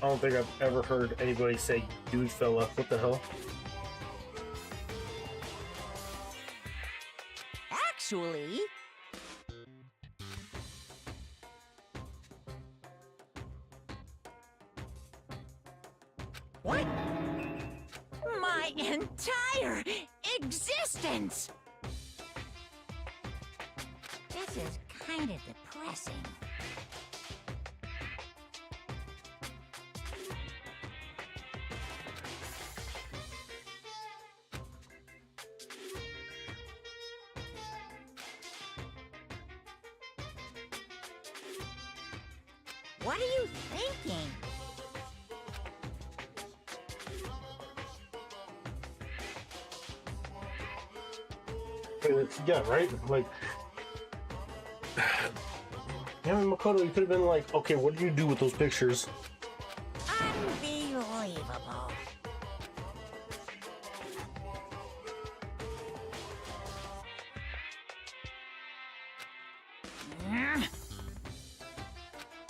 I don't think I've ever heard anybody say dude fella. What the hell? Actually... What? My entire existence! This is kind of depressing. What are you thinking? Yeah, right? Like, yeah, Makoto, you could have been like, okay, what do you do with those pictures? Unbelievable.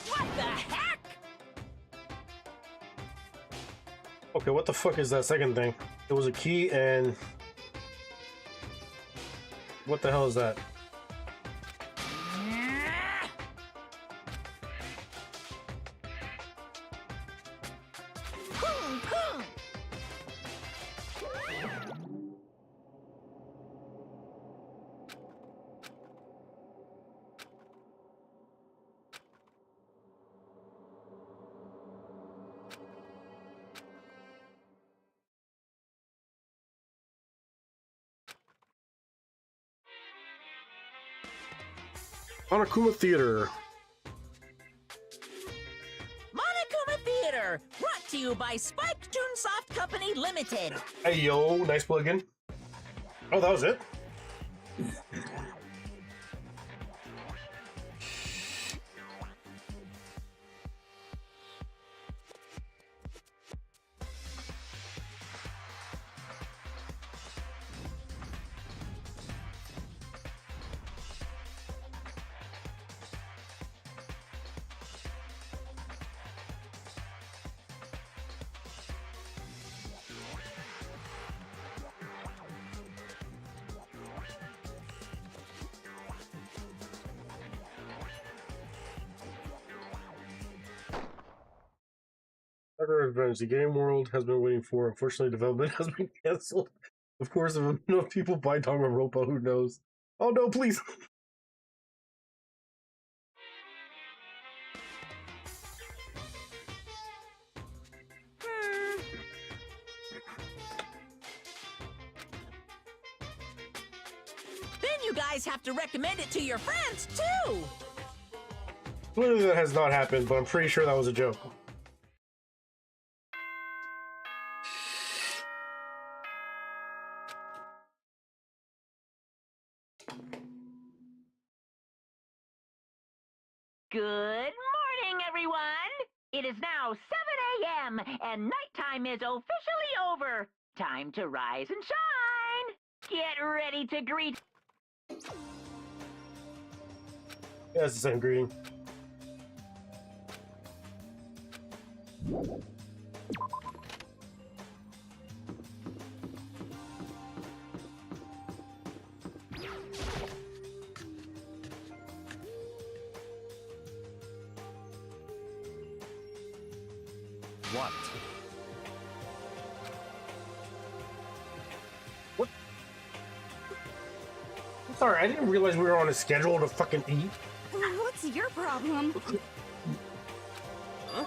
What the heck? Okay, what the fuck is that second thing? It was a key and... What the hell is that? Monokuma Theater. Monokuma Theater, brought to you by Spike Toonsoft Company Limited. Hey yo, nice plug-in. Oh, that was it? Other events the game world has been waiting for. Unfortunately, development has been cancelled. Of course, if enough people buy Danganronpa, who knows? Oh no, please! Then you guys have to recommend it to your friends, too! Clearly that has not happened, but I'm pretty sure that was a joke. Good morning, everyone! It is now 7 a.m., and nighttime is officially over. Time to rise and shine! Get ready to greet... Yeah, it's the same greeting. What? What? I'm sorry, I didn't realize we were on a schedule to fucking eat. What's your problem? Huh?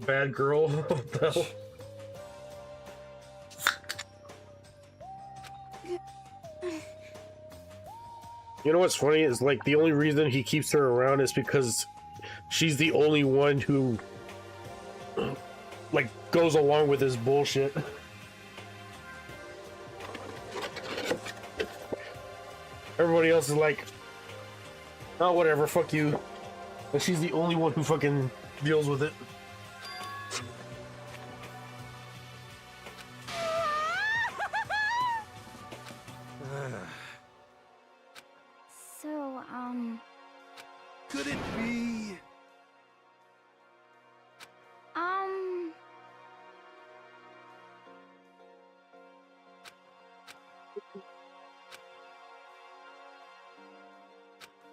Bad girl. What the hell? You know what's funny is like the only reason he keeps her around is because she's the only one who like goes along with his bullshit. Everybody else is like, oh whatever, fuck you. And she's the only one who fucking deals with it. So, Could it be?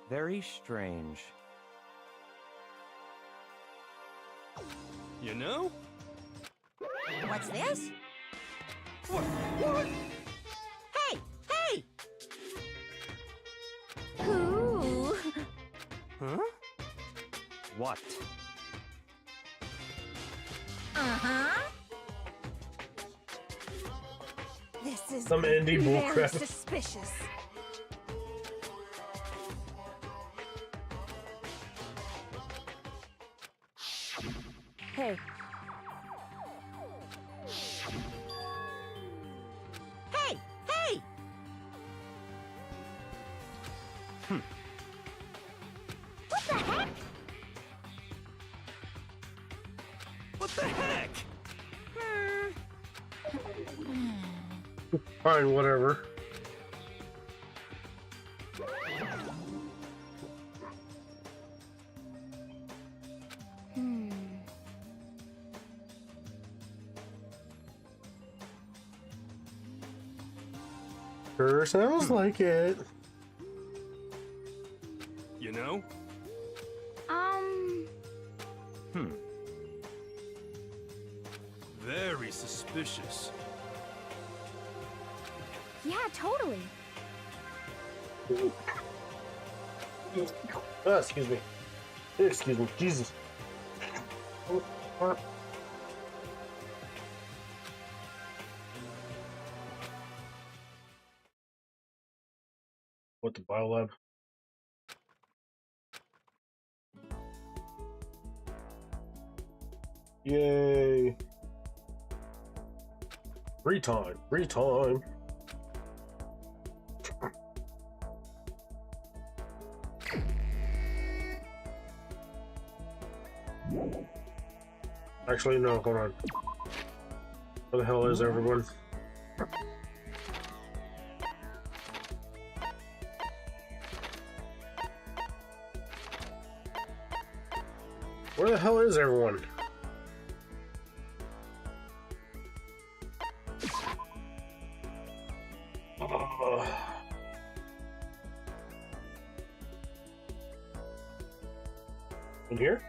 Very strange. You know? What's this? What? Hey! Hey! Ooh. Huh? What? Uh-huh. This is Some indie very bullcrap. suspicious. Hey, Hey! Hey! What the heck? What the heck? Fine, whatever. Sure sounds like it. You know? Very suspicious. Yeah, totally. Oh, excuse me. Excuse me. Jesus. What, the biolab? Yay. Free time. Free time. Actually, no, hold on. Where the hell is everyone? Where the hell is everyone? In here?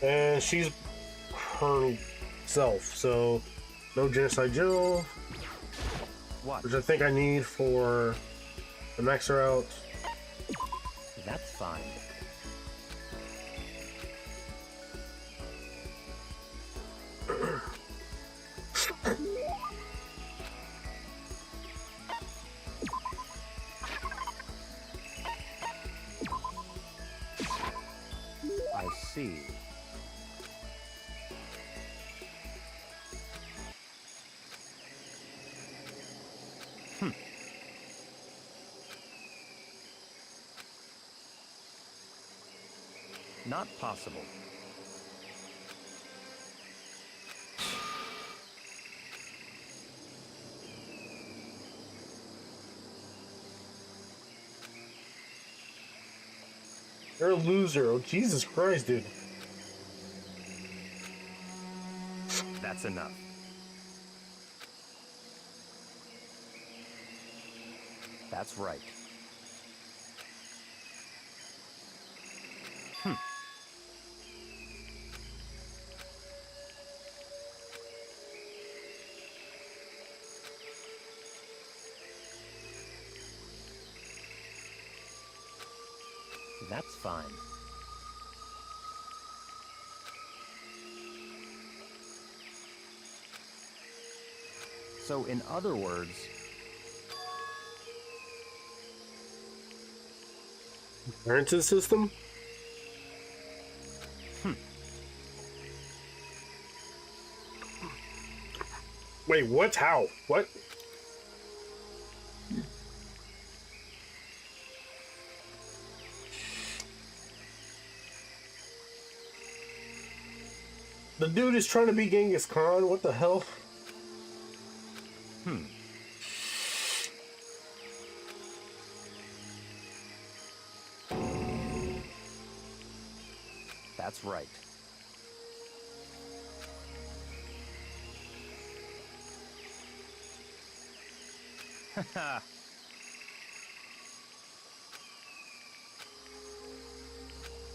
And she's herself, so no Genocide Jill. What? Which I think I need for the max route. That's fine. I see. Not possible. You're a loser. Oh, Jesus Christ, dude. That's enough. That's right. That's fine. So, in other words, Parented system? Wait, what? How? What? The dude is trying to be Genghis Khan. What the hell? that's right.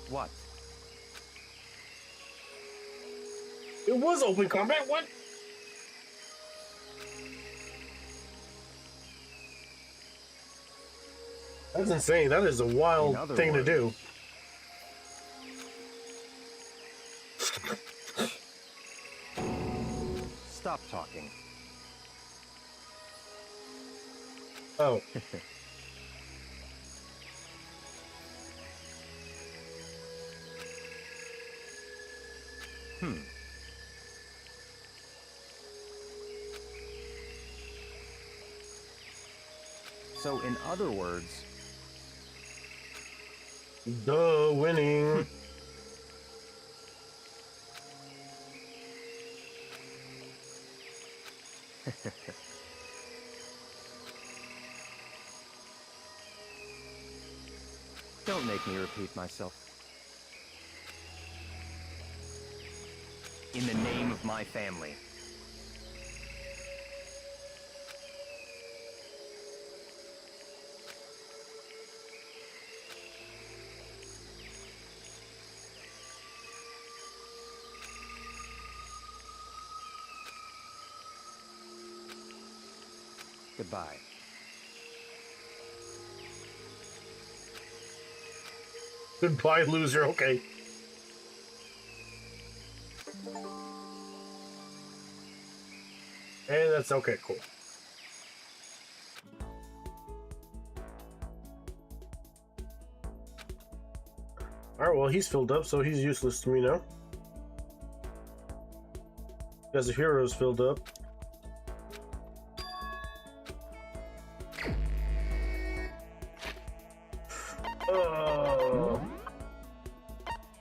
What? It was open combat? What? That's insane. That is a wild thing to do. Stop talking. Oh. So, in other words... Duh, winning. Don't make me repeat myself. In the name of my family. Goodbye. Goodbye, loser. Okay. And that's okay, cool. Alright, well, he's filled up, so he's useless to me now. Because the hero's filled up.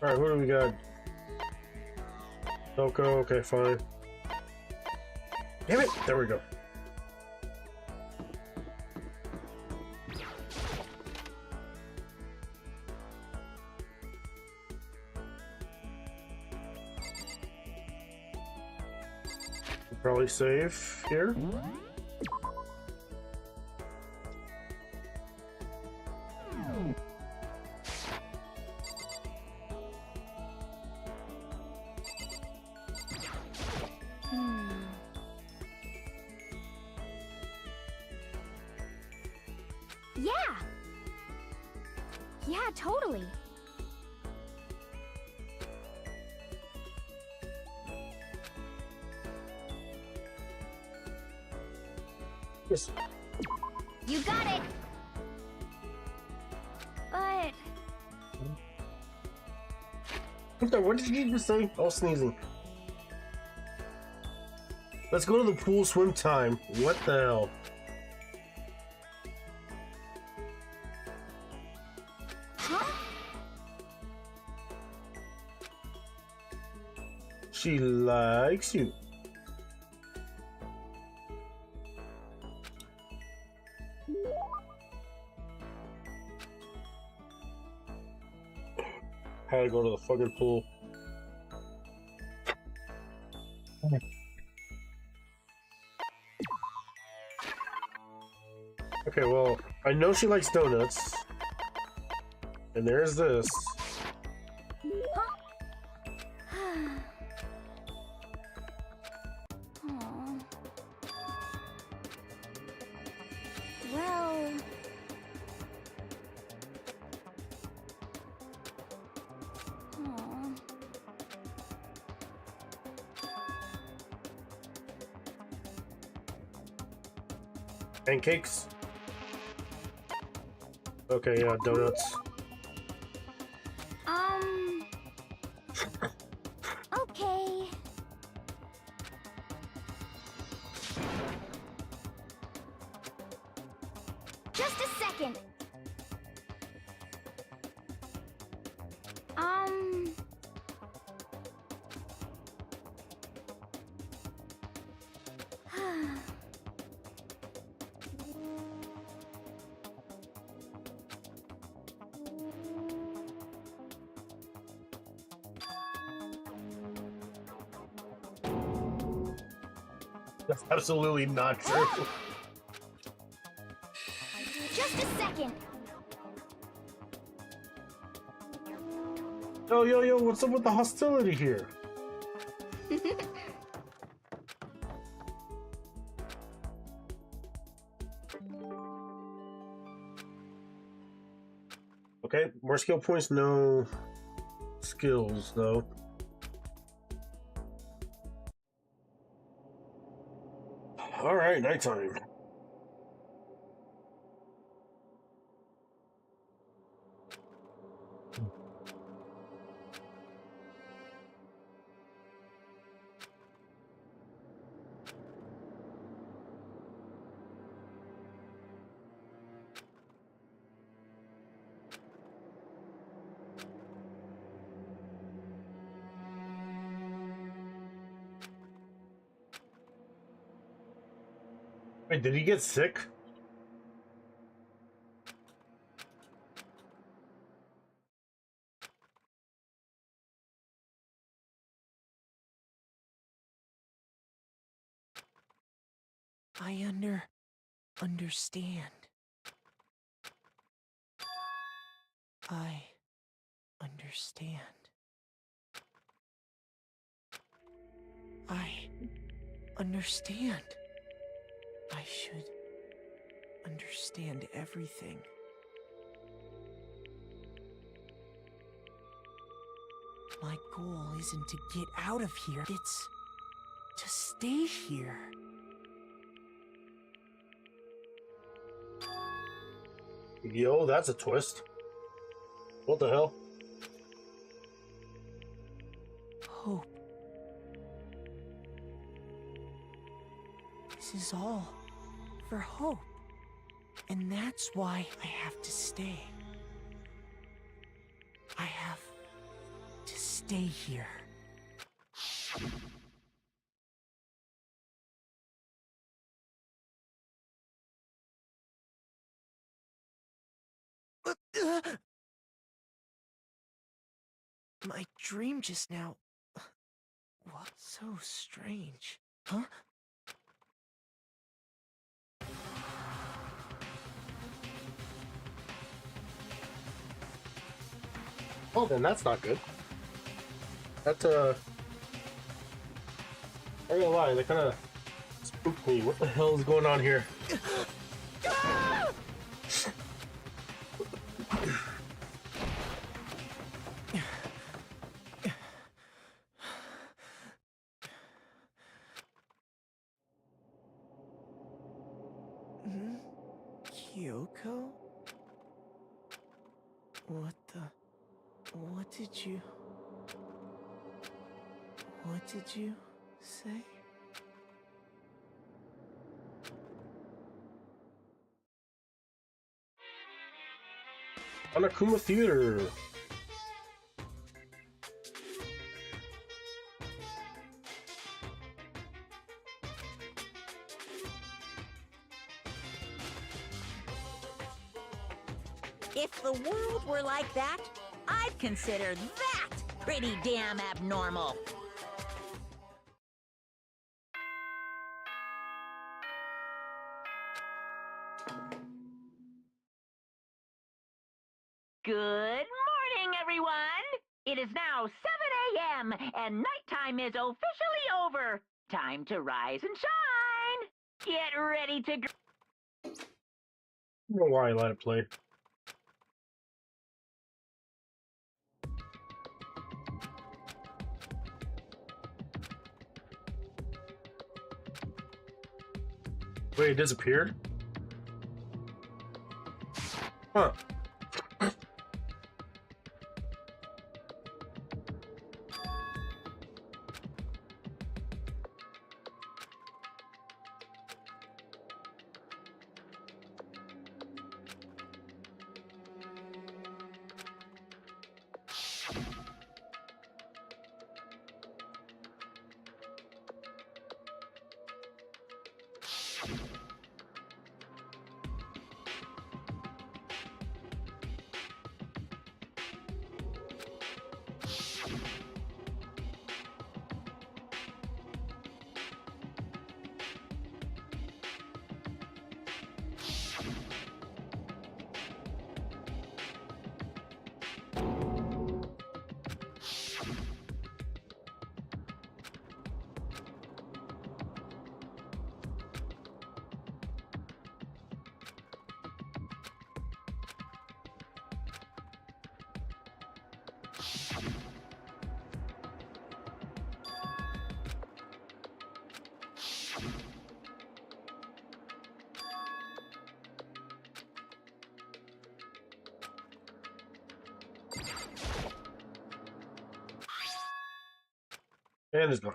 Alright, who do we got? Toko, okay, fine. Damn it! There we go. Probably safe here. Yeah! Yeah, totally. Yes. You got it! But... What did you just say? Oh, sneezing. Let's go to the pool swim time. What the hell? Huh? She likes you. Had to go to the fucking pool. Okay, well, I know she likes donuts. And there's this. Aw. Well... Aw. Pancakes. Okay, yeah, donuts. Okay. Just a second. That's absolutely not true. Just a second. Yo, what's up with the hostility here? Okay, more skill points, no skills though. All right, nighttime. Wait, did he get sick? I understand. I understand. I understand. I should understand everything. My goal isn't to get out of here, it's to stay here. Yo, that's a twist. What the hell? Hope. This is all for hope. And that's why I have to stay. I have to stay here. My dream just now was so strange. Huh? Oh, then that's not good. That, I'm gonna lie, that kind of spooked me. What the hell is going on here? Kyoko? What did you say? Anakuma Theater. If the world were like that, I'd consider that pretty damn abnormal. Good morning, everyone! It is now 7 a.m., and nighttime is officially over. Time to rise and shine! Get ready to... I don't know why I let it play. Wait, it disappeared? Huh. And it's gone.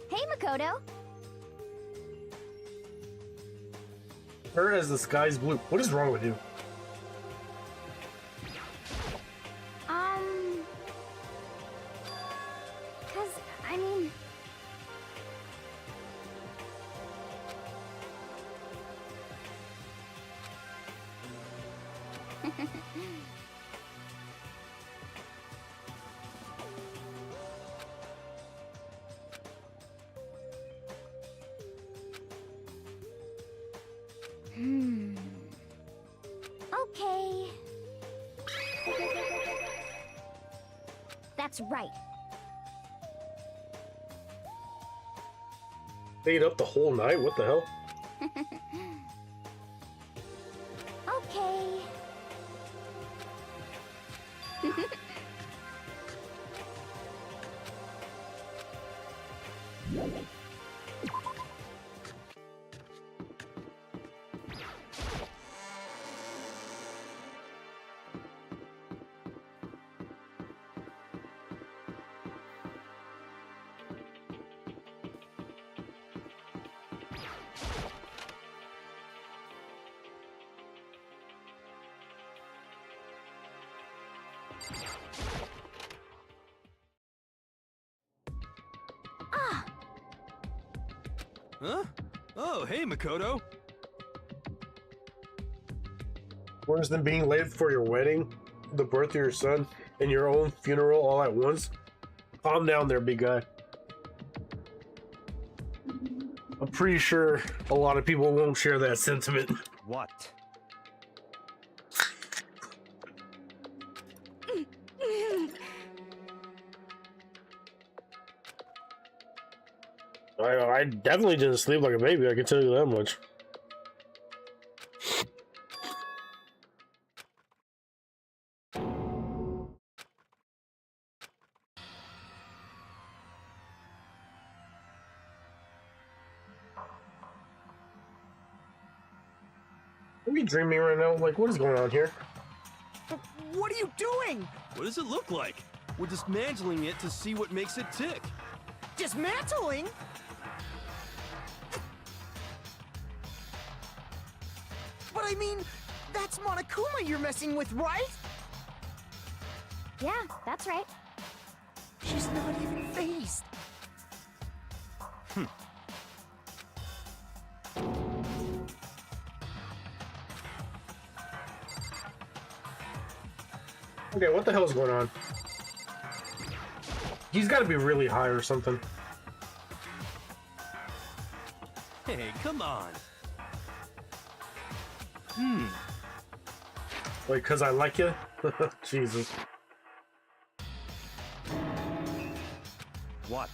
Hey, Makoto. Her as the sky's blue. What is wrong with you? Cause, I mean... Okay. That's right. Stayed up the whole night? What the hell? Okay. Huh? Oh, hey, Makoto. Worse than being late for your wedding, the birth of your son, and your own funeral all at once? Calm down there, big guy. I'm pretty sure a lot of people won't share that sentiment. What? I definitely didn't sleep like a baby, I can tell you that much. Are we dreaming right now? Like, what is going on here? What are you doing? What does it look like? We're dismantling it to see what makes it tick. Dismantling? But I mean, that's Monokuma you're messing with, right? Yeah, that's right. She's not even phased. Okay, what the hell is going on? He's got to be really high or something. Hey, come on. Like, cause I like you? Jesus. What?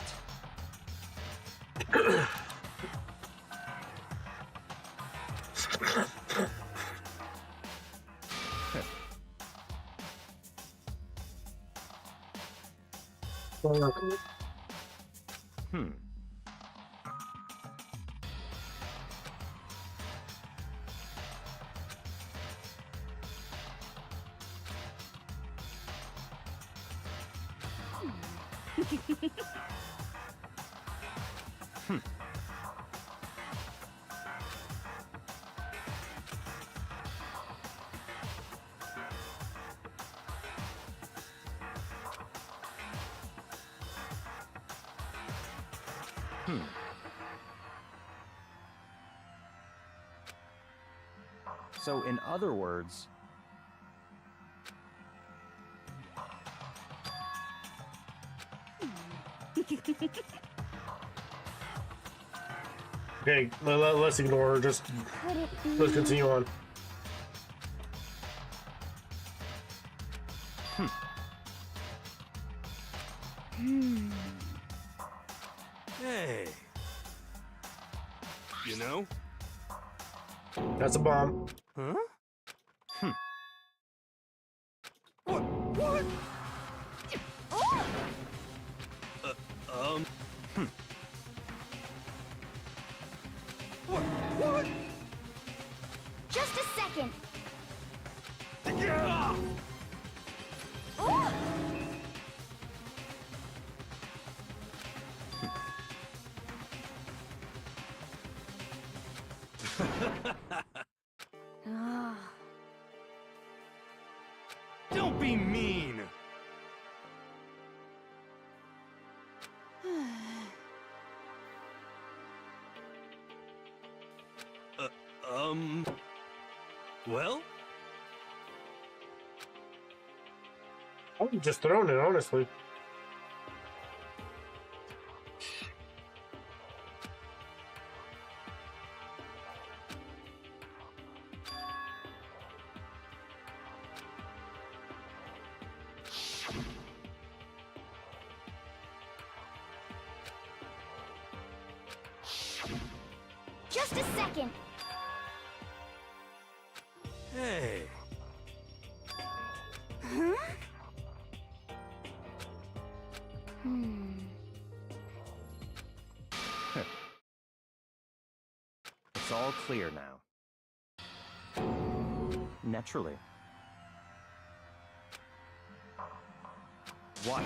So, in other words, Okay, let's ignore her. Just Could it be? let's continue on. Hey. You know? That's a bomb. Huh? What? What? What? Just a second. Yeah! Oh! Ah. Don't be mean. Well? I'm just throwing it, honestly. Just a second. Hey. Huh? It's all clear now. Naturally. What?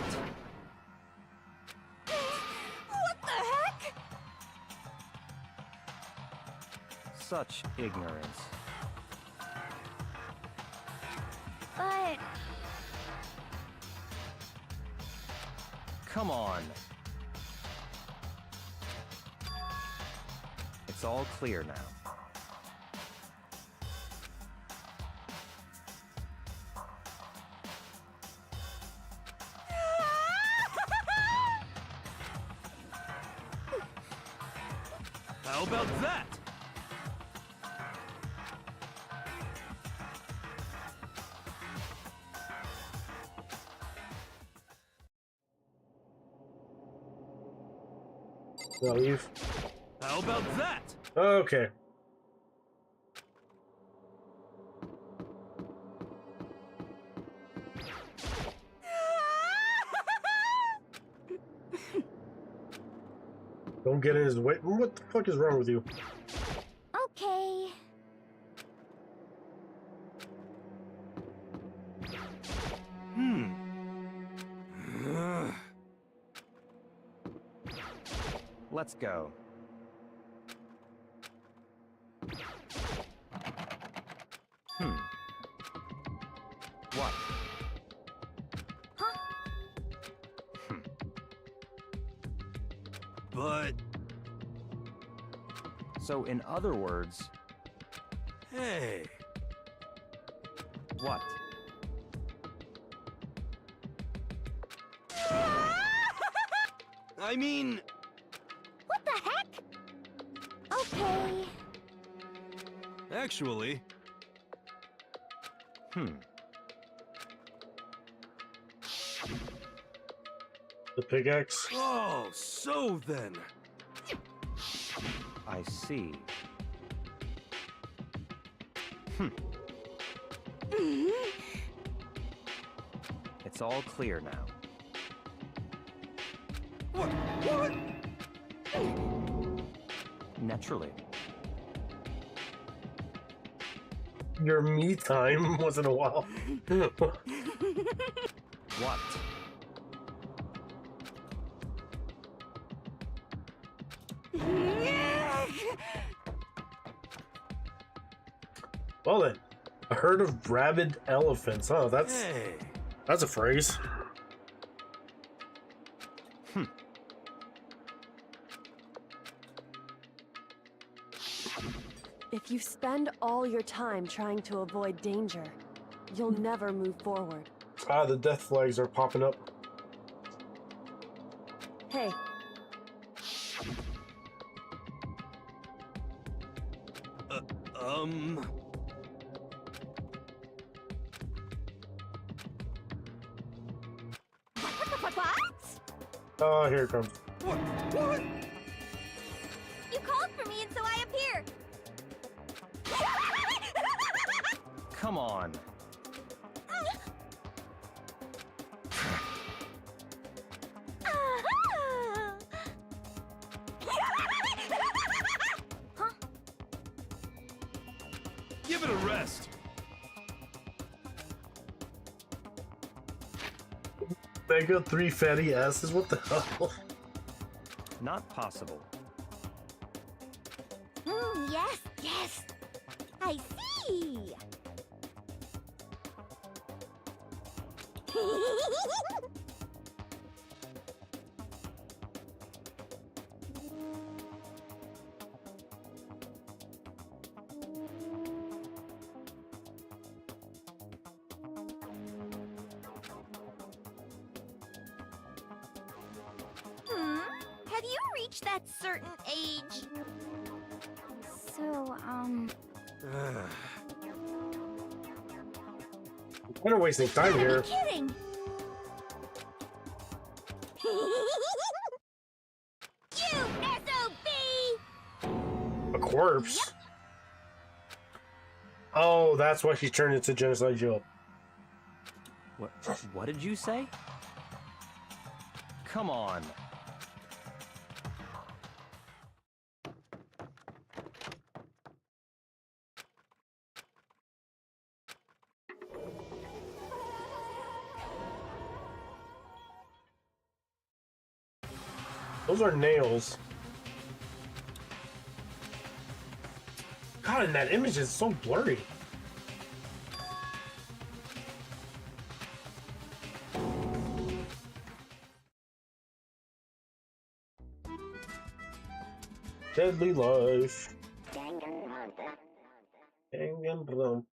What the heck? Such ignorance. But Come on. It's all clear now. How about that? I'll leave. How about that? Okay. Don't get in his way. What the fuck is wrong with you? okay. Let's go. What? But So, in other words, hey, what? I mean, What the heck? Okay. actually, The pickaxe? oh, so then. I see. It's all clear now. What? Naturally. Your me time once in a while. What? Well then, a herd of rabid elephants. Oh, that's Hey, a phrase. If you spend all your time trying to avoid danger, you'll never move forward. Ah, the death flags are popping up. Hey, What? Oh, here it comes. what? You called for me and so I appeared. Come on. Give it a rest. Mega 3 fatty asses? What the hell? Not possible. Yes. I see. Have you reached that certain age? So, We're wasting time here. Kidding. You SOB! A corpse? Oh, that's why she turned into Genocide Jill. What did you say? Come on. Those are nails. God, and that image is so blurry. Deadly life. Danganronpa.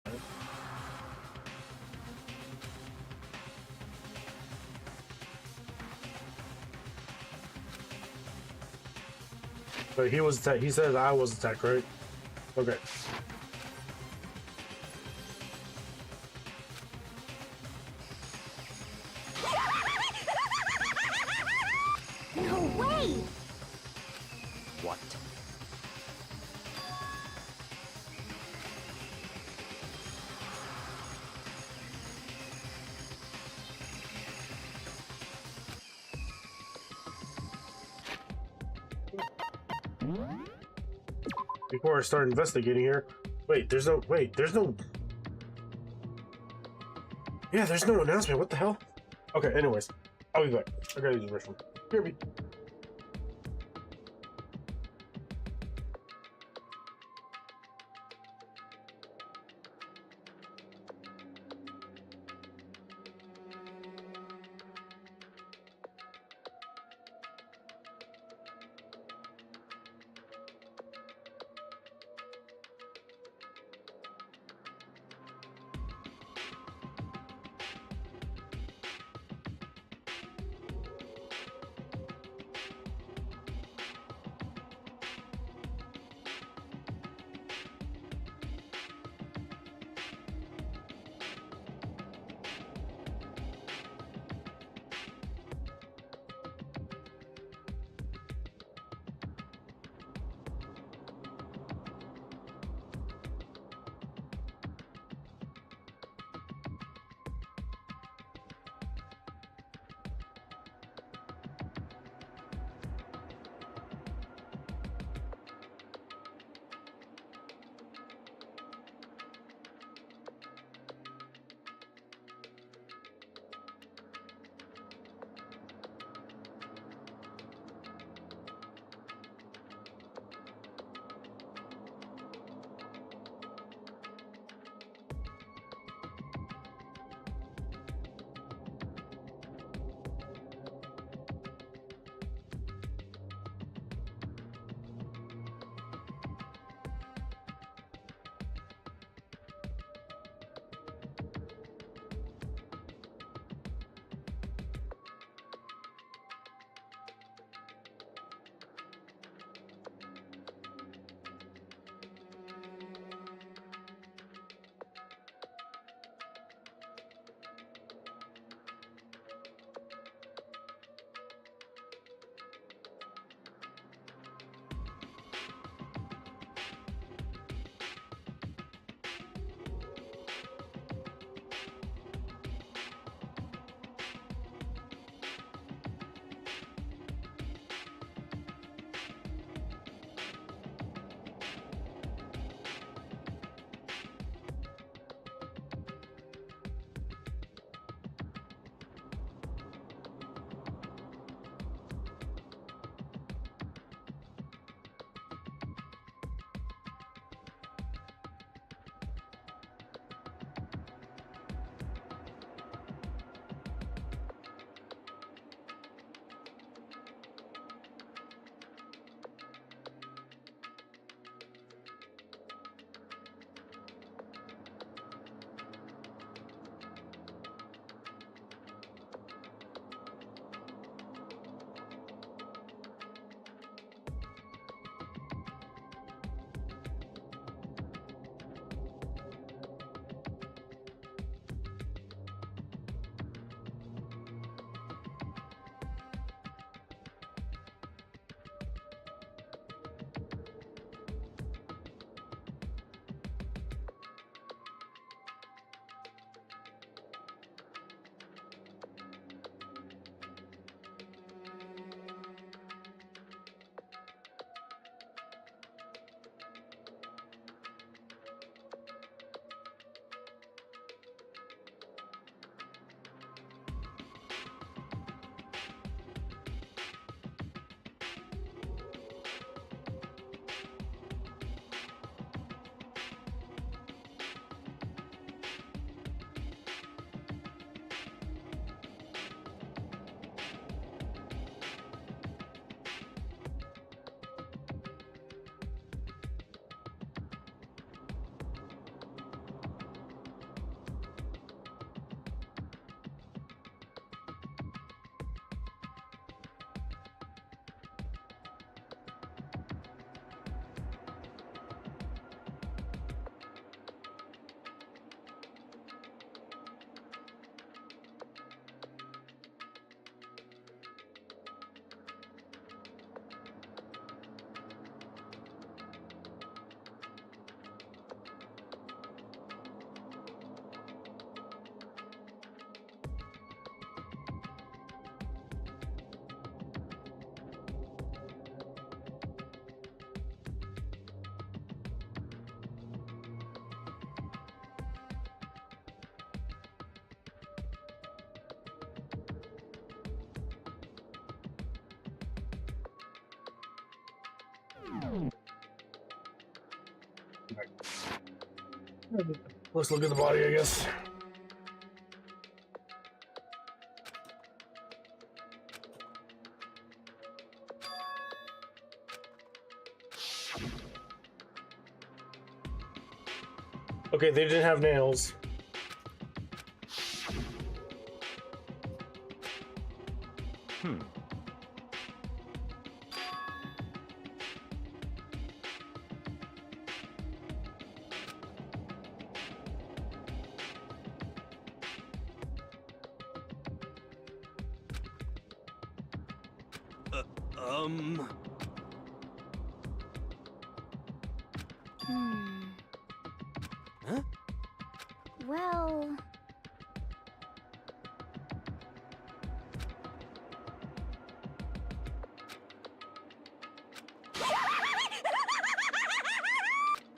But he was attacked. He said I was attacked, right? Okay. No way! What? Before I start investigating here. Wait, there's no. Yeah, there's no announcement. What the hell? Okay, anyways. I'll be back. I gotta use the restroom. Hear me. Let's look at the body, I guess. Okay, they didn't have nails. Huh? Well...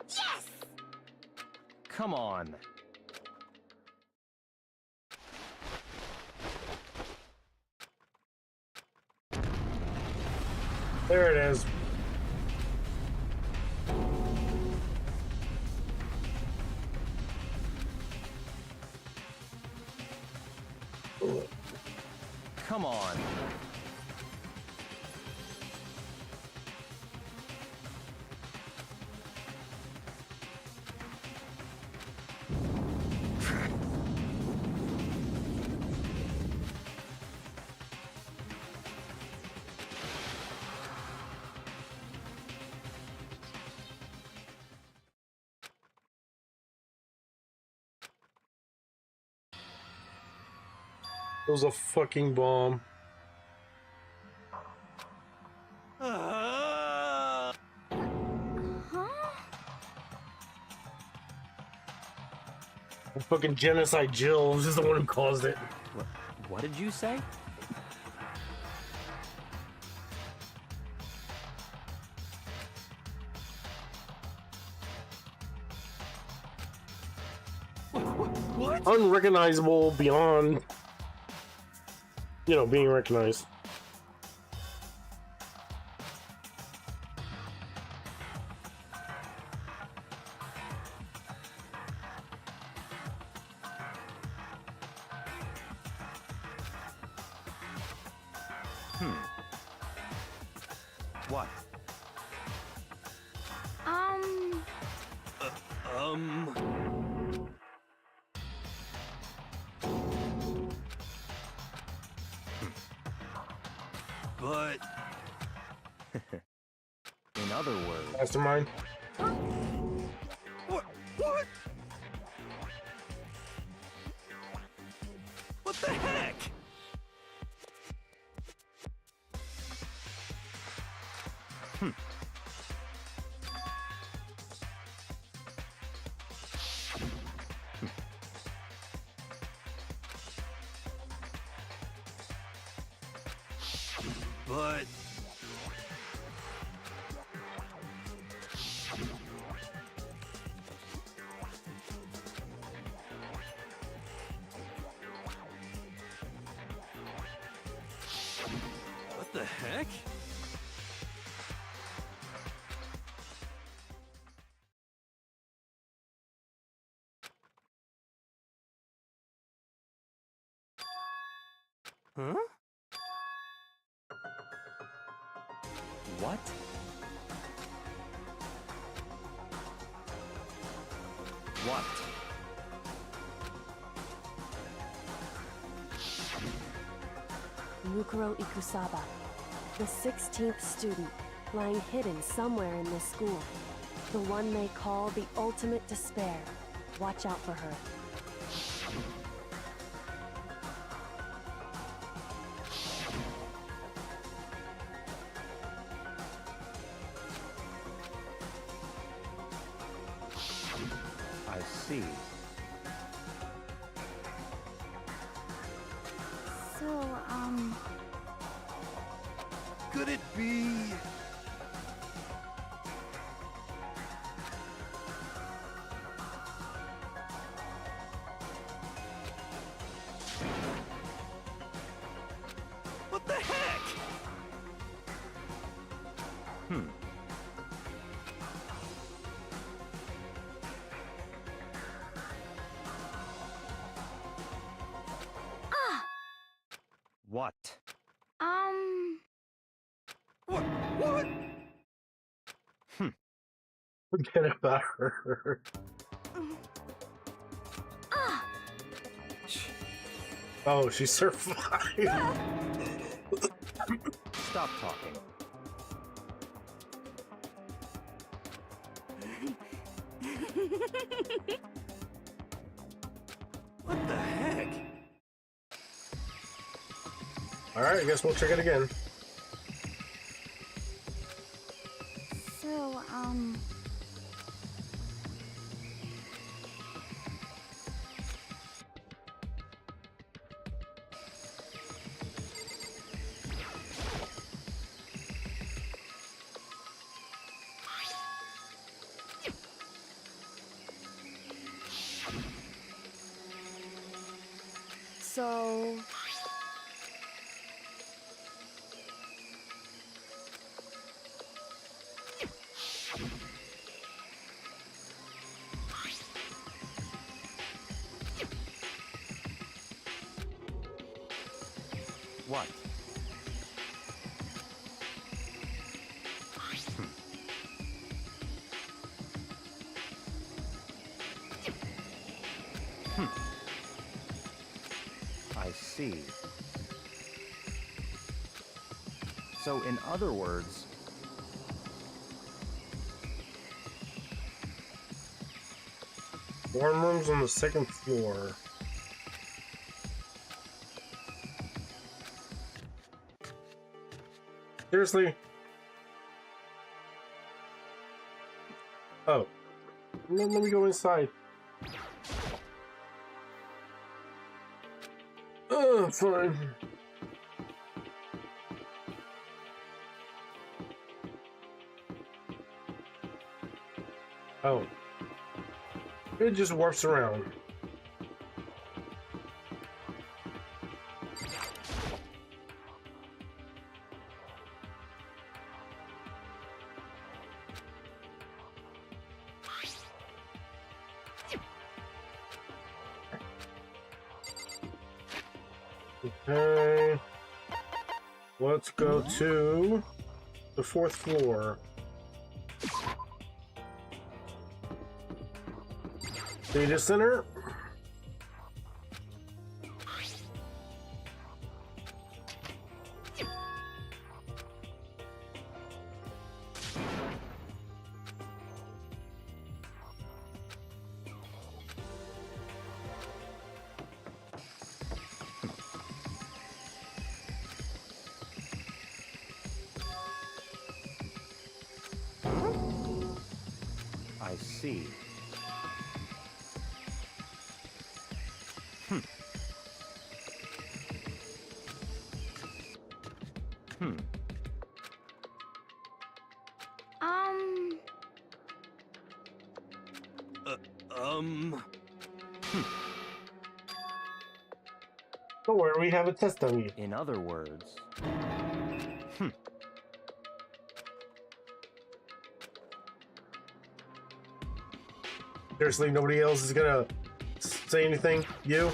Yes! Come on. There it is. Come on. It was a fucking bomb. Huh? Fucking Genocide Jill was just the one who caused it. What did you say? What? Unrecognizable beyond, you know, being recognized. What? But... In other words... Mastermind. What? What? What the heck? But... What the heck? Huh? What? What? Mukuro Ikusaba, the 16th student, lying hidden somewhere in this school. The one they call the ultimate despair. Watch out for her. I see. So, Could it be... What the heck? What? What? Forget about her. Oh, she survived. Stop talking. What the heck? Alright, I guess we'll check it again. So, So... What? I see. So, in other words, Dorm rooms on the second floor. Seriously? Oh. Let me go inside. Fine. Oh. It just warps around. Okay. Let's go to the fourth floor. Data center. I see. Don't worry, we have a test on you. In other words, Seriously, nobody else is gonna say anything? You?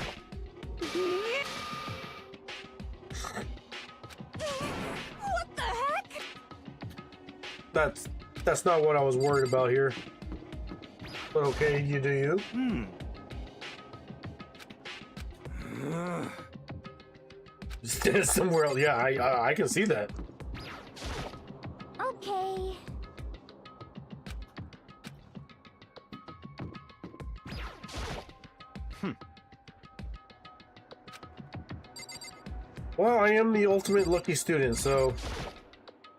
What the heck? That's not what I was worried about here. But okay, you do you. Stand somewhere else. Yeah, I can see that. okay. Well, I am the ultimate lucky student, so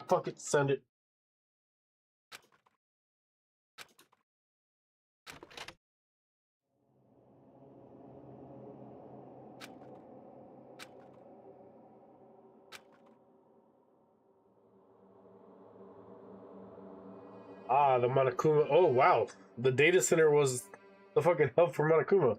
fuck it, send it. Ah, the Monokuma. Oh, wow. The data center was the fucking hub for Monokuma.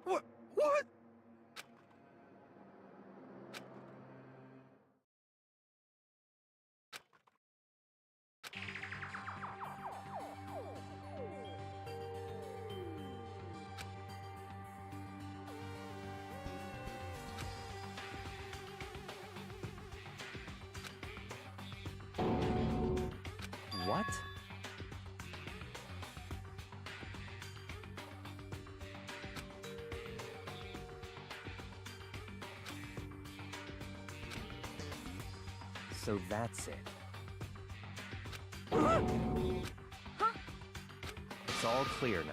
What? What? So that's it. It's all clear now.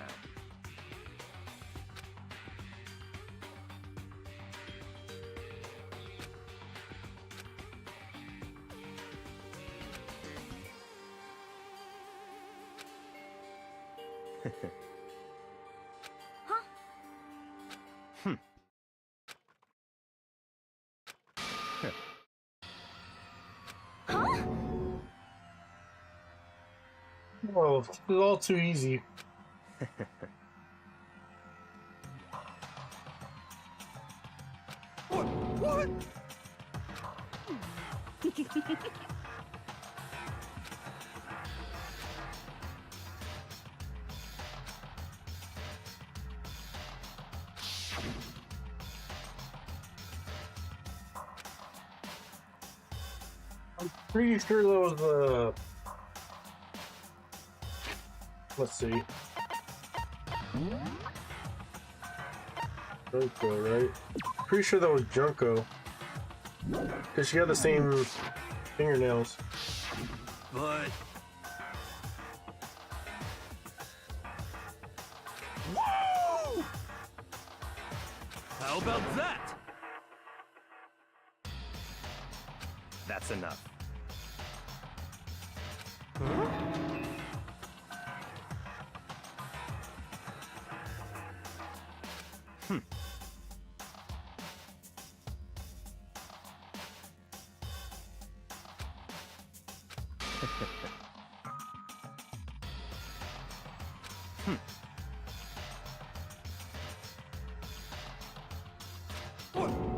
Oh, it's all too easy. What? Pretty sure those, let's see. Junko, right? Pretty sure that was Junko. Because she had the same fingernails. But... Whoa! How about that? That's enough.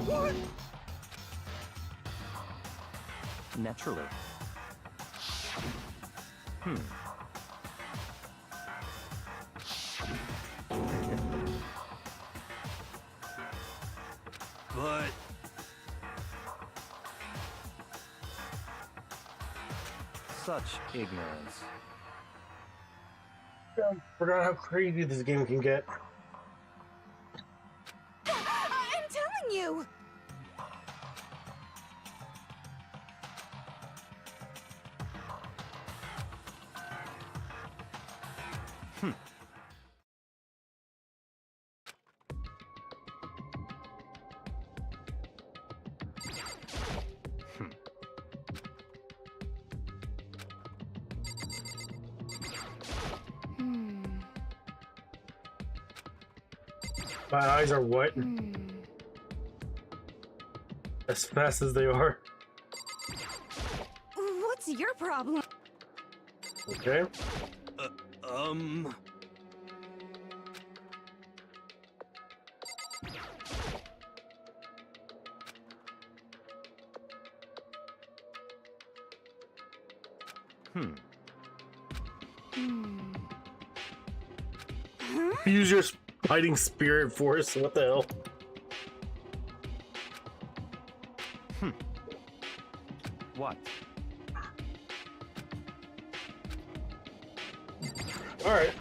What? Naturally. But... Such ignorance. Forgot how crazy this game can get. I'm telling you! My eyes are what? As fast as they are. What's your problem? Okay. Use your fighting spirit force. What the hell? What? All right.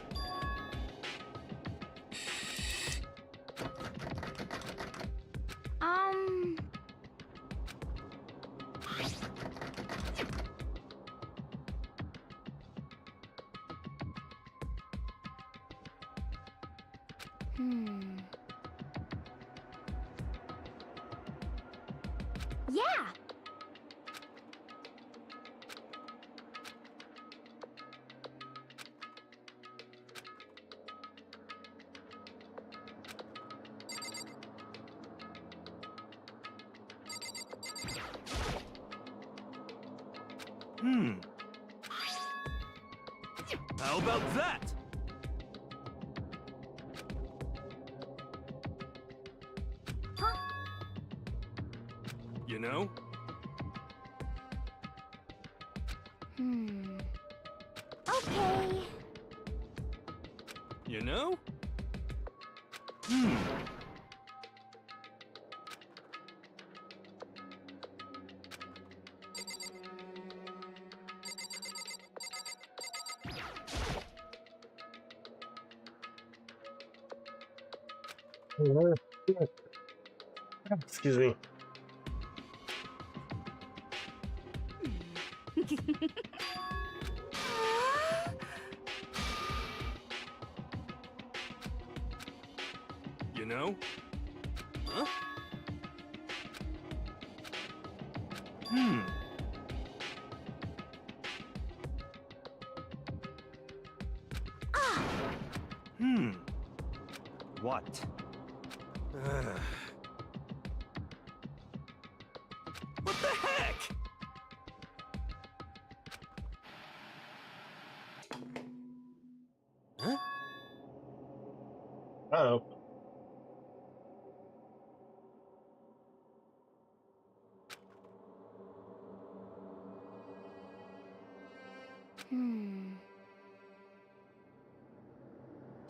Yeah! How about that? You know? Okay. You know? Excuse me. You know? Huh? What? What the heck? Huh? Uh-oh.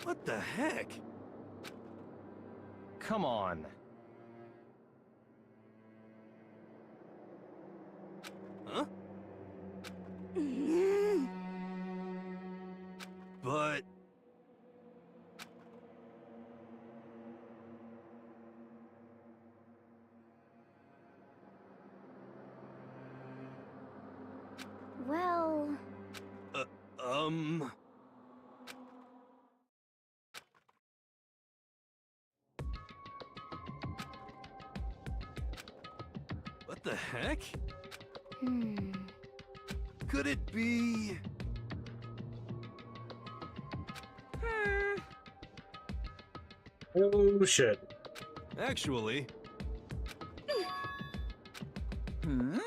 What the heck? Come on. Huh? But... Well, What the heck? Could it be... Oh, shit. Actually... Huh?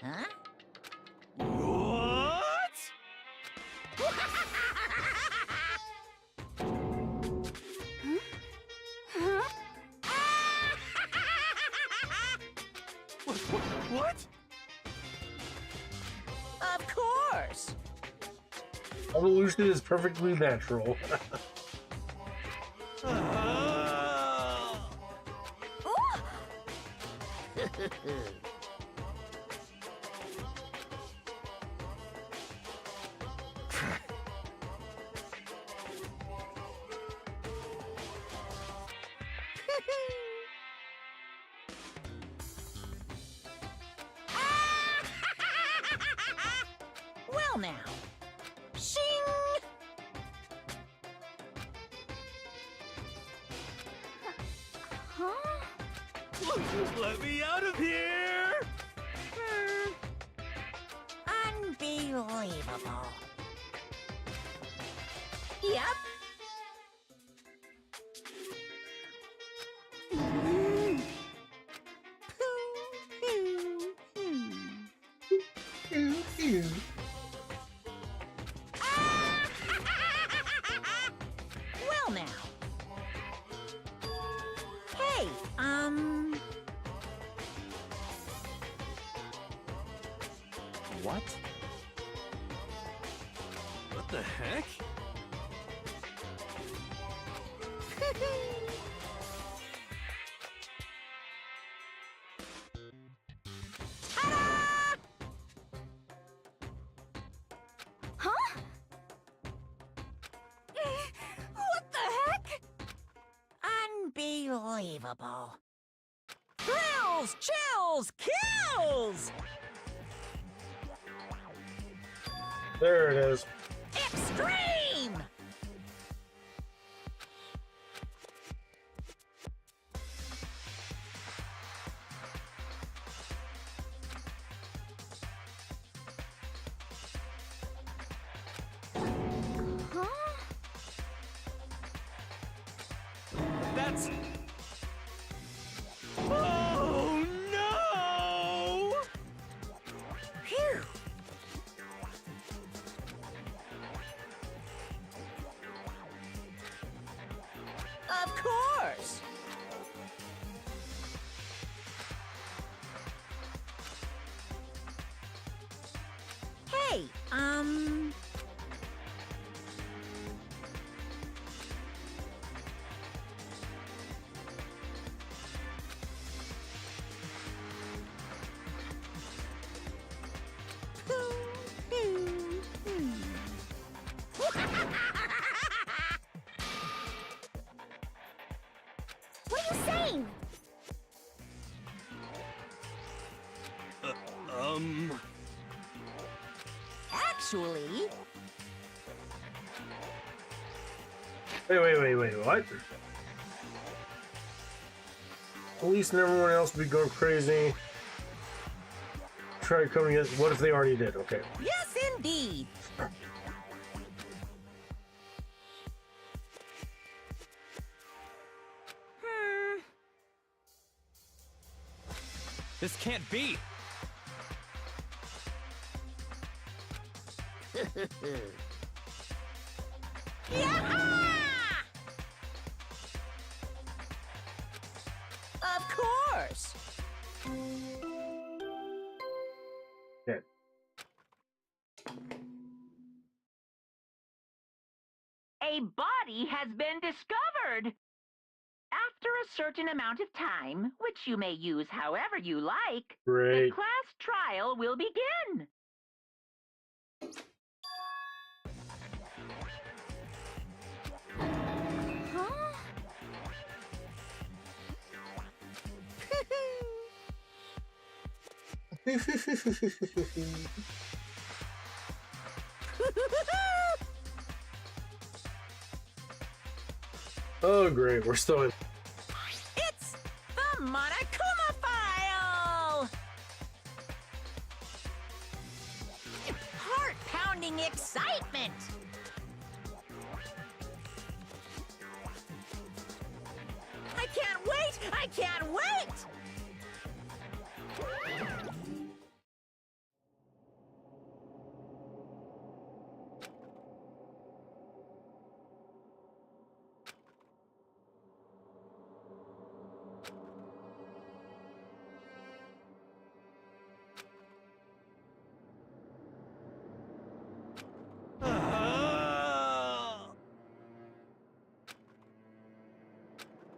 Huh? What? What? Of course! Evolution is perfectly natural. Well now. Shing! huh? Let me out of here! Unbelievable. Yep. Well now. Hey, What? What the heck? Huh? What the heck? unbelievable. Thrills, chills, kills! There it is. Extreme! That's... Oh, no! Phew! Of course! Hey, actually. Wait, what? Police and everyone else be going crazy. Try coming in. What if they already did? Okay. Yes, indeed. This can't be! Yaha! Of course. Okay. A body has been discovered! After a certain amount of time, which you may use however you like, the Great. class trial will begin. Huh? Oh, great. We're still in. It's the Monokuma file! Heart-pounding excitement! I can't wait! I can't wait!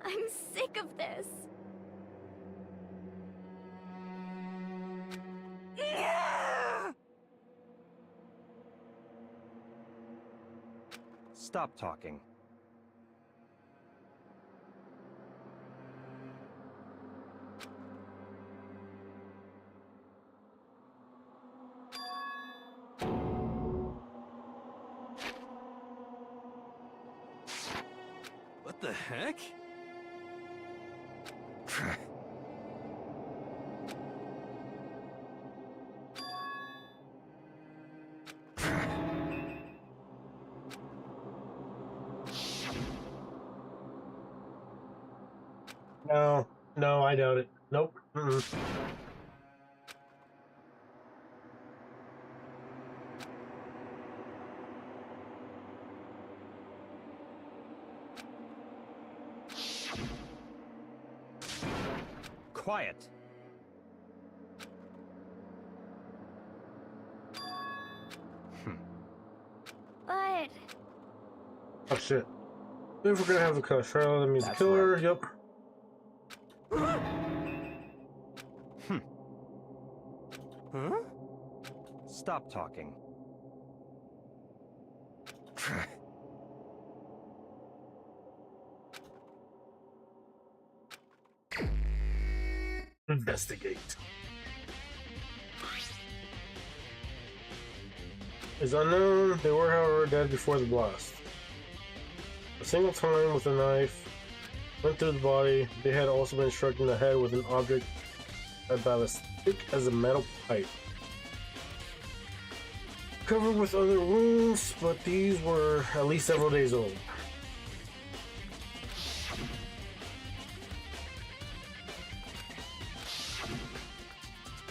I'm sick of this. Stop talking. What the heck? No, I doubt it. Nope. Quiet. But Oh shit. If we're gonna have a class trial, that means That's kill her. right. Yep. Huh? Stop talking. Investigate. Is unknown. They were, however, dead before the blast. A single time with a knife went through the body. They had also been struck in the head with an object about as thick as a metal pipe. Covered with other wounds, but these were at least several days old.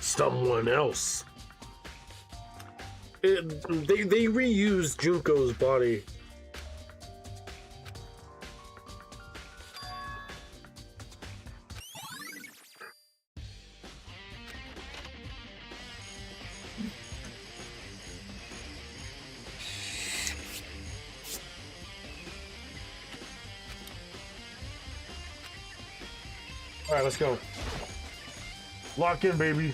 Someone else. They reused Junko's body. All right, let's go. Lock in, baby.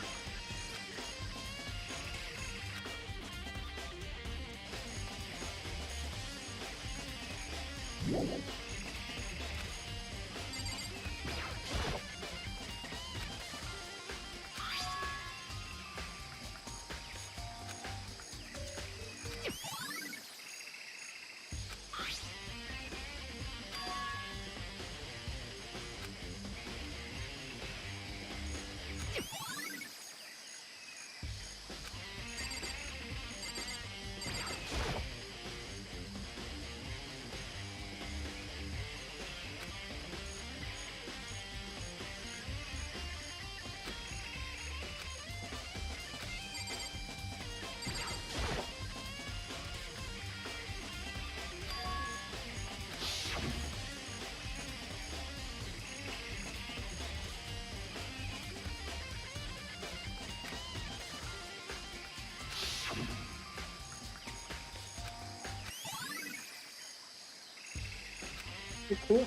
Cool.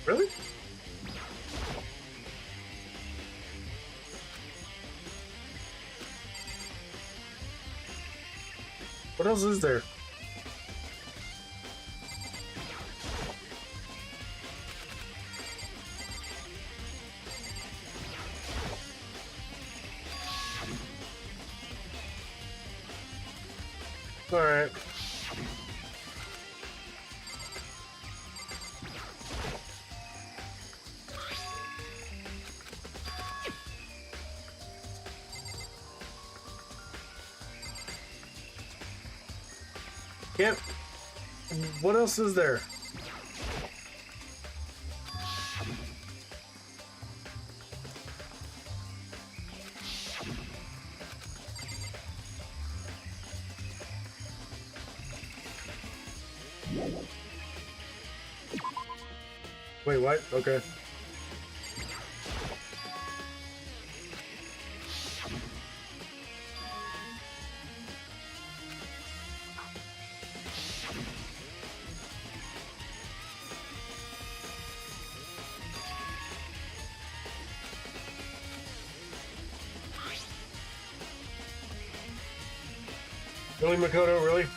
Really? What else is there? All right. Yep. What else is there? Wait, what? Okay. Really, Makoto? Really?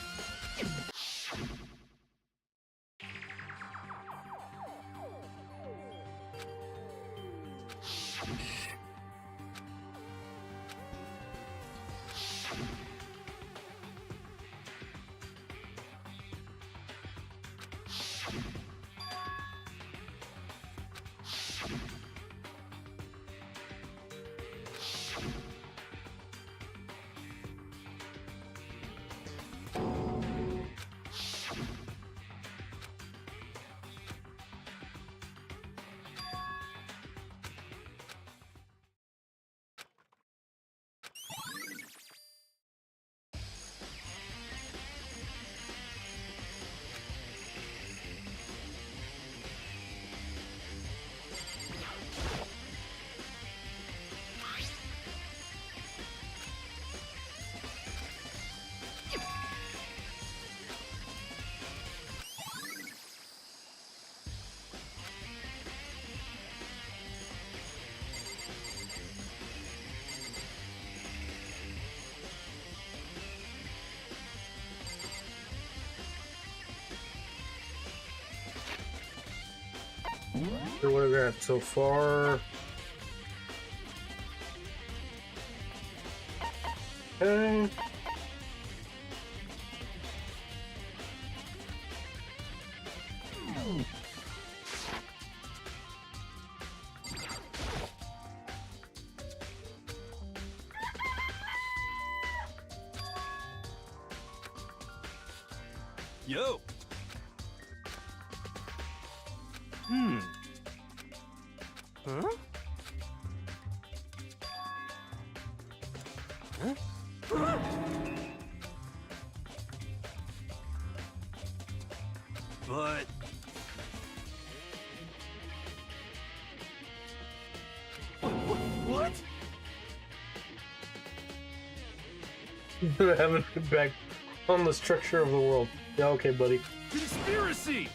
What have we got so far? Okay. Yo. Huh? Huh? But what? Have an impact on the structure of the world. Yeah, okay, buddy. Conspiracy!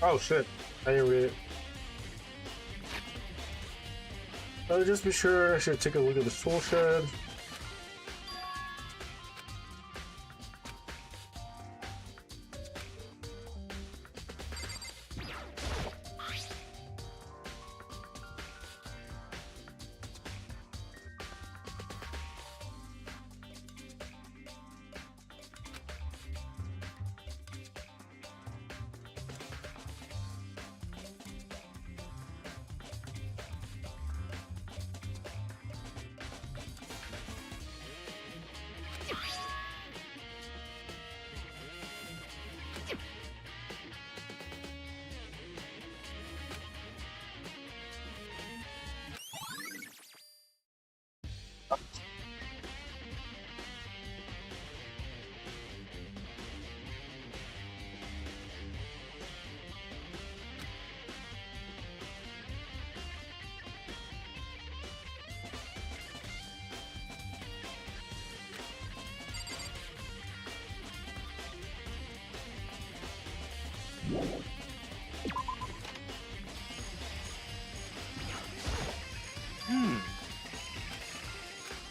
Oh shit, I didn't read it. Just be sure I should take a look at the tool shed.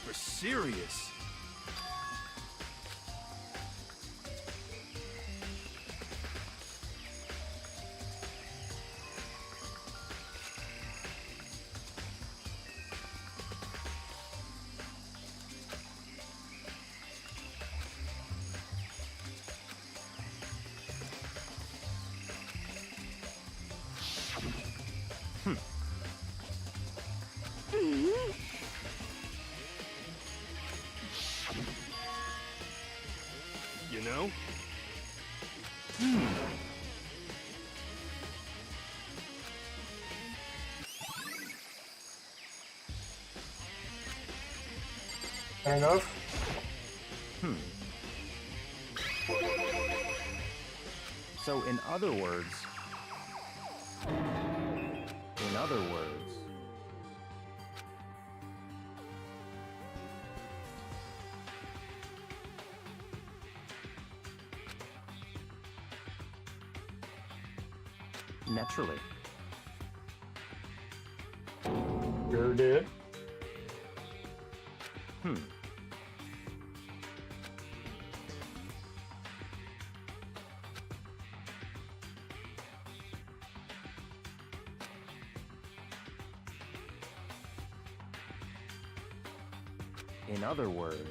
For serious. You know? Fair enough. So in other words... Naturally. Sure did. In other words...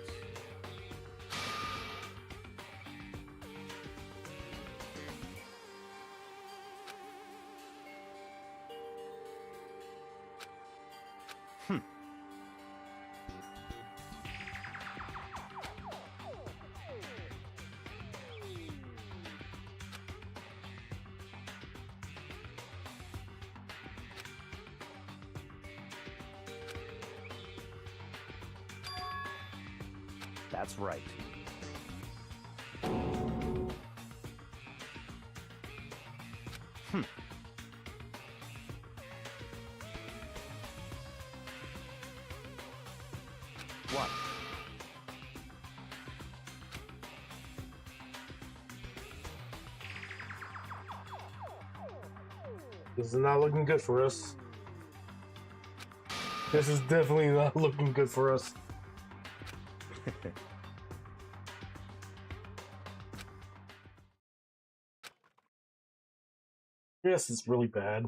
That's right. What? This is not looking good for us. This is definitely not looking good for us. Yes, it's really bad.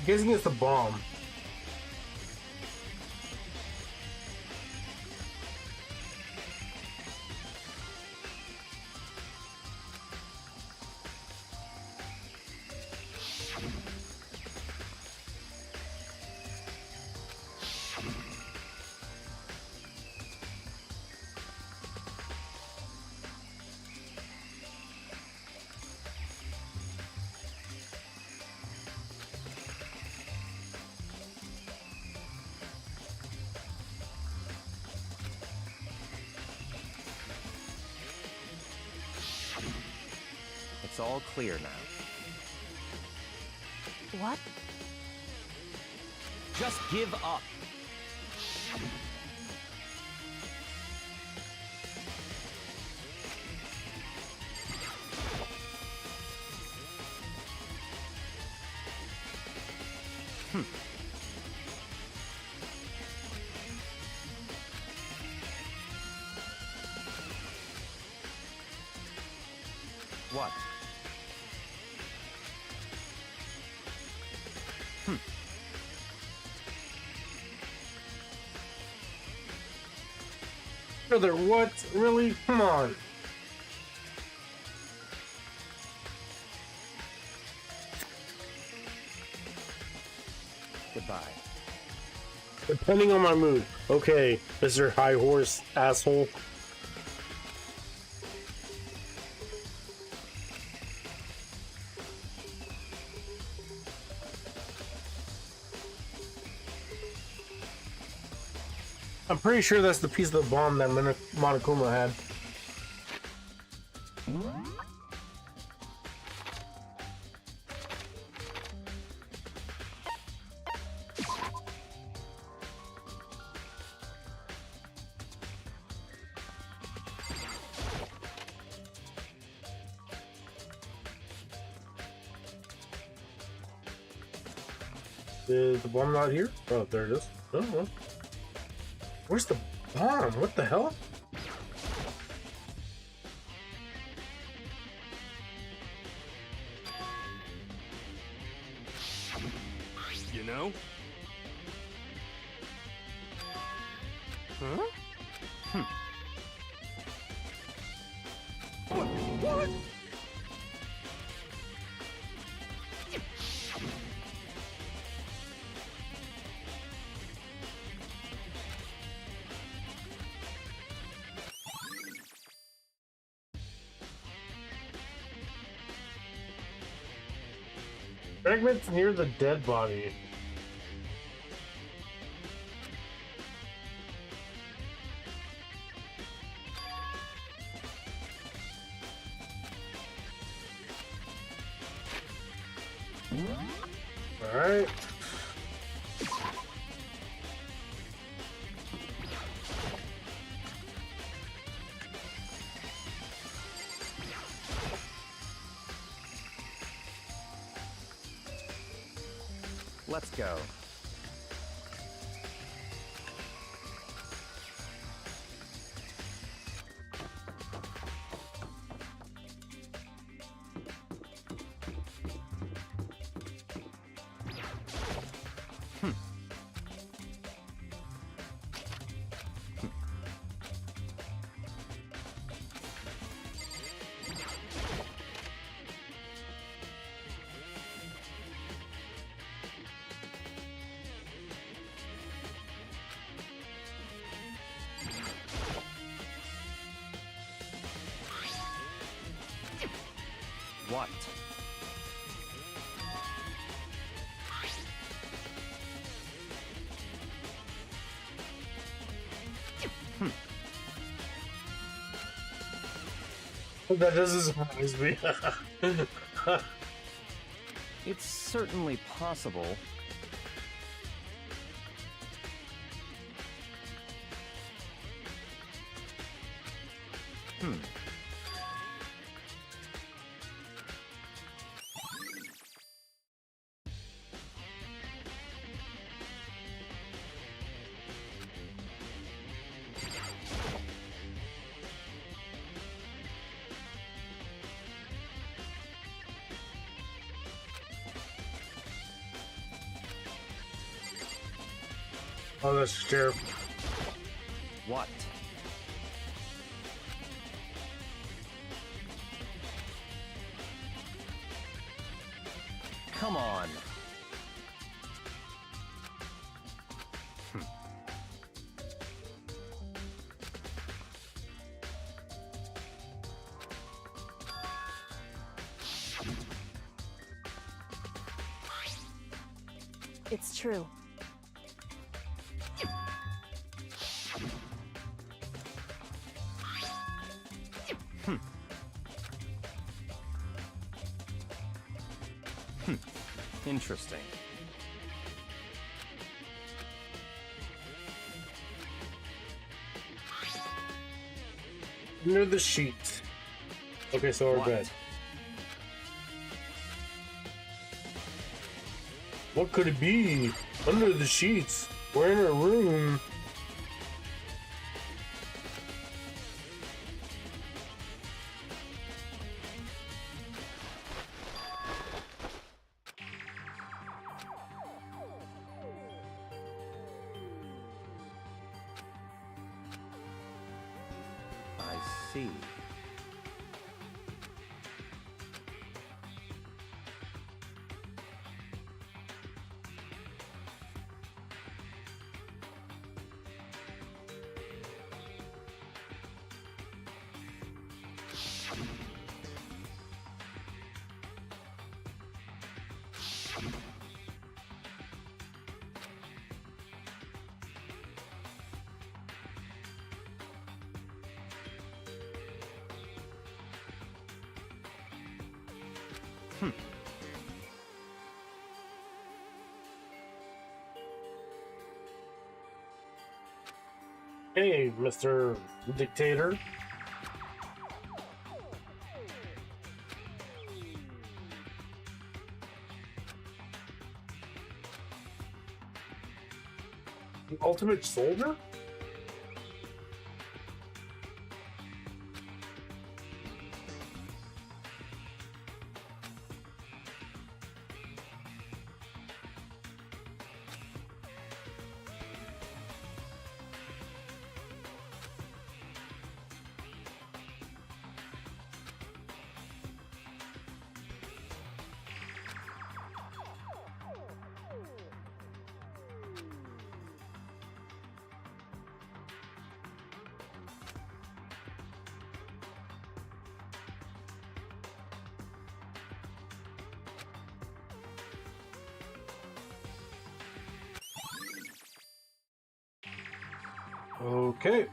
guessing it's the bomb. It's all clear now. What? Just give up. What? Brother, what? Really? Come on. Goodbye. Depending on my mood. Okay, Mr. High Horse asshole. I'm pretty sure that's the piece of the bomb that Monokuma had. Is the bomb not here? Oh, there it is. Oh, well. Where's the bomb? What the hell? You know? Huh? What? Fragments near the dead body. All right. Let's go. What? That doesn't surprise me. It's certainly possible. Oh, that's the sheriff. What? Come on. It's true. Interesting. Under the sheet. Okay, so we're What? good. What could it be? Under the sheets. We're in a room. I see. Hey, Mr. Dictator. The ultimate soldier? Okay.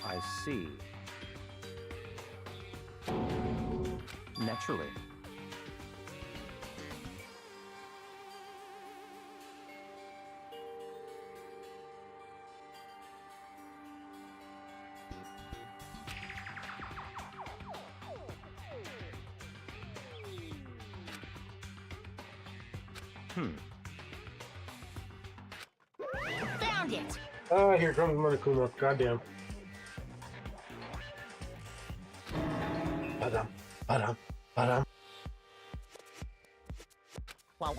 I see. Naturally. Found it! Ah, here comes Monokuma. Goddamn. Badam, badam, badam. What?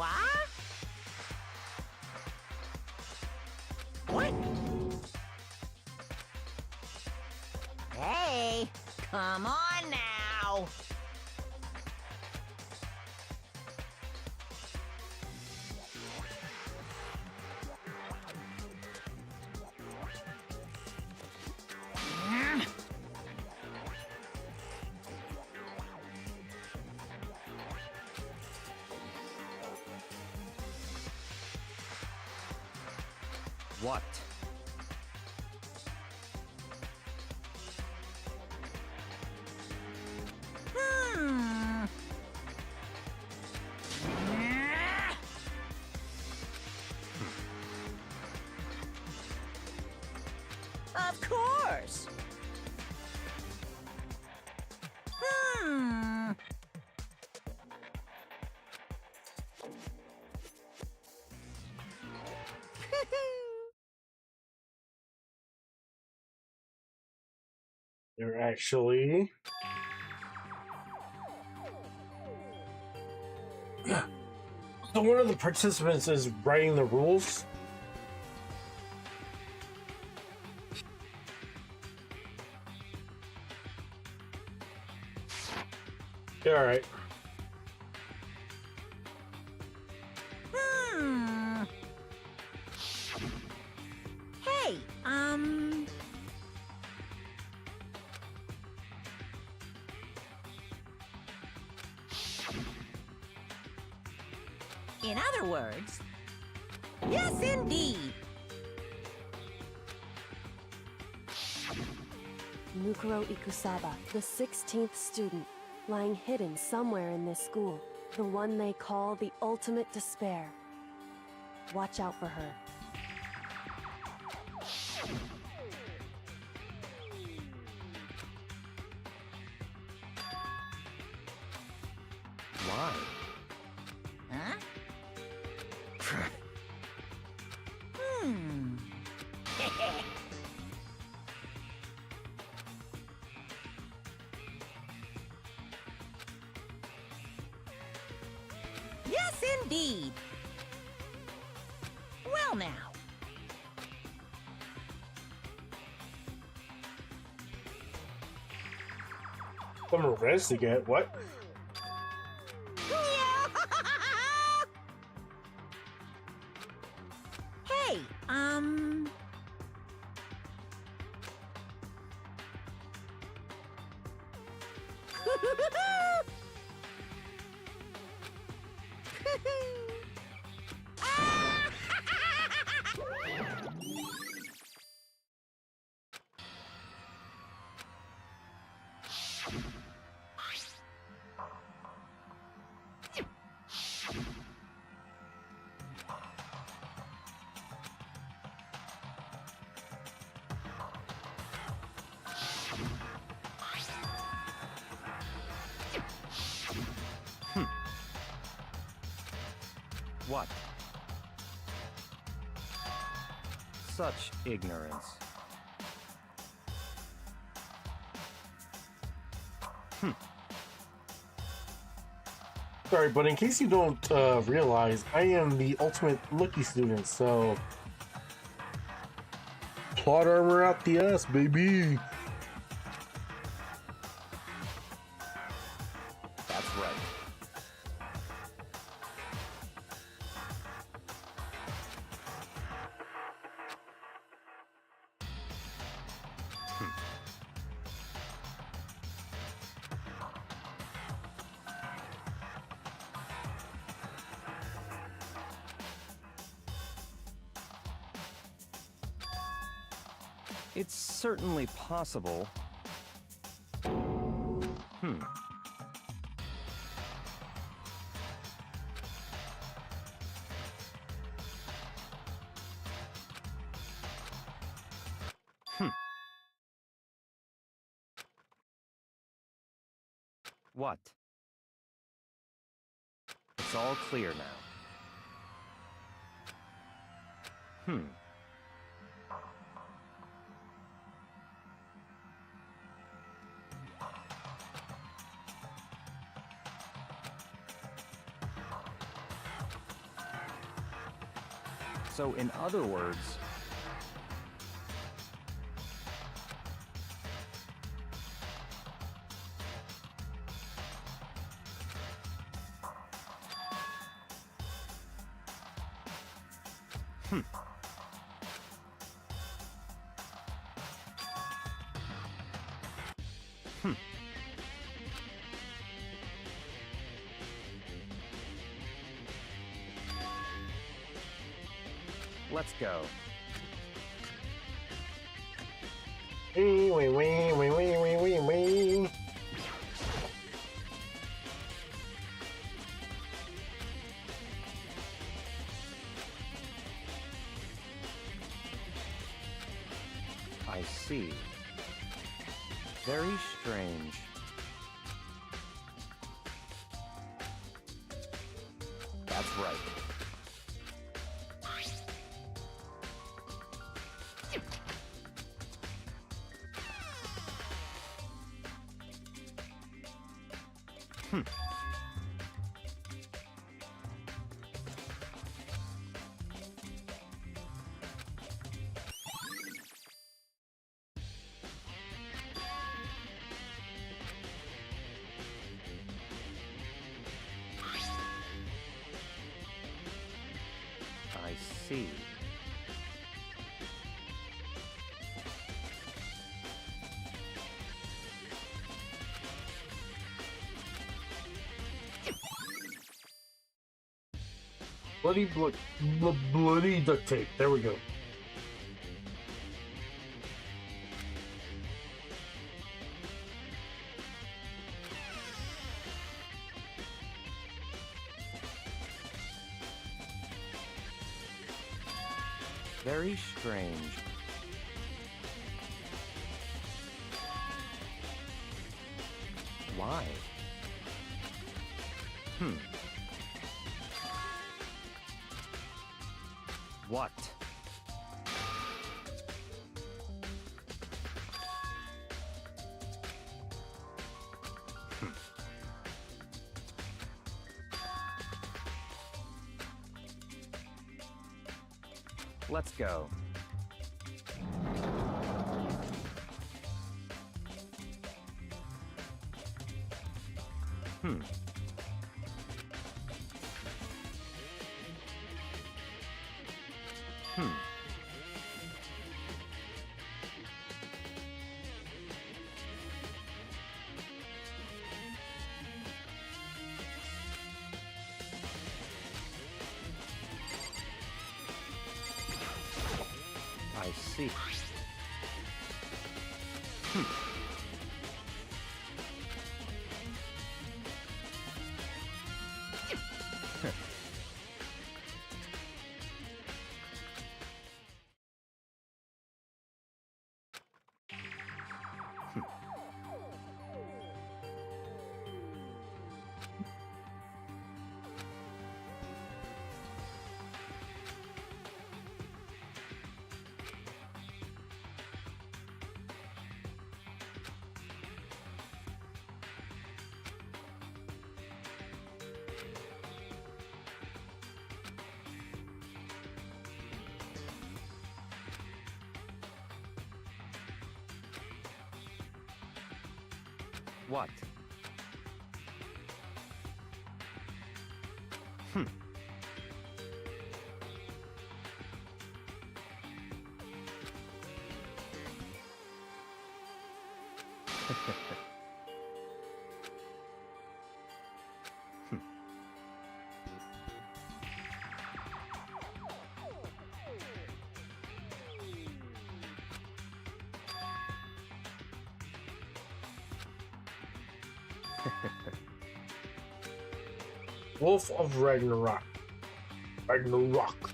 What? Hey, come on now. What? Hmm. They're actually... So one of the participants is writing the rules. All right. Hey, in other words, yes, indeed. Mukuro Ikusaba, the 16th student, lying hidden somewhere in this school. The one they call the ultimate despair. Watch out for her. Why? Huh? Yes, indeed. Well, now. Some revenge to get what? Hey, What? Such ignorance. Sorry, but in case you don't realize, I am the ultimate looky student, so... Plot armor out the ass, baby! That's right. It's certainly possible. What? It's all clear now. So, in other words, let's go. Wee, wee, wee, wee, wee, wee, wee, wee. I see. Very strange. That's right. I see. Bloody duct tape. There we go. Very strange. Why? What? Let's go. I see. What? Wolf of Ragnarok. Ragnarok.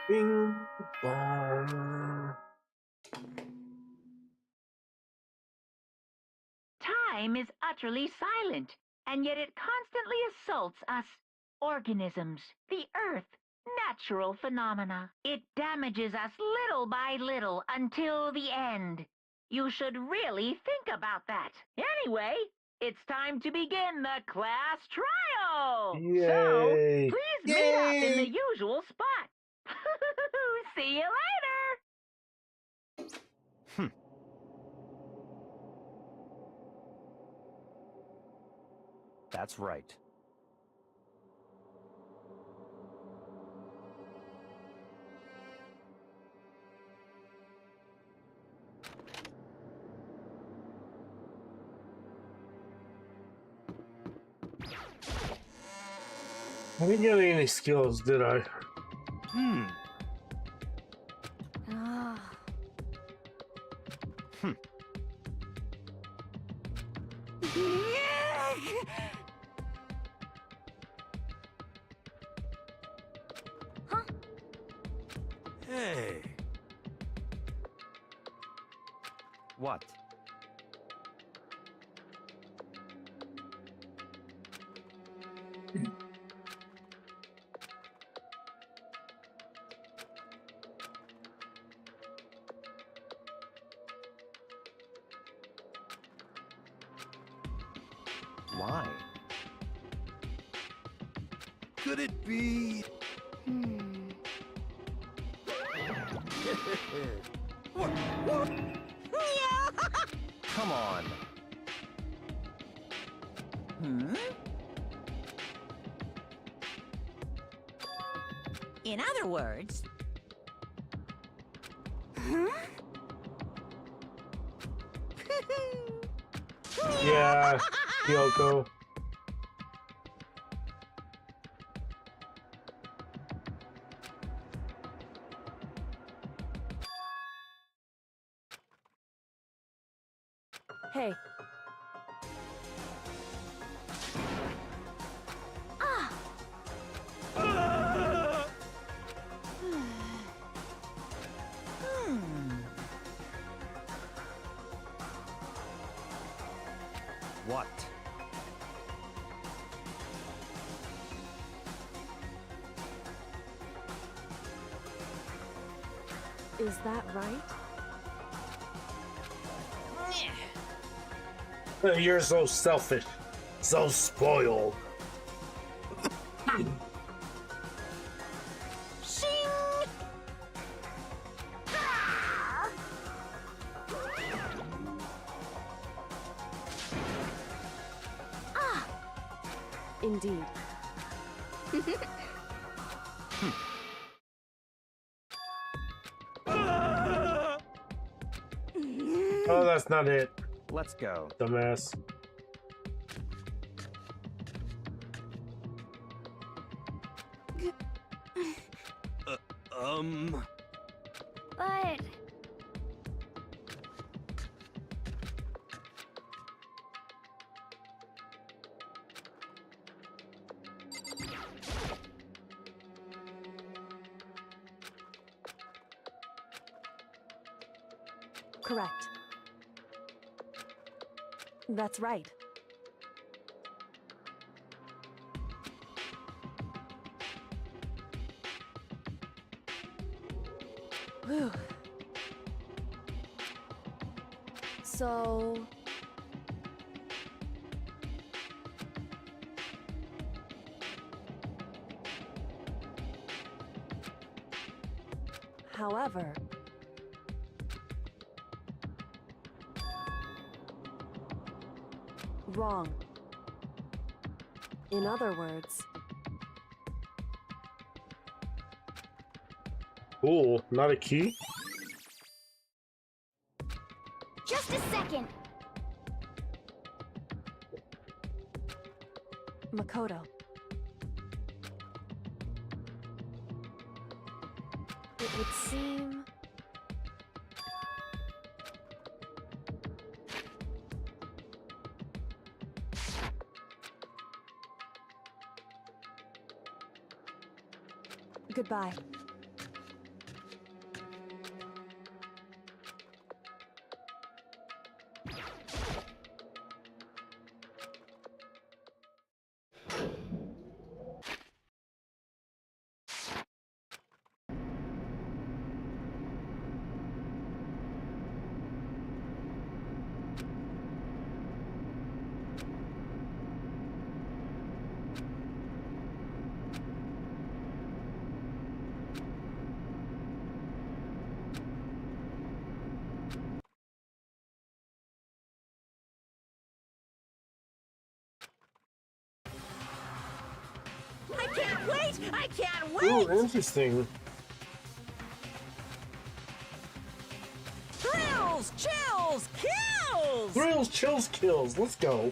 Bing bong. Time is utterly silent, and yet it constantly assaults us organisms, the Earth, natural phenomena. It damages us little by little until the end. You should really think about that. Anyway, it's time to begin the class trial. Yay. So, please meet up in the Yay. usual spot. See you later. That's right. I didn't get any skills, did I? Hey. What? Why? Could it be? Come on. In other words, Yeah, Kyoko. Hey. What? Is that right? You're so selfish, so spoiled. Indeed. Oh, that's not it, Let's go. dumbass. But Correct. That's right. Whew. So... However... Wrong. In other words, Cool, not a key? just a second. Makoto. It would seem... Goodbye. I can't wait! I can't wait! Ooh, interesting. Thrills, chills, kills! Thrills, chills, kills. Let's go.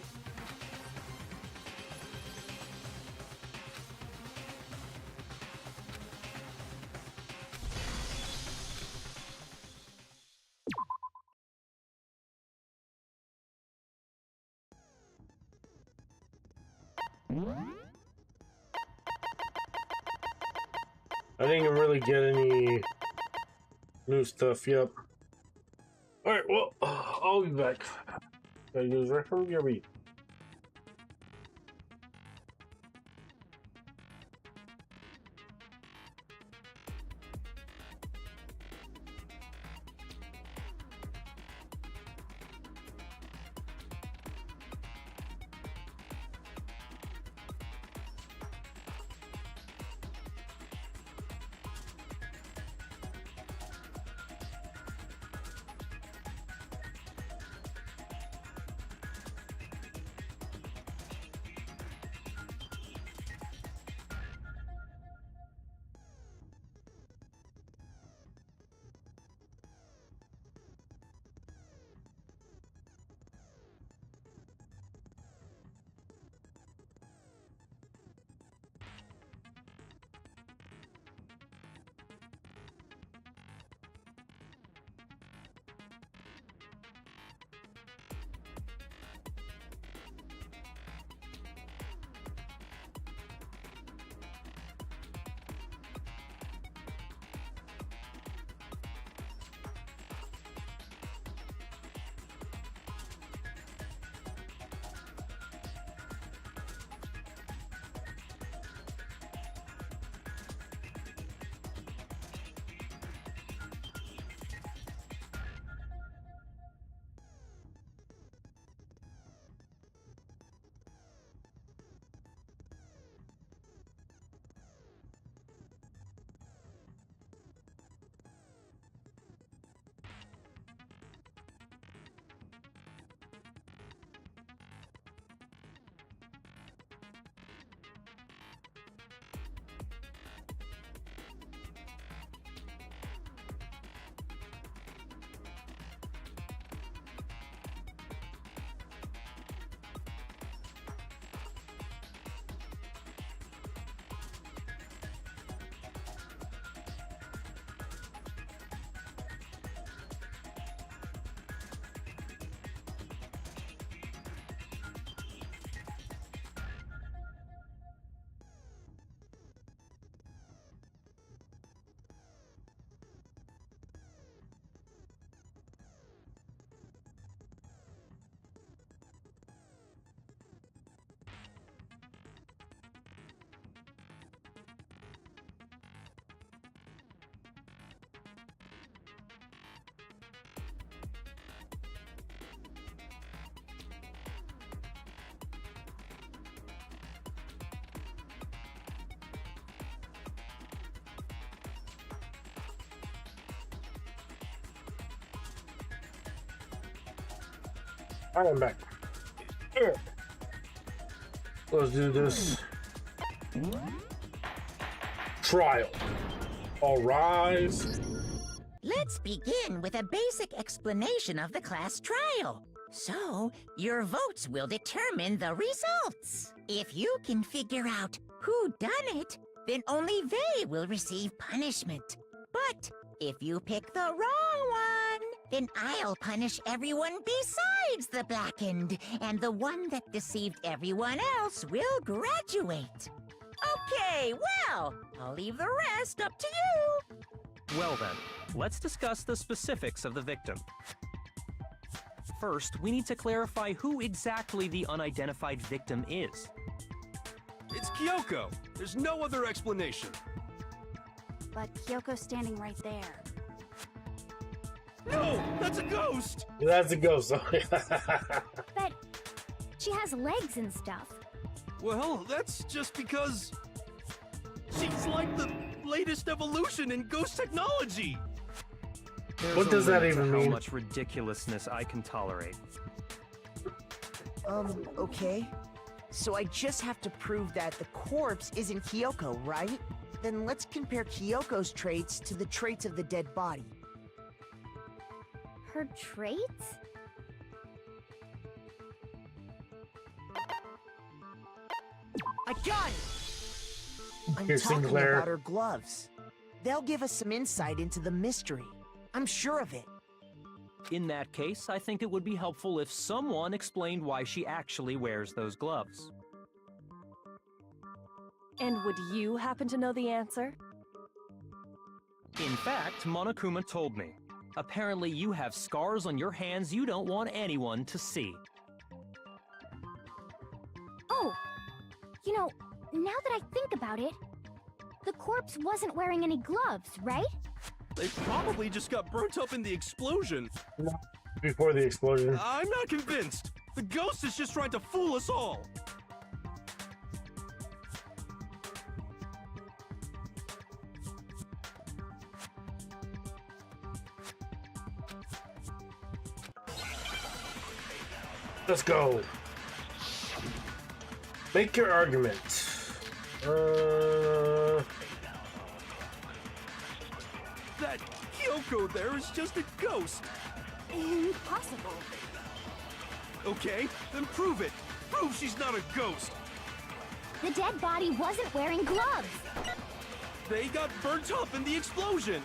I didn't really get any new stuff yet. Alright, well, I'll be back. Gotta use right from your beat. I'm back. Here. Let's do this. Trial. All rise. Let's begin with a basic explanation of the class trial. So, your votes will determine the results. If you can figure out who done it, then only they will receive punishment. But if you pick the wrong one, then I'll punish everyone besides the blackened, and the one that deceived everyone else will graduate. Okay, well, I'll leave the rest up to you. Well then, let's discuss the specifics of the victim. First, we need to clarify who exactly the unidentified victim is. It's Kyoko. There's no other explanation. But Kyoko's standing right there. No, that's a ghost! That's a ghost. But she has legs and stuff. Well, that's just because she's like the latest evolution in ghost technology. There's What does a that limit to even how mean? much ridiculousness I can tolerate. Okay. So I just have to prove that the corpse isn't Kyoko, right? Then let's compare Kyoko's traits to the traits of the dead body. Her traits? I got it! I'm Here, talking Sinclair. about her gloves. They'll give us some insight into the mystery. I'm sure of it. In that case, I think it would be helpful if someone explained why she actually wears those gloves. And would you happen to know the answer? In fact, Monokuma told me. Apparently you have scars on your hands you don't want anyone to see. Oh, you know, now that I think about it, the corpse wasn't wearing any gloves, right? They probably just got burnt up in the explosion. Before the explosion. I'm not convinced. The ghost is just trying to fool us all. Let's go. Make your argument. That Kyoko there is just a ghost. Impossible. Okay, then prove it. Prove she's not a ghost. The dead body wasn't wearing gloves. They got burnt up in the explosion.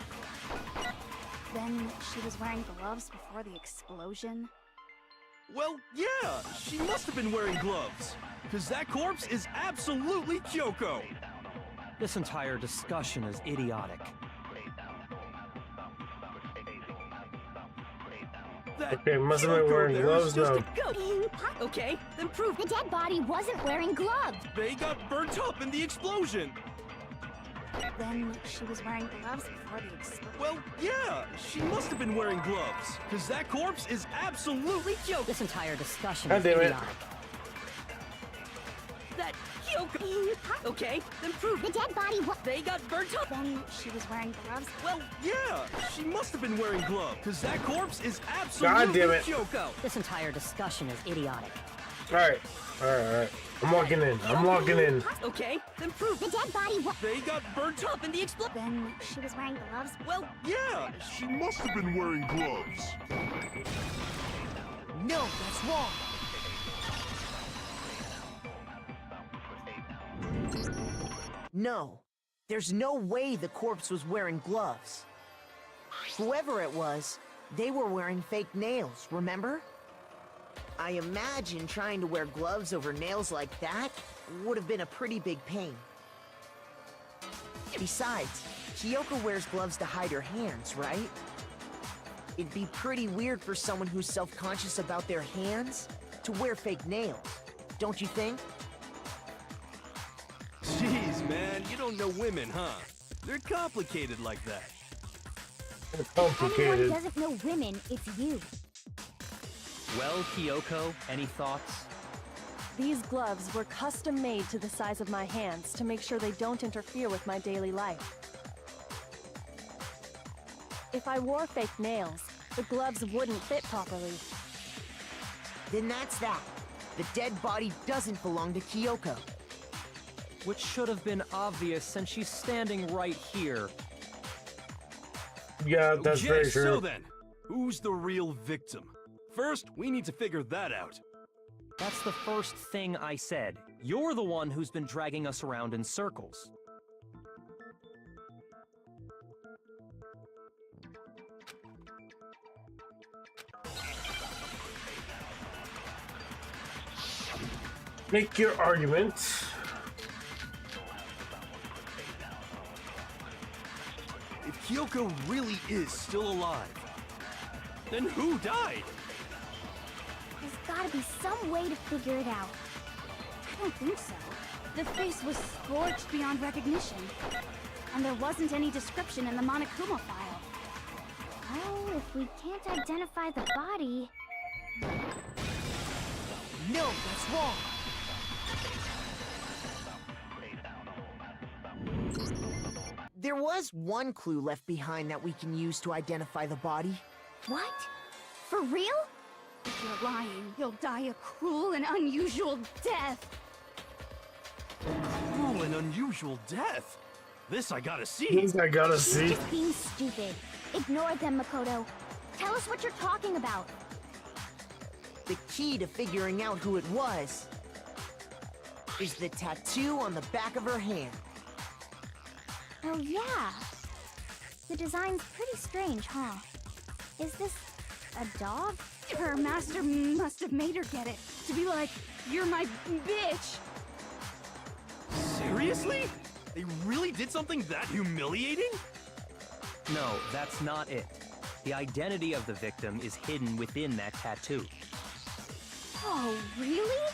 Then she was wearing gloves before the explosion? Well, yeah, she must have been wearing gloves. Because that corpse is absolutely Kyoko. This entire discussion is idiotic. That Okay, must have been Kyoko wearing there is gloves just now. a ghost. Okay, then prove the dead body wasn't wearing gloves. They got burnt up in the explosion. Then she was wearing gloves before the explosion? Well, yeah, she must have been wearing gloves. Because that corpse is absolutely Kyoko. This entire discussion God is damn it. idiotic. That Kyoko. Okay, then prove The dead body they got burnt up. Then she was wearing gloves? Well, yeah, she must have been wearing gloves. Because that corpse is God absolutely damn it. Kyoko. This entire discussion is idiotic. Alright. Alright. I'm locking in. I'm locking in. Okay, then prove the dead body They got burnt up in the explosion. Then she was wearing gloves? Well, yeah, She must have been wearing gloves. No, that's wrong. No, there's no way the corpse was wearing gloves. Whoever it was, they were wearing fake nails, remember? I imagine trying to wear gloves over nails like that would have been a pretty big pain. Besides, Kyoko wears gloves to hide her hands, right? It'd be pretty weird for someone who's self-conscious about their hands to wear fake nails, don't you think? Jeez, man, you don't know women, huh? They're complicated like that. It's Anyone complicated. doesn't know women, it's you. Well, Kyoko, any thoughts? These gloves were custom made to the size of my hands to make sure they don't interfere with my daily life. If I wore fake nails, the gloves wouldn't fit properly. Then that's that. The dead body doesn't belong to Kyoko. Which should have been obvious since she's standing right here. Yeah, that's Okay, very true. so then, who's the real victim? First, we need to figure that out. That's the first thing I said. You're the one who's been dragging us around in circles. Make your argument. If Kyoko really is still alive, then who died? There's gotta be some way to figure it out. I don't think so. The face was scorched beyond recognition. And there wasn't any description in the Monokuma file. Well, if we can't identify the body... No, that's wrong. There was one clue left behind that we can use to identify the body. What? For real? If you're lying, you'll die a cruel and unusual death. Cruel and unusual death. This I gotta see. Things I gotta She's see. just being stupid. Ignore them, Makoto. Tell us what you're talking about. The key to figuring out who it was is the tattoo on the back of her hand. Oh, yeah. The design's pretty strange, huh? Is this a dog? Her master must have made her get it. To be like, you're my bitch. Seriously? They really did something that humiliating? No, that's not it. The identity of the victim is hidden within that tattoo. Oh, really?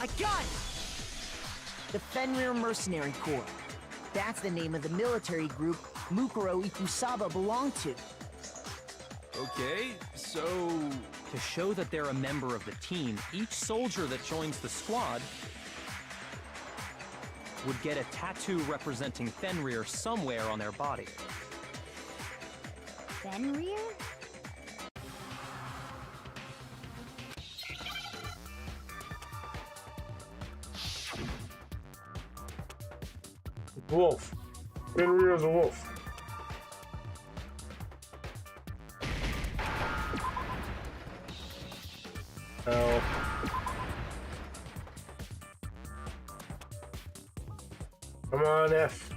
I got it! The Fenrir Mercenary Corps. That's the name of the military group Mukuro Ikusaba belonged to. Okay, so... To show that they're a member of the team, each soldier that joins the squad would get a tattoo representing Fenrir somewhere on their body. Fenrir? Wolf. Fenrir is a wolf. Oh. Come on, F.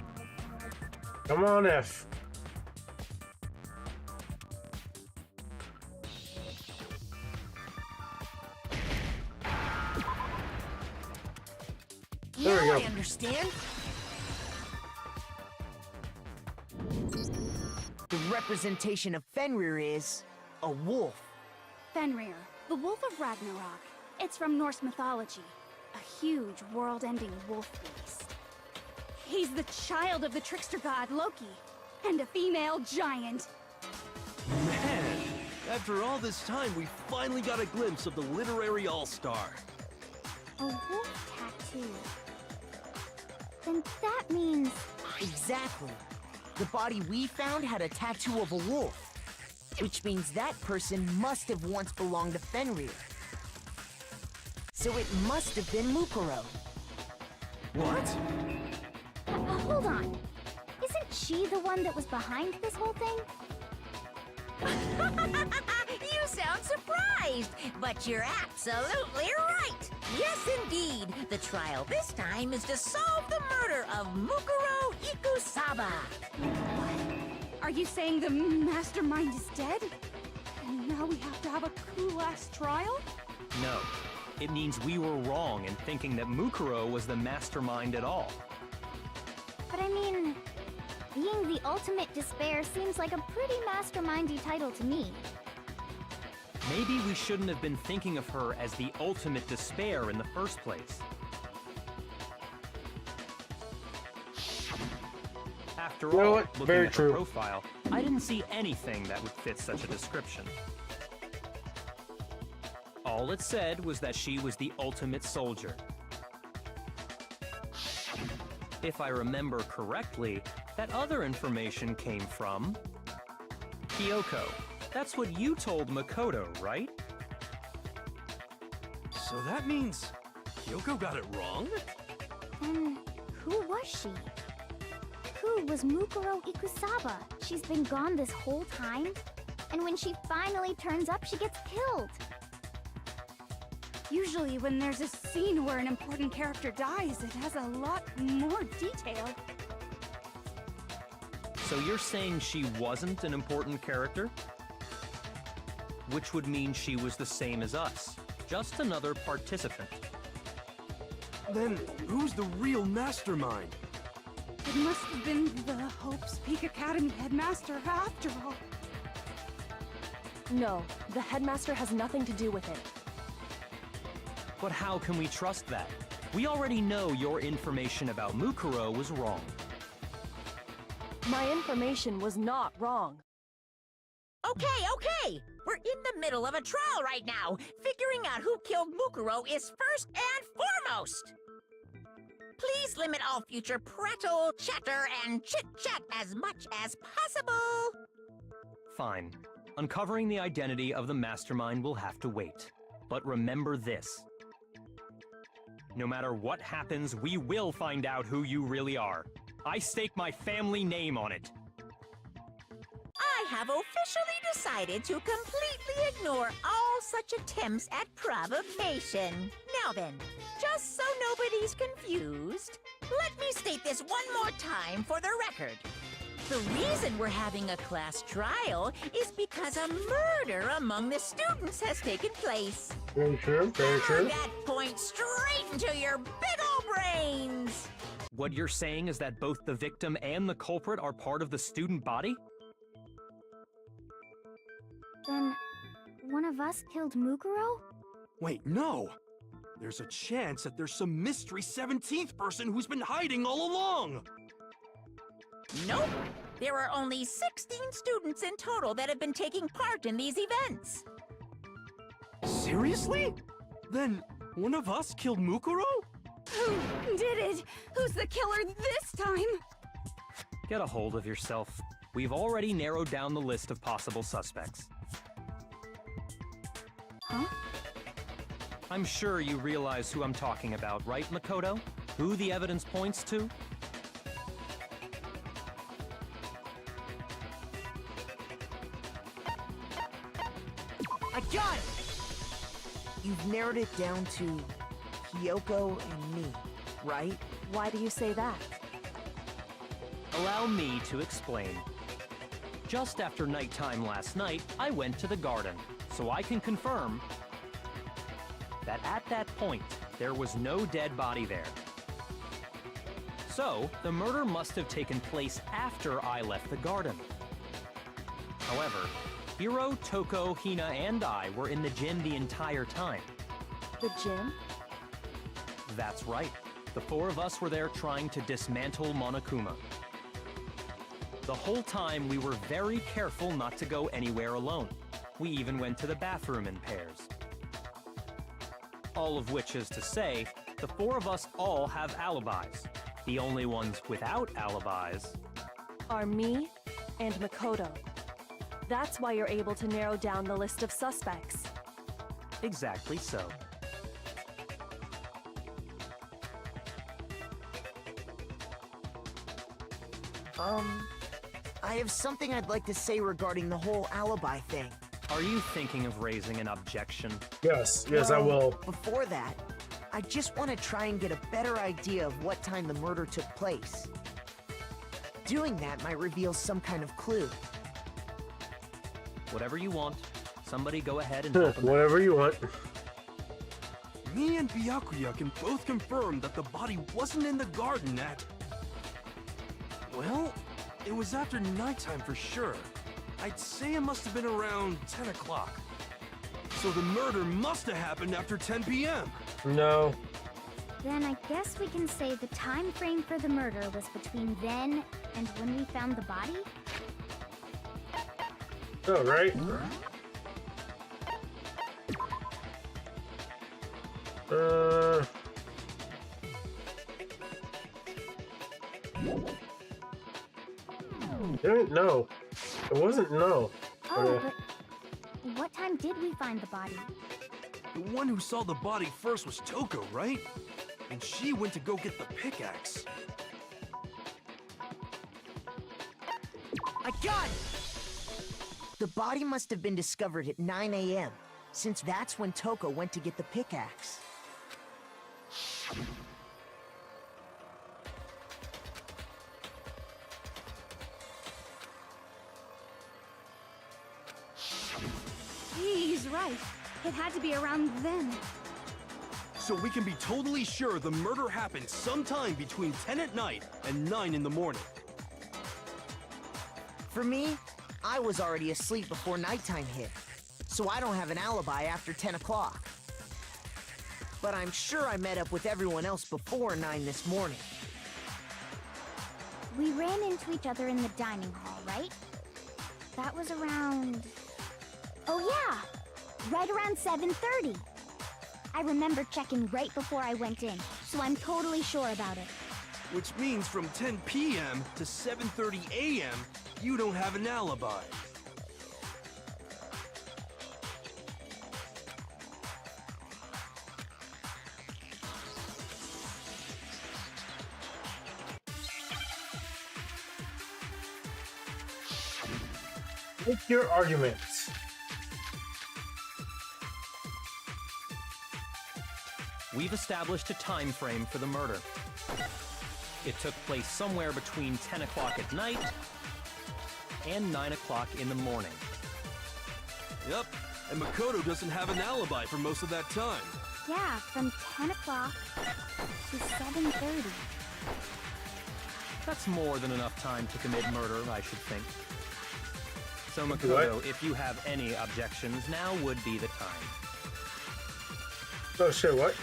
Come on, F. There we Now go. I understand. The representation of Fenrir is a wolf. Fenrir, the Wolf of Ragnarok. It's from Norse mythology. A huge, world-ending wolf beast. He's the child of the trickster god Loki, and a female giant. Man, after all this time, we finally got a glimpse of the literary all-star. A wolf tattoo. Then that means... Exactly. The body we found had a tattoo of a wolf, which means that person must have once belonged to Fenrir. So it must have been Mukuro. What? Hold on. Isn't she the one that was behind this whole thing? You sound surprised, but you're absolutely right. Yes, indeed. The trial this time is to solve the murder of Mukuro Ikusaba. Are you saying the mastermind is dead? And now we have to have a cool-ass trial? No. It means we were wrong in thinking that Mukuro was the mastermind at all. But I mean, being the ultimate despair seems like a pretty mastermindy title to me. Maybe we shouldn't have been thinking of her as the ultimate despair in the first place. After You know all, what? looking Very at true. the profile, I didn't see anything that would fit such a description. All it said was that she was the ultimate soldier. If I remember correctly, that other information came from Kyoko. That's what you told Makoto, right? So that means Kyoko got it wrong? Then who was she? Who was Mukuro Ikusaba? She's been gone this whole time? And when she finally turns up, she gets killed. Usually when there's a scene where an important character dies, it has a lot more detail. So you're saying she wasn't an important character? Which would mean she was the same as us, just another participant. Then who's the real mastermind? It must have been the Hope's Peak Academy headmaster after all. No, the headmaster has nothing to do with it. But how can we trust that? We already know your information about Mukuro was wrong. My information was not wrong. Okay. We're in the middle of a trial right now. Figuring out who killed Mukuro is first and foremost. Please limit all future prattle, chatter, and chit-chat as much as possible. Fine. Uncovering the identity of the mastermind will have to wait. But remember this. No matter what happens, we will find out who you really are. I stake my family name on it. I have officially decided to completely ignore all such attempts at provocation. Now then, just so nobody's confused, let me state this one more time for the record. The reason we're having a class trial is because a murder among the students has taken place. Very true, very true. That point straight into your big ol' brains! What you're saying is that both the victim and the culprit are part of the student body? Then, one of us killed Mukuro? Wait, no! There's a chance that there's some mystery 17th person who's been hiding all along! Nope! There are only 16 students in total that have been taking part in these events. Seriously? Then one of us killed Mukuro? Who did it? Who's the killer this time? Get a hold of yourself. We've already narrowed down the list of possible suspects. Huh? I'm sure you realize who I'm talking about, right, Makoto? Who the evidence points to? I got it! You've narrowed it down to Kyoko and me, right? Why do you say that? Allow me to explain. Just after nighttime last night, I went to the garden, so I can confirm that at that point, there was no dead body there. So, the murder must have taken place after I left the garden. However, Hiro, Toko, Hina, and I were in the gym the entire time. The gym? That's right. The four of us were there trying to dismantle Monokuma. The whole time, we were very careful not to go anywhere alone. We even went to the bathroom in pairs. All of which is to say, the four of us all have alibis. The only ones without alibis Are me and Makoto. That's why you're able to narrow down the list of suspects. exactly so. I have something I'd like to say regarding the whole alibi thing. Are you thinking of raising an objection? Yes, I Well, will. Before that, I just want to try and get a better idea of what time the murder took place. Doing that might reveal some kind of clue. Whatever you want. Somebody go ahead and help him. Whatever you want. Me and Byakuya can both confirm that the body wasn't in the garden at... Well, it was after nighttime for sure. I'd say it must have been around 10 o'clock. So the murder must have happened after 10 p.m. No. Then I guess we can say the time frame for the murder was between then and when we found the body? Oh, right. No. It wasn't no. Oh, Okay. but what time did we find the body? The one who saw the body first was Toko, right? And she went to go get the pickaxe. I got it! The body must have been discovered at 9 a.m., since that's when Toko went to get the pickaxe. He's right. It had to be around then. So we can be totally sure the murder happened sometime between 10 at night and 9 in the morning. For me, I was already asleep before nighttime hit, so I don't have an alibi after 10 o'clock. But I'm sure I met up with everyone else before 9 this morning. We ran into each other in the dining hall, right? That was around... Oh yeah! Right around 7:30. I remember checking right before I went in, so I'm totally sure about it. Which means from 10 p.m. to 7:30 a.m., you don't have an alibi. Make your argument. We've established a time frame for the murder. It took place somewhere between 10 o'clock at night and 9 o'clock in the morning. Yep, and Makoto doesn't have an alibi for most of that time. Yeah, from 10 o'clock to 7:30. That's more than enough time to commit murder, I should think. So Makoto, if you have any objections, now would be the time. Oh shit, what?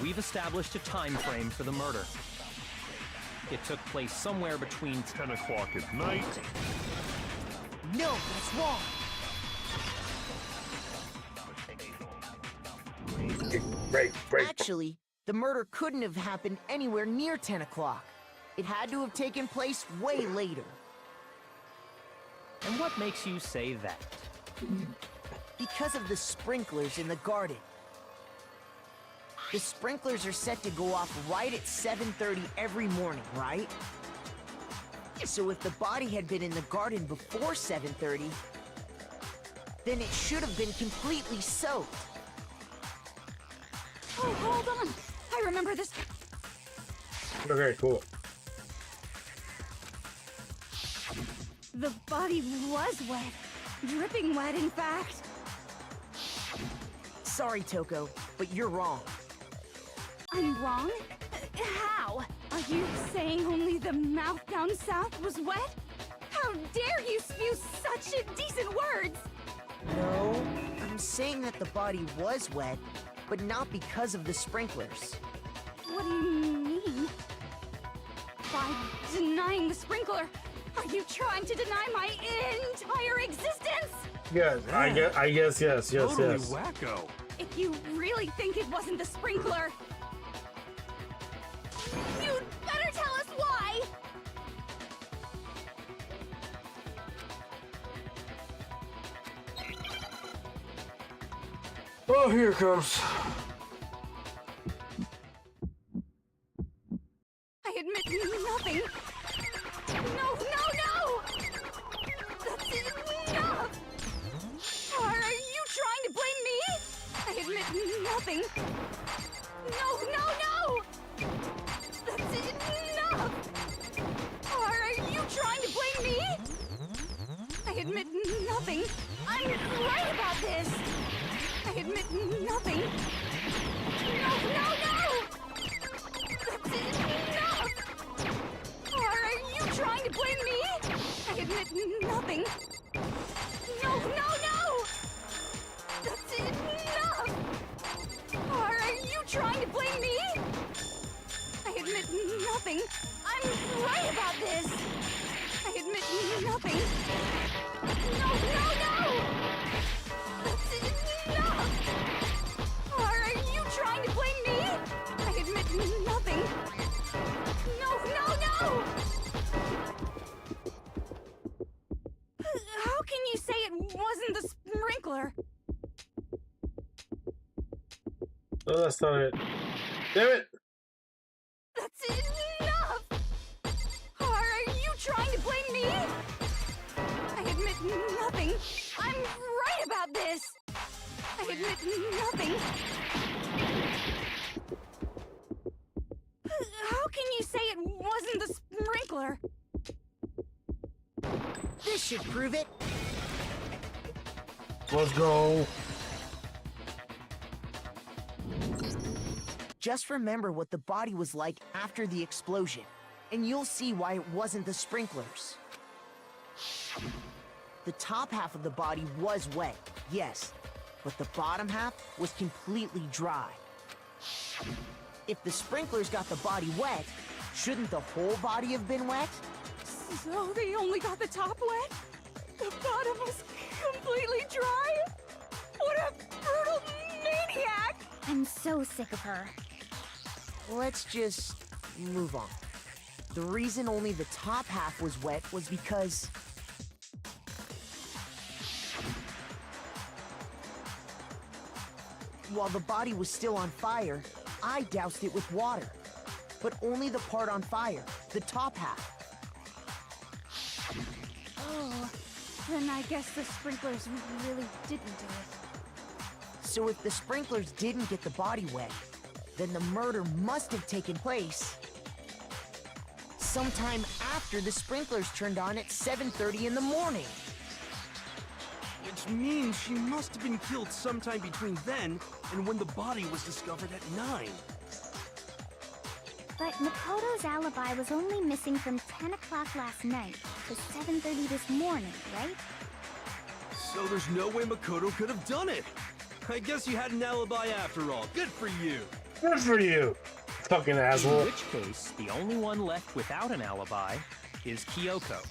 We've established a time frame for the murder. It took place somewhere between 10 o'clock at night. No, that's wrong. Break. Actually, the murder couldn't have happened anywhere near 10 o'clock. It had to have taken place way later. And what makes you say that? Because of the sprinklers in the garden. The sprinklers are set to go off right at 7:30 every morning, right? So if the body had been in the garden before 7:30, then it should have been completely soaked. Oh, hold on. I remember this. Okay, cool. The body was wet. Dripping wet, in fact. Sorry, Toko, but you're wrong. I'm wrong? How? Are you saying only the mouth down south was wet? How dare you spew such indecent words? No, I'm saying that the body was wet, but not because of the sprinklers. What do you mean? By denying the sprinkler, are you trying to deny my entire existence? Yes, I guess, yes. Totally wacko. If you really think it wasn't the sprinkler, you'd better tell us why! Oh, here it comes. I admit nothing. No! That's enough! Are you trying to blame me? I admit nothing. No! That's enough! Are you trying to blame me? I admit nothing. I'm right about this. I admit nothing. No! That's enough! Are you trying to blame me? I admit nothing. No! That's enough! Are you trying to blame me? I admit nothing. I'm right about this. I admit nothing. No! That's enough! Are you trying to blame No, that's not it. Damn it! That's enough! Are you trying to blame me? I admit nothing. I'm right about this. I admit nothing. How can you say it wasn't the sprinkler? This should prove it. Let's go. Just remember what the body was like after the explosion, and you'll see why it wasn't the sprinklers. The top half of the body was wet, yes, but the bottom half was completely dry. If the sprinklers got the body wet, shouldn't the whole body have been wet? So they only got the top wet? The bottom was completely dry? What a brutal maniac! I'm so sick of her. Let's just move on. The reason only the top half was wet was because while the body was still on fire, I doused it with water. But only the part on fire, the top half. Oh, then I guess the sprinklers really didn't do it. So if the sprinklers didn't get the body wet, then the murder must have taken place sometime after the sprinklers turned on at 7:30 in the morning. Which means she must have been killed sometime between then and when the body was discovered at 9. But Makoto's alibi was only missing from 10 o'clock last night to 7:30 this morning, right? So there's no way Makoto could have done it. I guess you had an alibi after all. Good for you. Good for you, fucking asshole. In which case, the only one left without an alibi is Kyoko.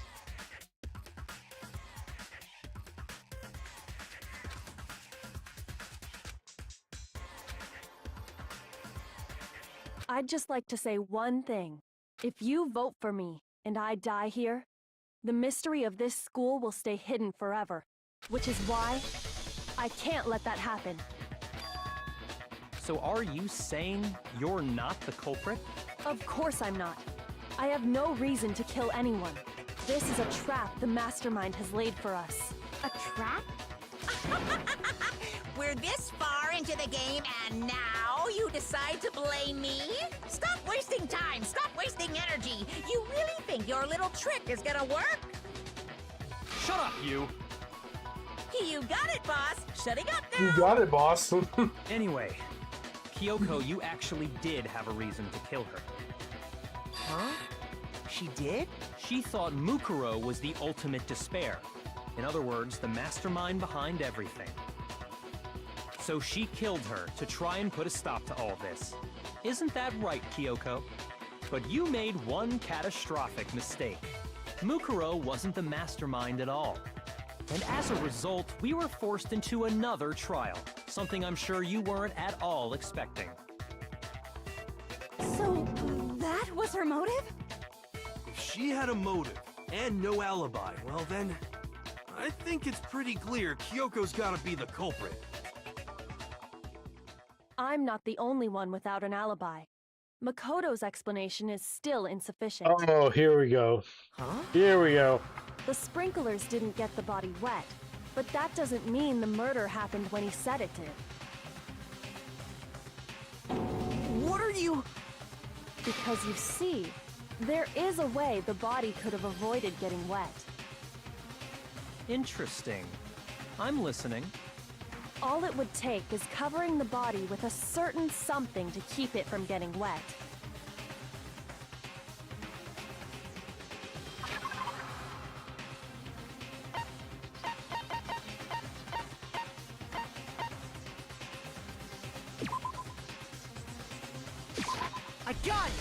I'd just like to say one thing. If you vote for me and I die here, the mystery of this school will stay hidden forever, which is why I can't let that happen. So are you saying you're not the culprit? Of course I'm not. I have no reason to kill anyone. This is a trap the mastermind has laid for us. A trap? We're this far into the game, and now you decide to blame me? Stop wasting time! Stop wasting energy! You really think your little trick is gonna work? Shut up, you! You got it, boss! Shutting up now! You got it, boss. Anyway, Kyoko, you actually did have a reason to kill her. Huh? She did? She thought Mukuro was the ultimate despair. In other words, the mastermind behind everything. So she killed her to try and put a stop to all this. Isn't that right, Kyoko? But you made one catastrophic mistake. Mukuro wasn't the mastermind at all. And as a result, we were forced into another trial, something I'm sure you weren't at all expecting. So that was her motive? If she had a motive and no alibi, well then, I think it's pretty clear Kyoko's gotta be the culprit. I'm not the only one without an alibi. Makoto's explanation is still insufficient. Oh, here we go. Huh? Here we go. The sprinklers didn't get the body wet, but that doesn't mean the murder happened when he said it did. What are you... Because you see, there is a way the body could have avoided getting wet. Interesting. I'm listening. All it would take is covering the body with a certain something to keep it from getting wet. I got it!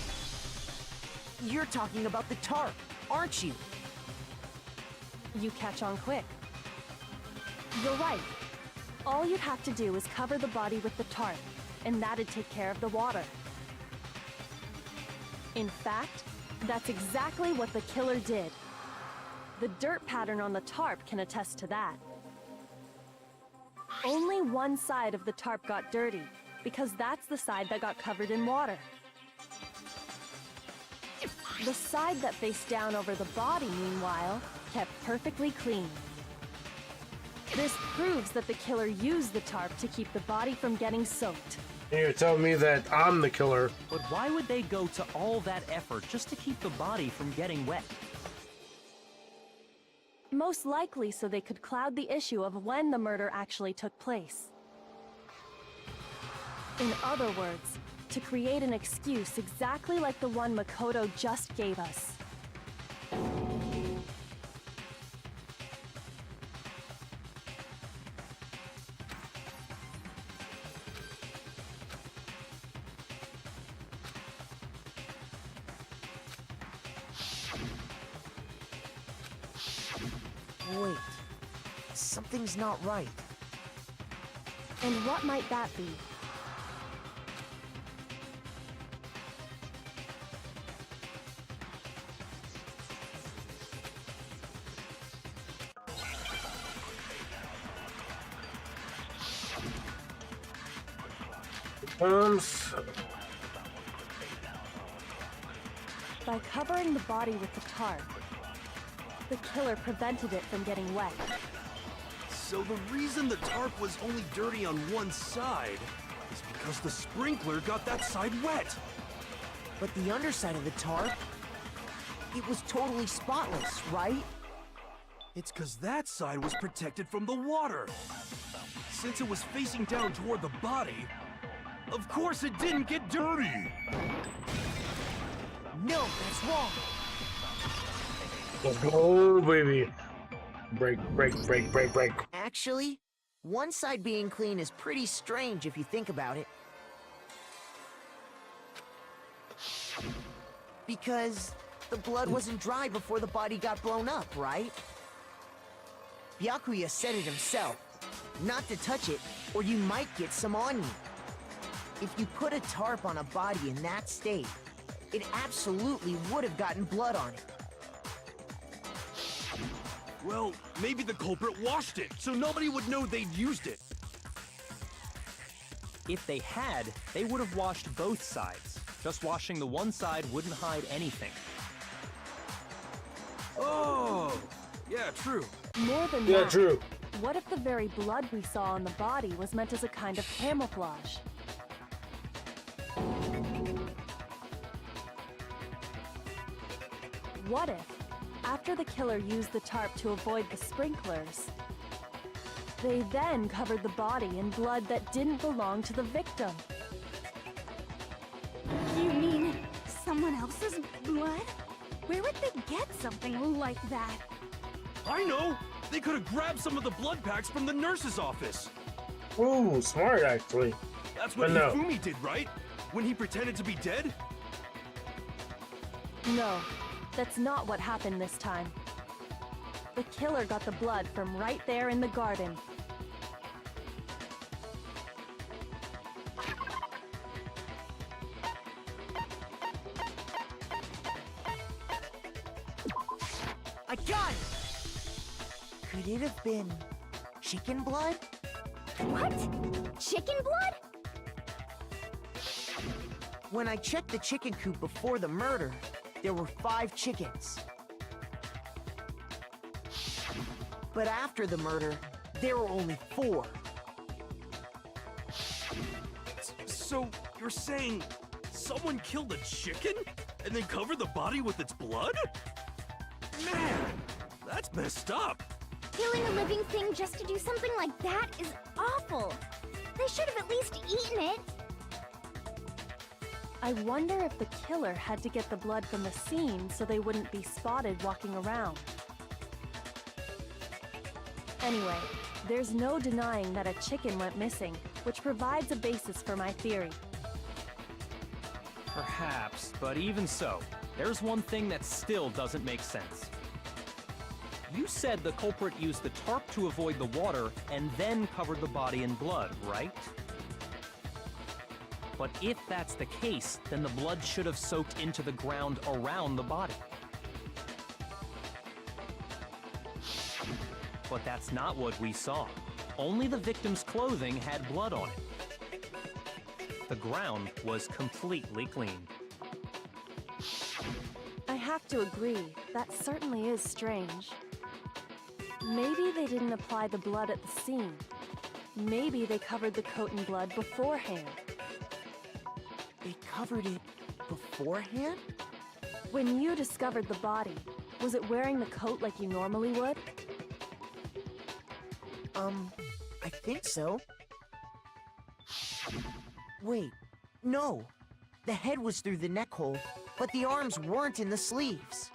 You're talking about the tarp, aren't you? You catch on quick. You're right. All you'd have to do is cover the body with the tarp, and that'd take care of the water. In fact, that's exactly what the killer did. The dirt pattern on the tarp can attest to that. Only one side of the tarp got dirty, because that's the side that got covered in water. The side that faced down over the body, meanwhile, kept perfectly clean. This proves that the killer used the tarp to keep the body from getting soaked. You're telling me that I'm the killer. But why would they go to all that effort just to keep the body from getting wet? Most likely so they could cloud the issue of when the murder actually took place. In other words, to create an excuse exactly like the one Makoto just gave us. Wait, something's not right. And what might that be? By covering the body with the tarp, the killer prevented it from getting wet. So the reason the tarp was only dirty on one side is because the sprinkler got that side wet. But the underside of the tarp, it was totally spotless, right? It's because that side was protected from the water. Since it was facing down toward the body, of course it didn't get dirty. No, that's wrong. Let's go, baby. Break, break, break, break, break. Actually, one side being clean is pretty strange if you think about it. Because the blood wasn't dry before the body got blown up, right? Byakuya said it himself. Not to touch it, or you might get some on you. If you put a tarp on a body in that state, it absolutely would have gotten blood on it. Well, maybe the culprit washed it, so nobody would know they'd used it. If they had, they would have washed both sides. Just washing the one side wouldn't hide anything. Oh, yeah, true. More than Yeah, that, true. what if the very blood we saw on the body was meant as a kind of camouflage? What if, after the killer used the tarp to avoid the sprinklers, they then covered the body in blood that didn't belong to the victim? You mean someone else's blood? Where would they get something like that? I know! They could have grabbed some of the blood packs from the nurse's office. Ooh, smart, actually. That's what But no. Hifumi did, right? When he pretended to be dead? No, that's not what happened this time. The killer got the blood from right there in the garden. I got it! Could it have been chicken blood? What? Chicken blood? When I checked the chicken coop before the murder, there were 5 chickens. But after the murder, there were only 4. So, you're saying someone killed a chicken and then covered the body with its blood? Man, that's messed up. Killing a living thing just to do something like that is awful. They should have at least eaten it. I wonder if the killer had to get the blood from the scene so they wouldn't be spotted walking around. Anyway, there's no denying that a chicken went missing, which provides a basis for my theory. Perhaps, but even so, there's one thing that still doesn't make sense. You said the culprit used the tarp to avoid the water and then covered the body in blood, right? But if that's the case, then the blood should have soaked into the ground around the body. But that's not what we saw. Only the victim's clothing had blood on it. The ground was completely clean. I have to agree, that certainly is strange. Maybe they didn't apply the blood at the scene. Maybe they covered the coat in blood beforehand. They covered it beforehand? When you discovered the body, was it wearing the coat like you normally would? I think so. Wait, no. The head was through the neck hole, but the arms weren't in the sleeves.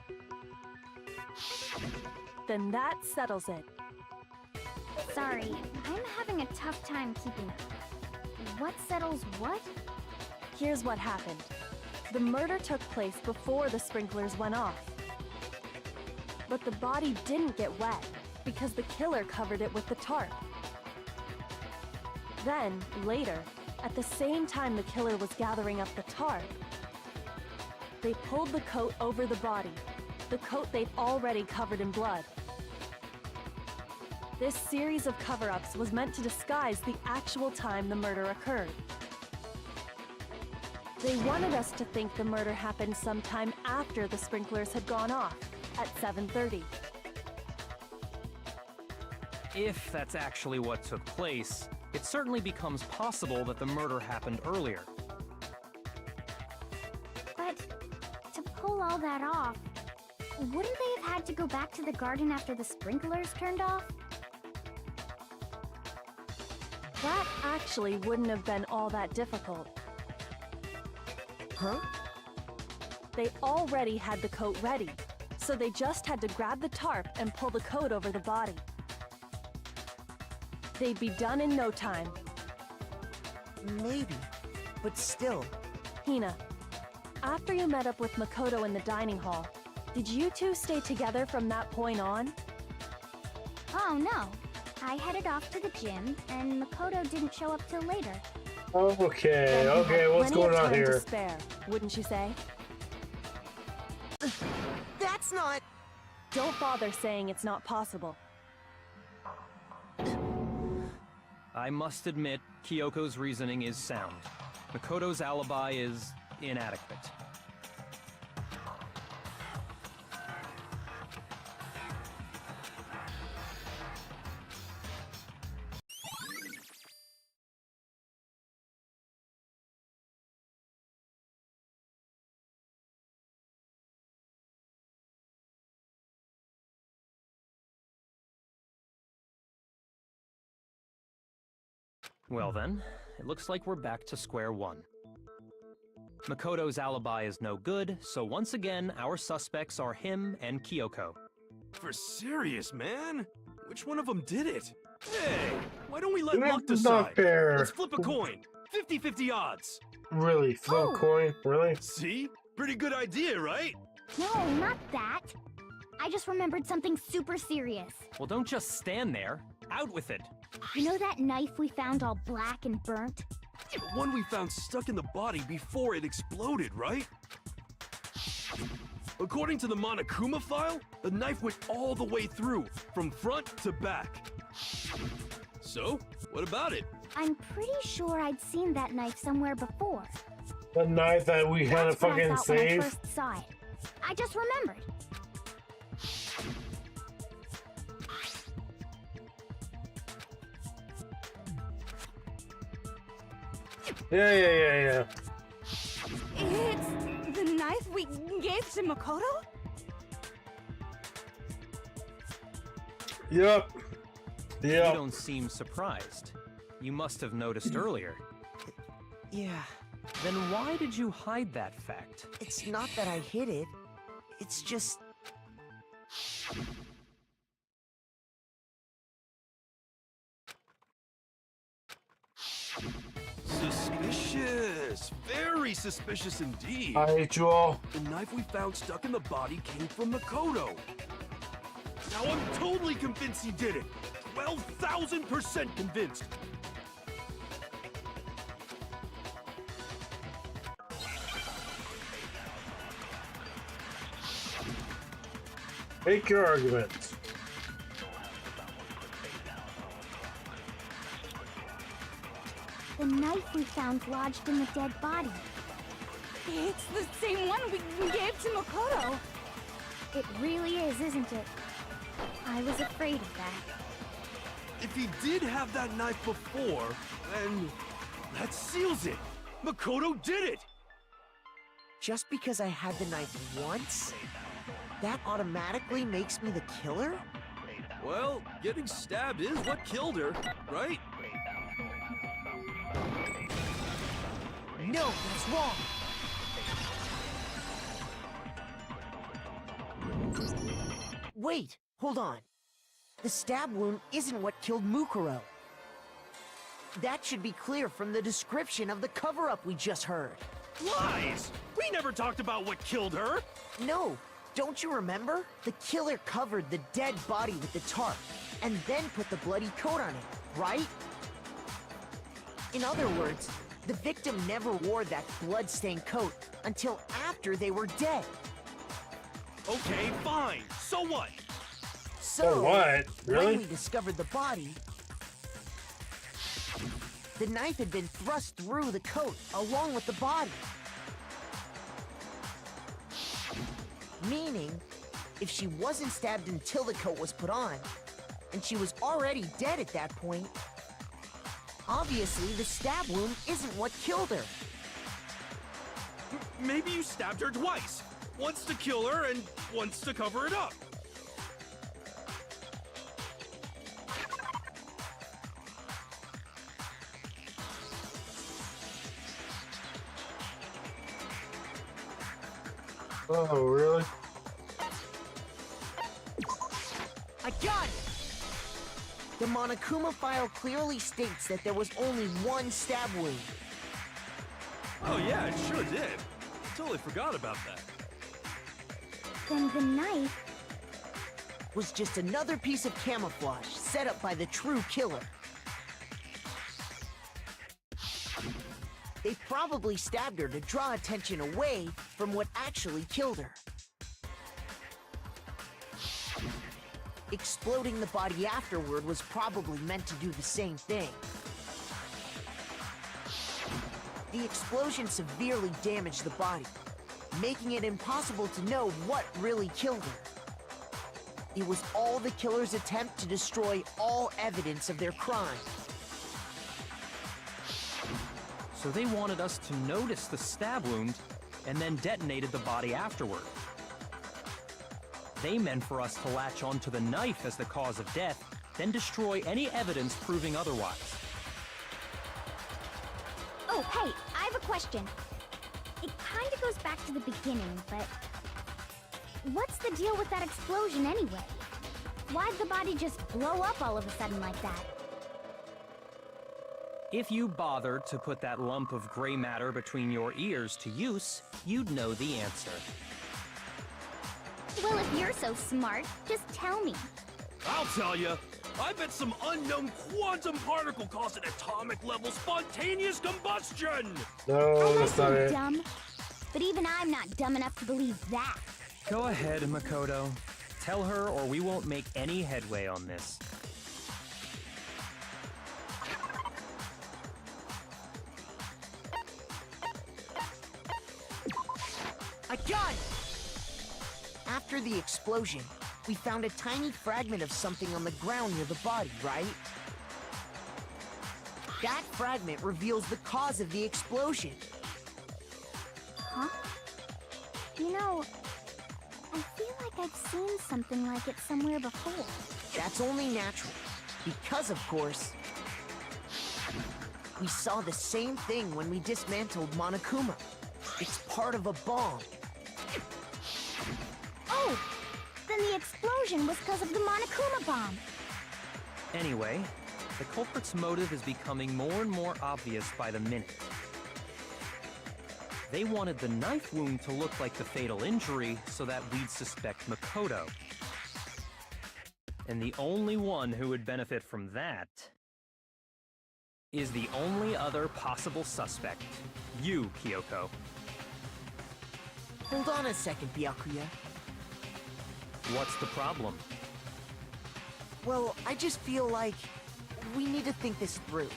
Then that settles it. Sorry, I'm having a tough time keeping up. What settles what? Here's what happened. The murder took place before the sprinklers went off. But the body didn't get wet, because the killer covered it with the tarp. Then, later, at the same time the killer was gathering up the tarp, they pulled the coat over the body, the coat they'd already covered in blood. This series of cover-ups was meant to disguise the actual time the murder occurred. They wanted us to think the murder happened sometime after the sprinklers had gone off, at 7:30. If that's actually what took place, it certainly becomes possible that the murder happened earlier. But to pull all that off, wouldn't they have had to go back to the garden after the sprinklers turned off? That actually wouldn't have been all that difficult. Huh? They already had the coat ready, so they just had to grab the tarp and pull the coat over the body. They'd be done in no time. Maybe, but still. Hina, after you met up with Makoto in the dining hall, did you two stay together from that point on? Oh no. I headed off to the gym, and Makoto didn't show up till later. Okay, Then you okay, had what's plenty of going on time to here? spare, wouldn't you say? That's not... Don't bother saying it's not possible. I must admit, Kyoko's reasoning is sound. Makoto's alibi is inadequate. Well then, it looks like we're back to square one. Makoto's alibi is no good, so once again, our suspects are him and Kyoko. For serious, man? Which one of them did it? Hey, why don't we let luck That's not decide? fair. Let's flip a coin. 50-50 odds. Really? Flip Oh. coin? Really? See? Pretty good idea, right? No, not that. I just remembered something super serious. Well, don't just stand there. Out with it. You know that knife we found all black and burnt? The one we found stuck in the body before it exploded, right? According to the Monokuma file, the knife went all the way through, from front to back. So, what about it? I'm pretty sure I'd seen that knife somewhere before. The knife that we had to That's what I fucking thought when I save? first saw it. I just remembered. Yeah. It's the knife we gave to Makoto? Yep. You Yep. don't seem surprised. You must have noticed earlier. Yeah, Then why did you hide that fact? it's not that I hid it. It's just... Suspicious. Very suspicious indeed. I hate you all. The knife we found stuck in the body came from Makoto. Now I'm totally convinced he did it. 12,000% convinced. Make your argument. The knife we found lodged in the dead body. It's the same one we gave to Makoto. It really is, isn't it? I was afraid of that. If he did have that knife before, then that seals it. Makoto did it! Just because I had the knife once, that automatically makes me the killer? Well, getting stabbed is what killed her, right? No, that's wrong. Wait, hold on. The stab wound isn't what killed Mukuro. That should be clear from the description of the cover-up we just heard. Lies! We never talked about what killed her! No, don't you remember? The killer covered the dead body with the tarp, and then put the bloody coat on it, right? In other words, the victim never wore that blood-stained coat until after they were dead. Okay, fine. So what? So, Oh, what? Really? when we discovered the body, the knife had been thrust through the coat along with the body. Meaning, if she wasn't stabbed until the coat was put on, and she was already dead at that point, obviously the stab wound isn't what killed her. Maybe you stabbed her twice. Once to kill her and once to cover it up. Oh, really? I got it! The Monokuma file clearly states that there was only one stab wound. Oh yeah, it sure did. Totally forgot about that. Then the knife... Was just another piece of camouflage set up by the true killer. They probably stabbed her to draw attention away from what actually killed her. Exploding the body afterward was probably meant to do the same thing. The explosion severely damaged the body, making it impossible to know what really killed her. It was all the killer's attempt to destroy all evidence of their crime. So they wanted us to notice the stab wound and then detonated the body afterward. They meant for us to latch onto the knife as the cause of death, then destroy any evidence proving otherwise. Oh, hey, I have a question. It kinda goes back to the beginning, but... what's the deal with that explosion anyway? Why'd the body just blow up all of a sudden like that? If you bothered to put that lump of gray matter between your ears to use, you'd know the answer. Well, if you're so smart, just tell me. I'll tell you. I bet some unknown quantum particle caused an atomic-level spontaneous combustion! No, that's not it. Dumb. But even I'm not dumb enough to believe that. Go ahead, Makoto. Tell her or we won't make any headway on this. I got it! After the explosion, we found a tiny fragment of something on the ground near the body, right? That fragment reveals the cause of the explosion. Huh? You know, I feel like I've seen something like it somewhere before. That's only natural, because, of course, we saw the same thing when we dismantled Monokuma. It's part of a bomb. Oh! Then the explosion was because of the Monokuma bomb. Anyway, the culprit's motive is becoming more and more obvious by the minute. They wanted the knife wound to look like the fatal injury so that we'd suspect Makoto. And the only one who would benefit from that is the only other possible suspect, you, Kyoko. Hold on a second, Byakuya. What's the problem? Well, I just feel like we need to think this through.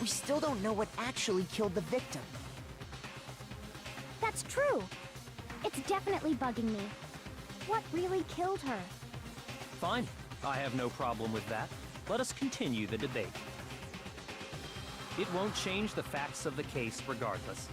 we still don't know what actually killed the victim. That's true. It's definitely bugging me. What really killed her? Fine. I have no problem with that. Let us continue the debate. It won't change the facts of the case regardless.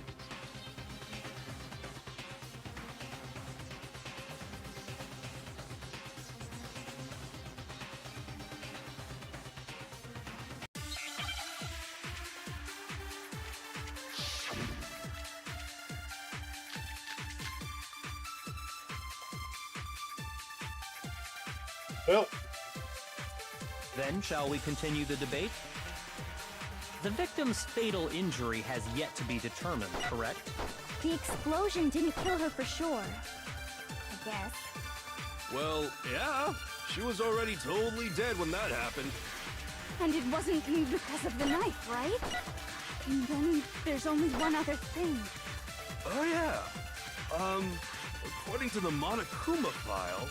Well, Then, shall we continue the debate? The victim's fatal injury has yet to be determined, correct? The explosion didn't kill her for sure. I guess. Well, yeah. She was already totally dead when that happened. And it wasn't because of the knife, right? And then there's only one other thing. Oh, yeah. According to the Monokuma file,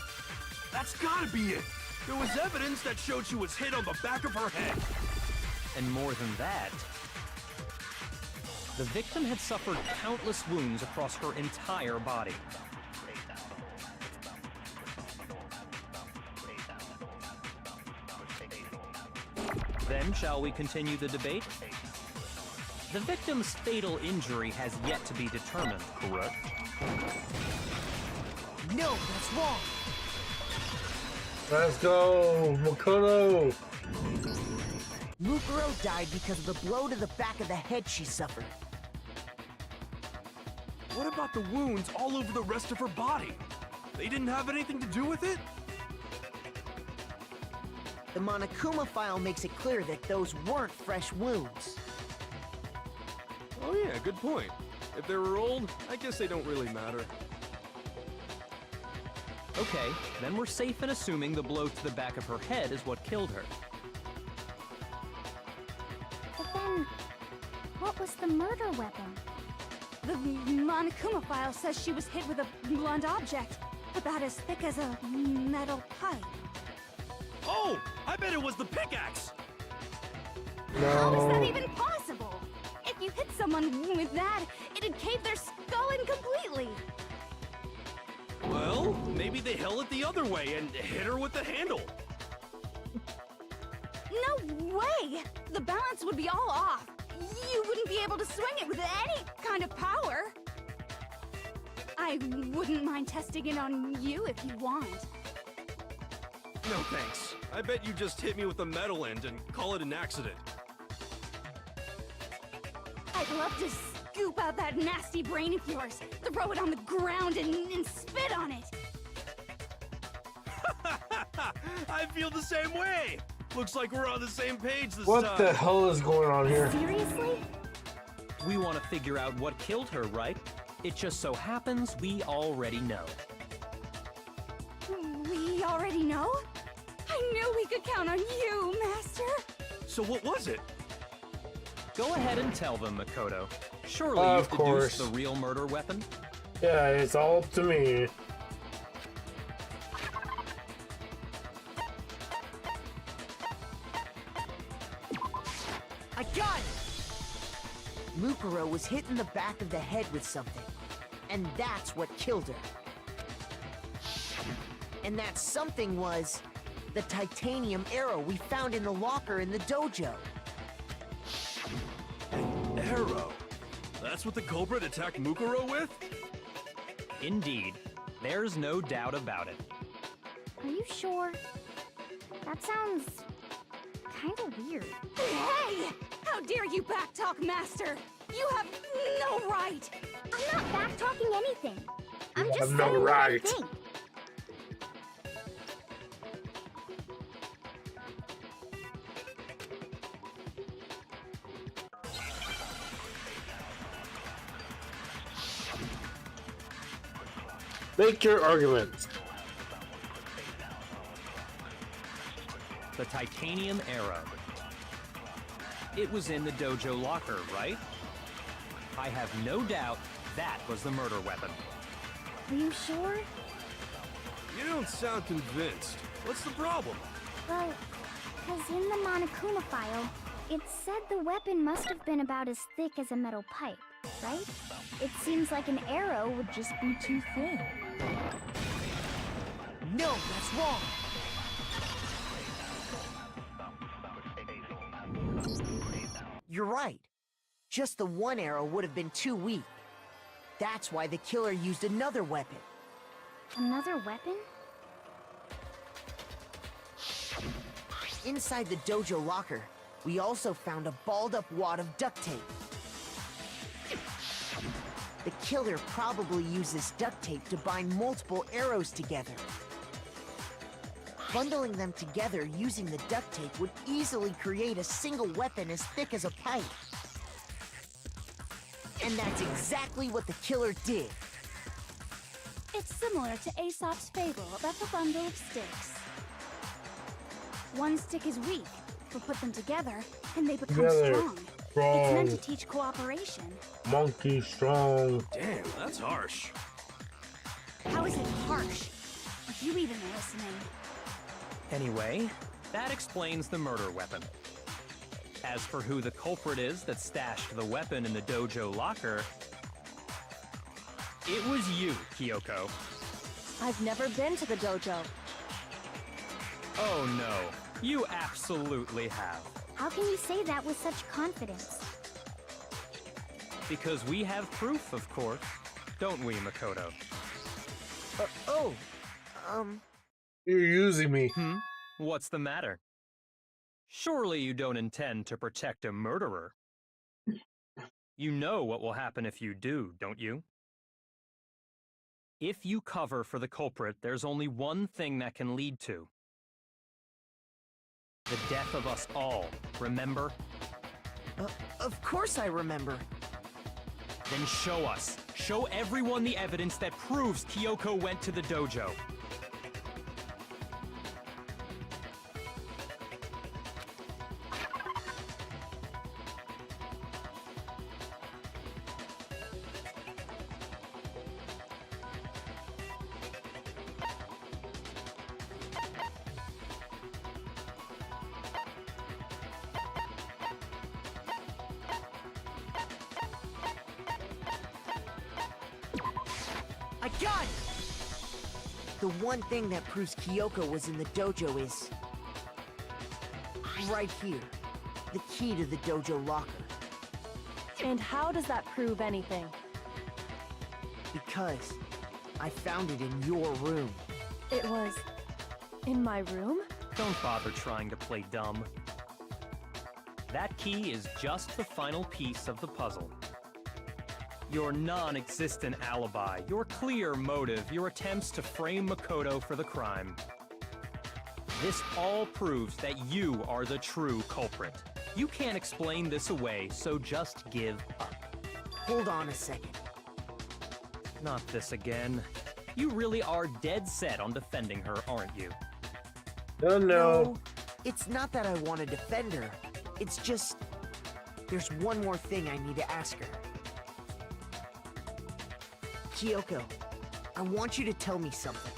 that's gotta be it. There was evidence that showed she was hit on the back of her head. And more than that, the victim had suffered countless wounds across her entire body. Then, shall we continue the debate? The victim's fatal injury has yet to be determined, correct? No, that's wrong. let's go, Makoto. Mukuro died because of the blow to the back of the head she suffered. What about the wounds all over the rest of her body? They didn't have anything to do with it? The Monokuma file makes it clear that those weren't fresh wounds. Oh yeah, good point. If they were old, I guess they don't really matter. Okay, then we're safe in assuming the blow to the back of her head is what killed her. But then, what was the murder weapon? The Monokuma file says she was hit with a blunt object, about as thick as a metal pipe. Oh! I bet it was the pickaxe! How is that even possible? If you hit someone with that, it'd cave their skull in completely. Well, maybe they held it the other way and hit her with the handle. No way! The balance would be all off. You wouldn't be able to swing it with any kind of power. I wouldn't mind testing it on you if you want. No thanks. I bet you just hit me with the metal end and call it an accident. I'd love to scoop out that nasty brain of yours, throw it on the ground and spit on it. I feel the same way! Looks like we're on the same page this time. What the hell is going on here? Seriously? We want to figure out what killed her, right? It just so happens we already know. We already know? I knew we could count on you, Master. So what was it? Go ahead and tell them, Makoto. Surely Of you've course. deduced the real murder weapon? Yeah, it's all up to me. I got it! Mukuro was hit in the back of the head with something. And that's what killed her. And that something was the titanium arrow we found in the locker in the dojo. An arrow? That's what the culprit attacked Mukuro with? Indeed. There's no doubt about it. Are you sure? That sounds kinda weird. Hey! How dare you backtalk, Master? You have no right! I'm not back-talking anything. I'm You just have saying no what I right. think. Make your arguments. The titanium arrow. It was in the dojo locker, right? I have no doubt that was the murder weapon. Are you sure? You don't sound convinced. What's the problem? Well, because in the Monokuma file, It said the weapon must have been about as thick as a metal pipe, right? It seems like an arrow would just be too thin. No, that's wrong. You're right. Just the one arrow would have been too weak. That's why the killer used another weapon. Another weapon? Inside the dojo locker, we also found a balled-up wad of duct tape. The killer probably uses duct tape to bind multiple arrows together. Bundling them together using the duct tape would easily create a single weapon as thick as a pipe. And that's exactly what the killer did. It's similar to Aesop's fable about the bundle of sticks. One stick is weak, but put them together, and they become strong. It's meant to teach cooperation. Monkey strong. Damn, that's harsh. How is it harsh? Are you even listening? Anyway, that explains the murder weapon. As for who the culprit is that stashed the weapon in the dojo locker, it was you, Kyoko. I've never been to the dojo. Oh no, you absolutely have. How can you say that with such confidence? Because we have proof, of course. Don't we, Makoto? You're using me. What's the matter? Surely you don't intend to protect a murderer. You know what will happen if you do, don't you? If you cover for the culprit, there's only one thing that can lead to. The death of us all, remember? Of course I remember. Then show us. Show everyone the evidence that proves Kyoko went to the dojo. I got it! The one thing that proves Kyoko was in the dojo is... right here. The key to the dojo locker. And how does that prove anything? Because I found it in your room. It was... in my room? Don't bother trying to play dumb. That key is just the final piece of the puzzle. Your non-existent alibi, your clear motive, your attempts to frame Makoto for the crime. This all proves that you are the true culprit. You can't explain this away, so just give up. Hold on a second. Not this again. You really are dead set on defending her, aren't you? Oh no. No, it's not that I want to defend her. It's just... there's one more thing I need to ask her. Kyoko, I want you to tell me something.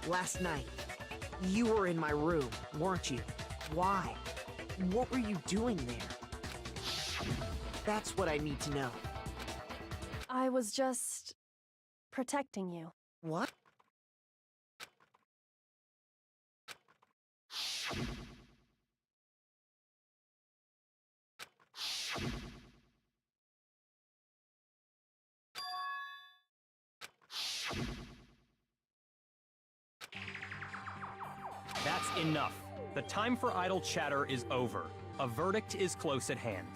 Last night, you were in my room, weren't you? Why? What were you doing there? That's what I need to know. I was just... protecting you. What? That's enough. The time for idle chatter is over. A verdict is close at hand.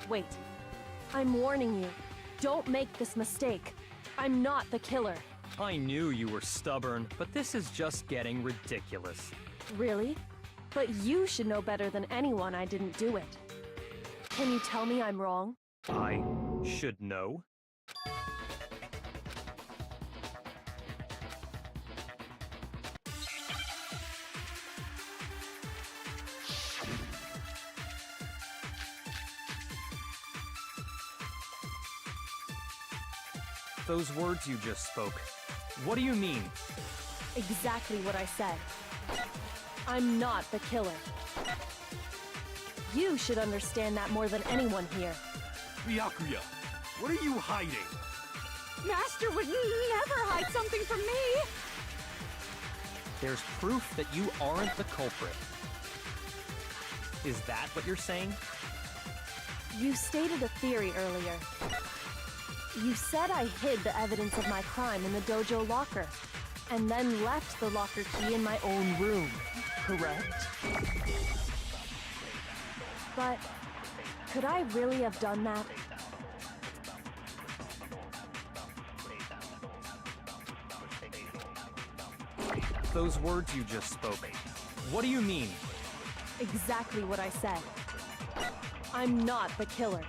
Wait. I'm warning you. Don't make this mistake. I'm not the killer. I knew you were stubborn, but this is just getting ridiculous. Really? But you should know better than anyone I didn't do it. Can you tell me I'm wrong? I should know. Those words you just spoke, what do you mean? Exactly what I said. I'm not the killer. You should understand that more than anyone here. Byakuya, what are you hiding? Master would never hide something from me! There's proof that you aren't the culprit. Is that what you're saying? You stated a theory earlier. You said I hid the evidence of my crime in the dojo locker, and then left the locker key in my own room, correct? But could I really have done that? Those words you just spoke. What do you mean? Exactly what I said. I'm not the killer.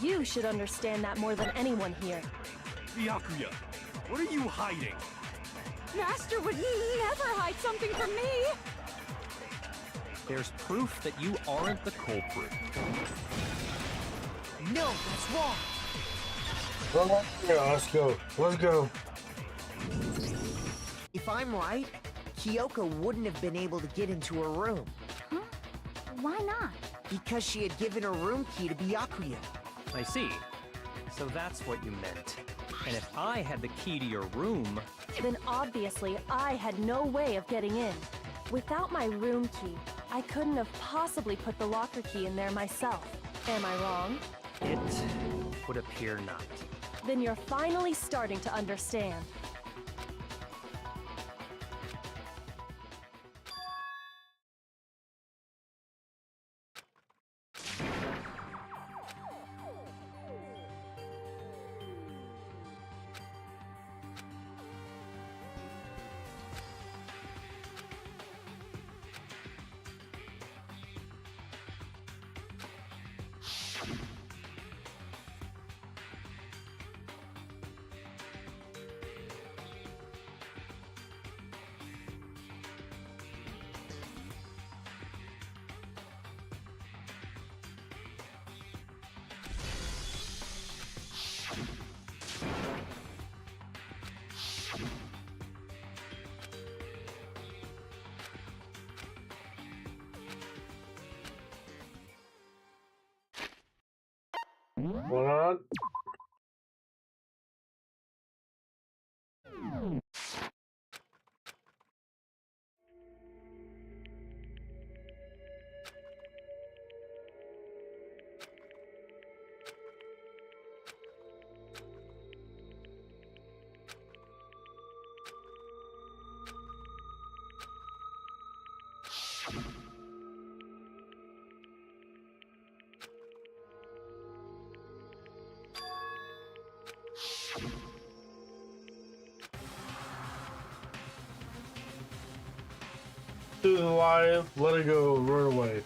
You should understand that more than anyone here. Byakuya, what are you hiding? Master would never hide something from me! There's proof that you aren't the culprit. No, that's wrong. Well, yeah, let's go. Let's go. If I'm right, Kyoko wouldn't have been able to get into her room. Huh? Why not? Because she had given her room key to Byakuya. I see. So that's what you meant. And if I had the key to your room... Then obviously I had no way of getting in. Without my room key, I couldn't have possibly put the locker key in there myself. Am I wrong? It would appear not. Then you're finally starting to understand. Hold on. Do the lie, let it go, run away.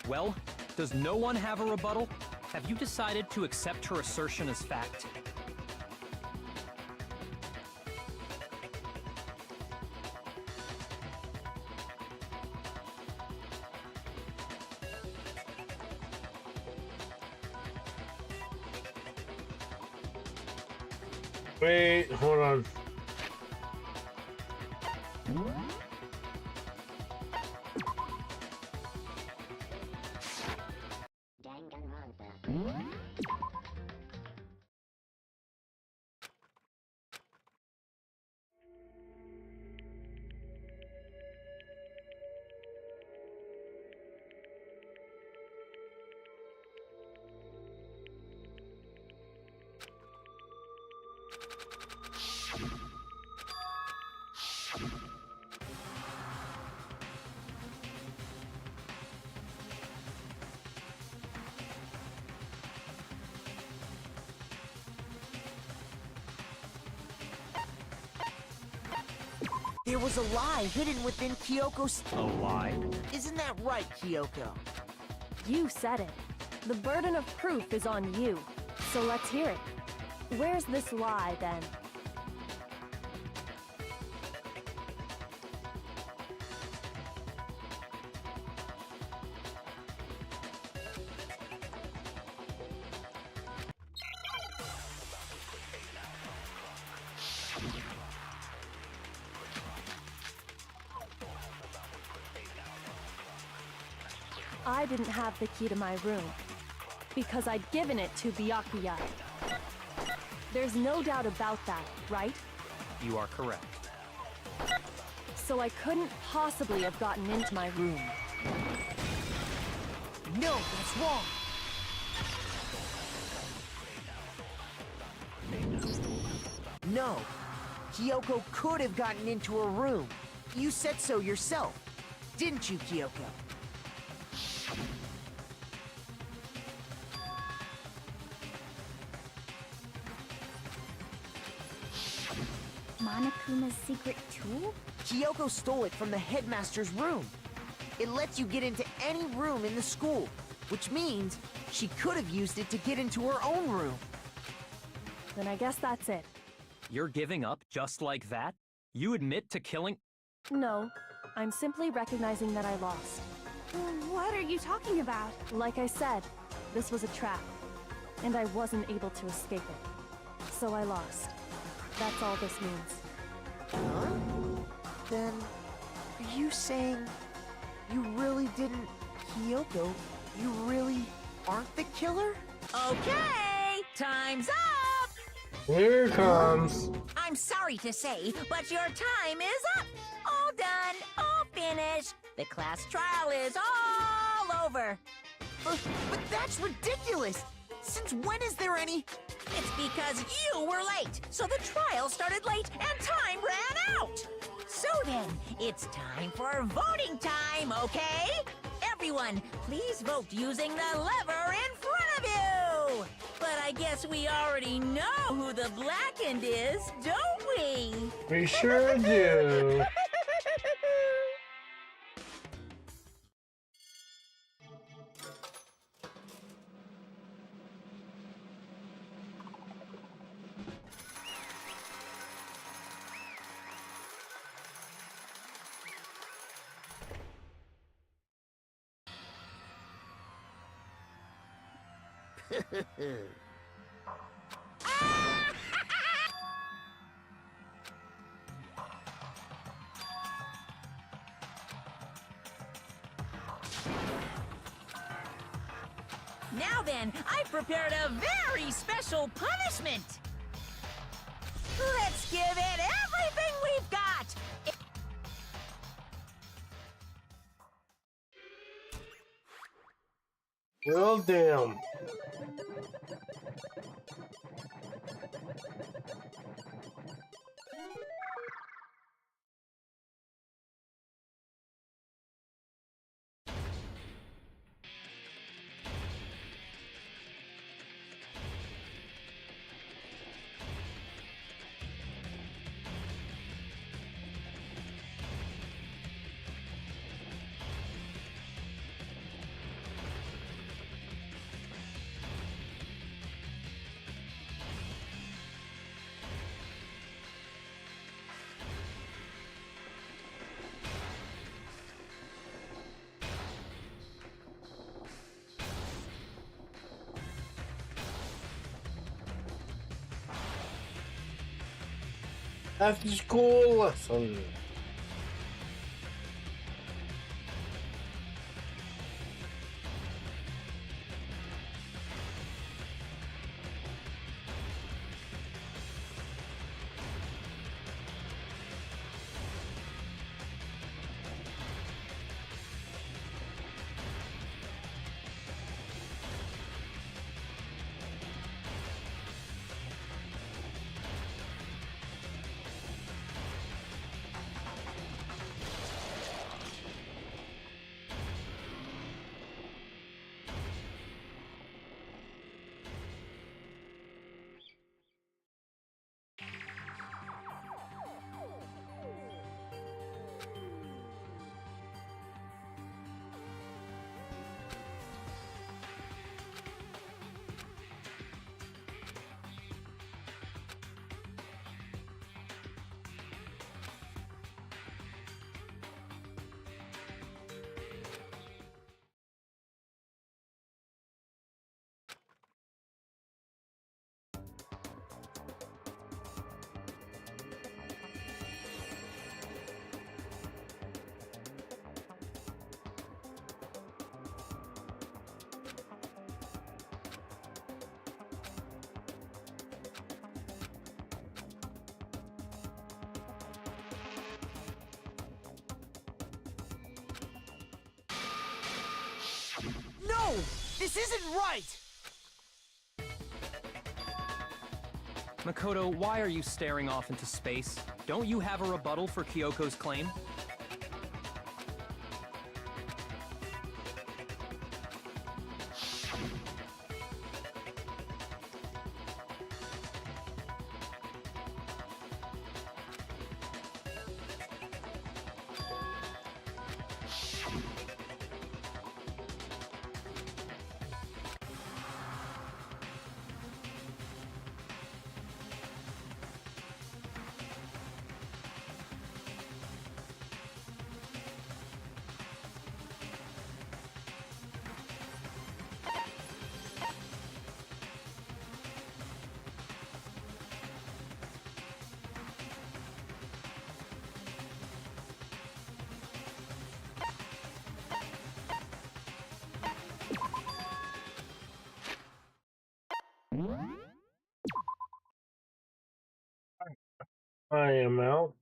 Well, does no one have a rebuttal? Have you decided to accept her assertion as fact? Wait, hold on. Danganronpa. There was a lie hidden within Kyoko's... A lie? Isn't that right, Kyoko? You said it. The burden of proof is on you. So let's hear it. Where's this lie, then? I didn't have the key to my room, because I'd given it to Byakuya. There's no doubt about that, right? You are correct. So I couldn't possibly have gotten into my room. No, that's wrong. No, Kyoko could have gotten into her room. You said so yourself, didn't you, Kyoko? Monokuma's secret tool? Kyoko stole it from the headmaster's room. It lets you get into any room in the school, which means she could have used it to get into her own room. Then I guess that's it. You're giving up just like that? You admit to killing... No, I'm simply recognizing that I lost. What are you talking about? Like I said, this was a trap, and I wasn't able to escape it. So I lost. That's all this means. Huh? Then, are you saying you really didn't... Kyoko, you really aren't the killer? Okay, time's up! Here it comes. I'm sorry to say, but your time is up. All done, all finished. The class trial is all over. But that's ridiculous! Since when is there any... It's because you were late, so the trial started late and time ran out. So then, it's time for voting time, okay? Everyone, please vote using the lever in front of you. But I guess we already know who the blackened is, don't we? We sure do. Now then, I've prepared a very special punishment. Let's give it everything we've got. Well, damn. After school lesson. This isn't right! Makoto, why are you staring off into space? Don't you have a rebuttal for Kyoko's claim? I am out.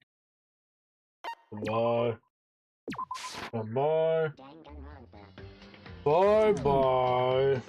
Bye. Bye. Bye bye.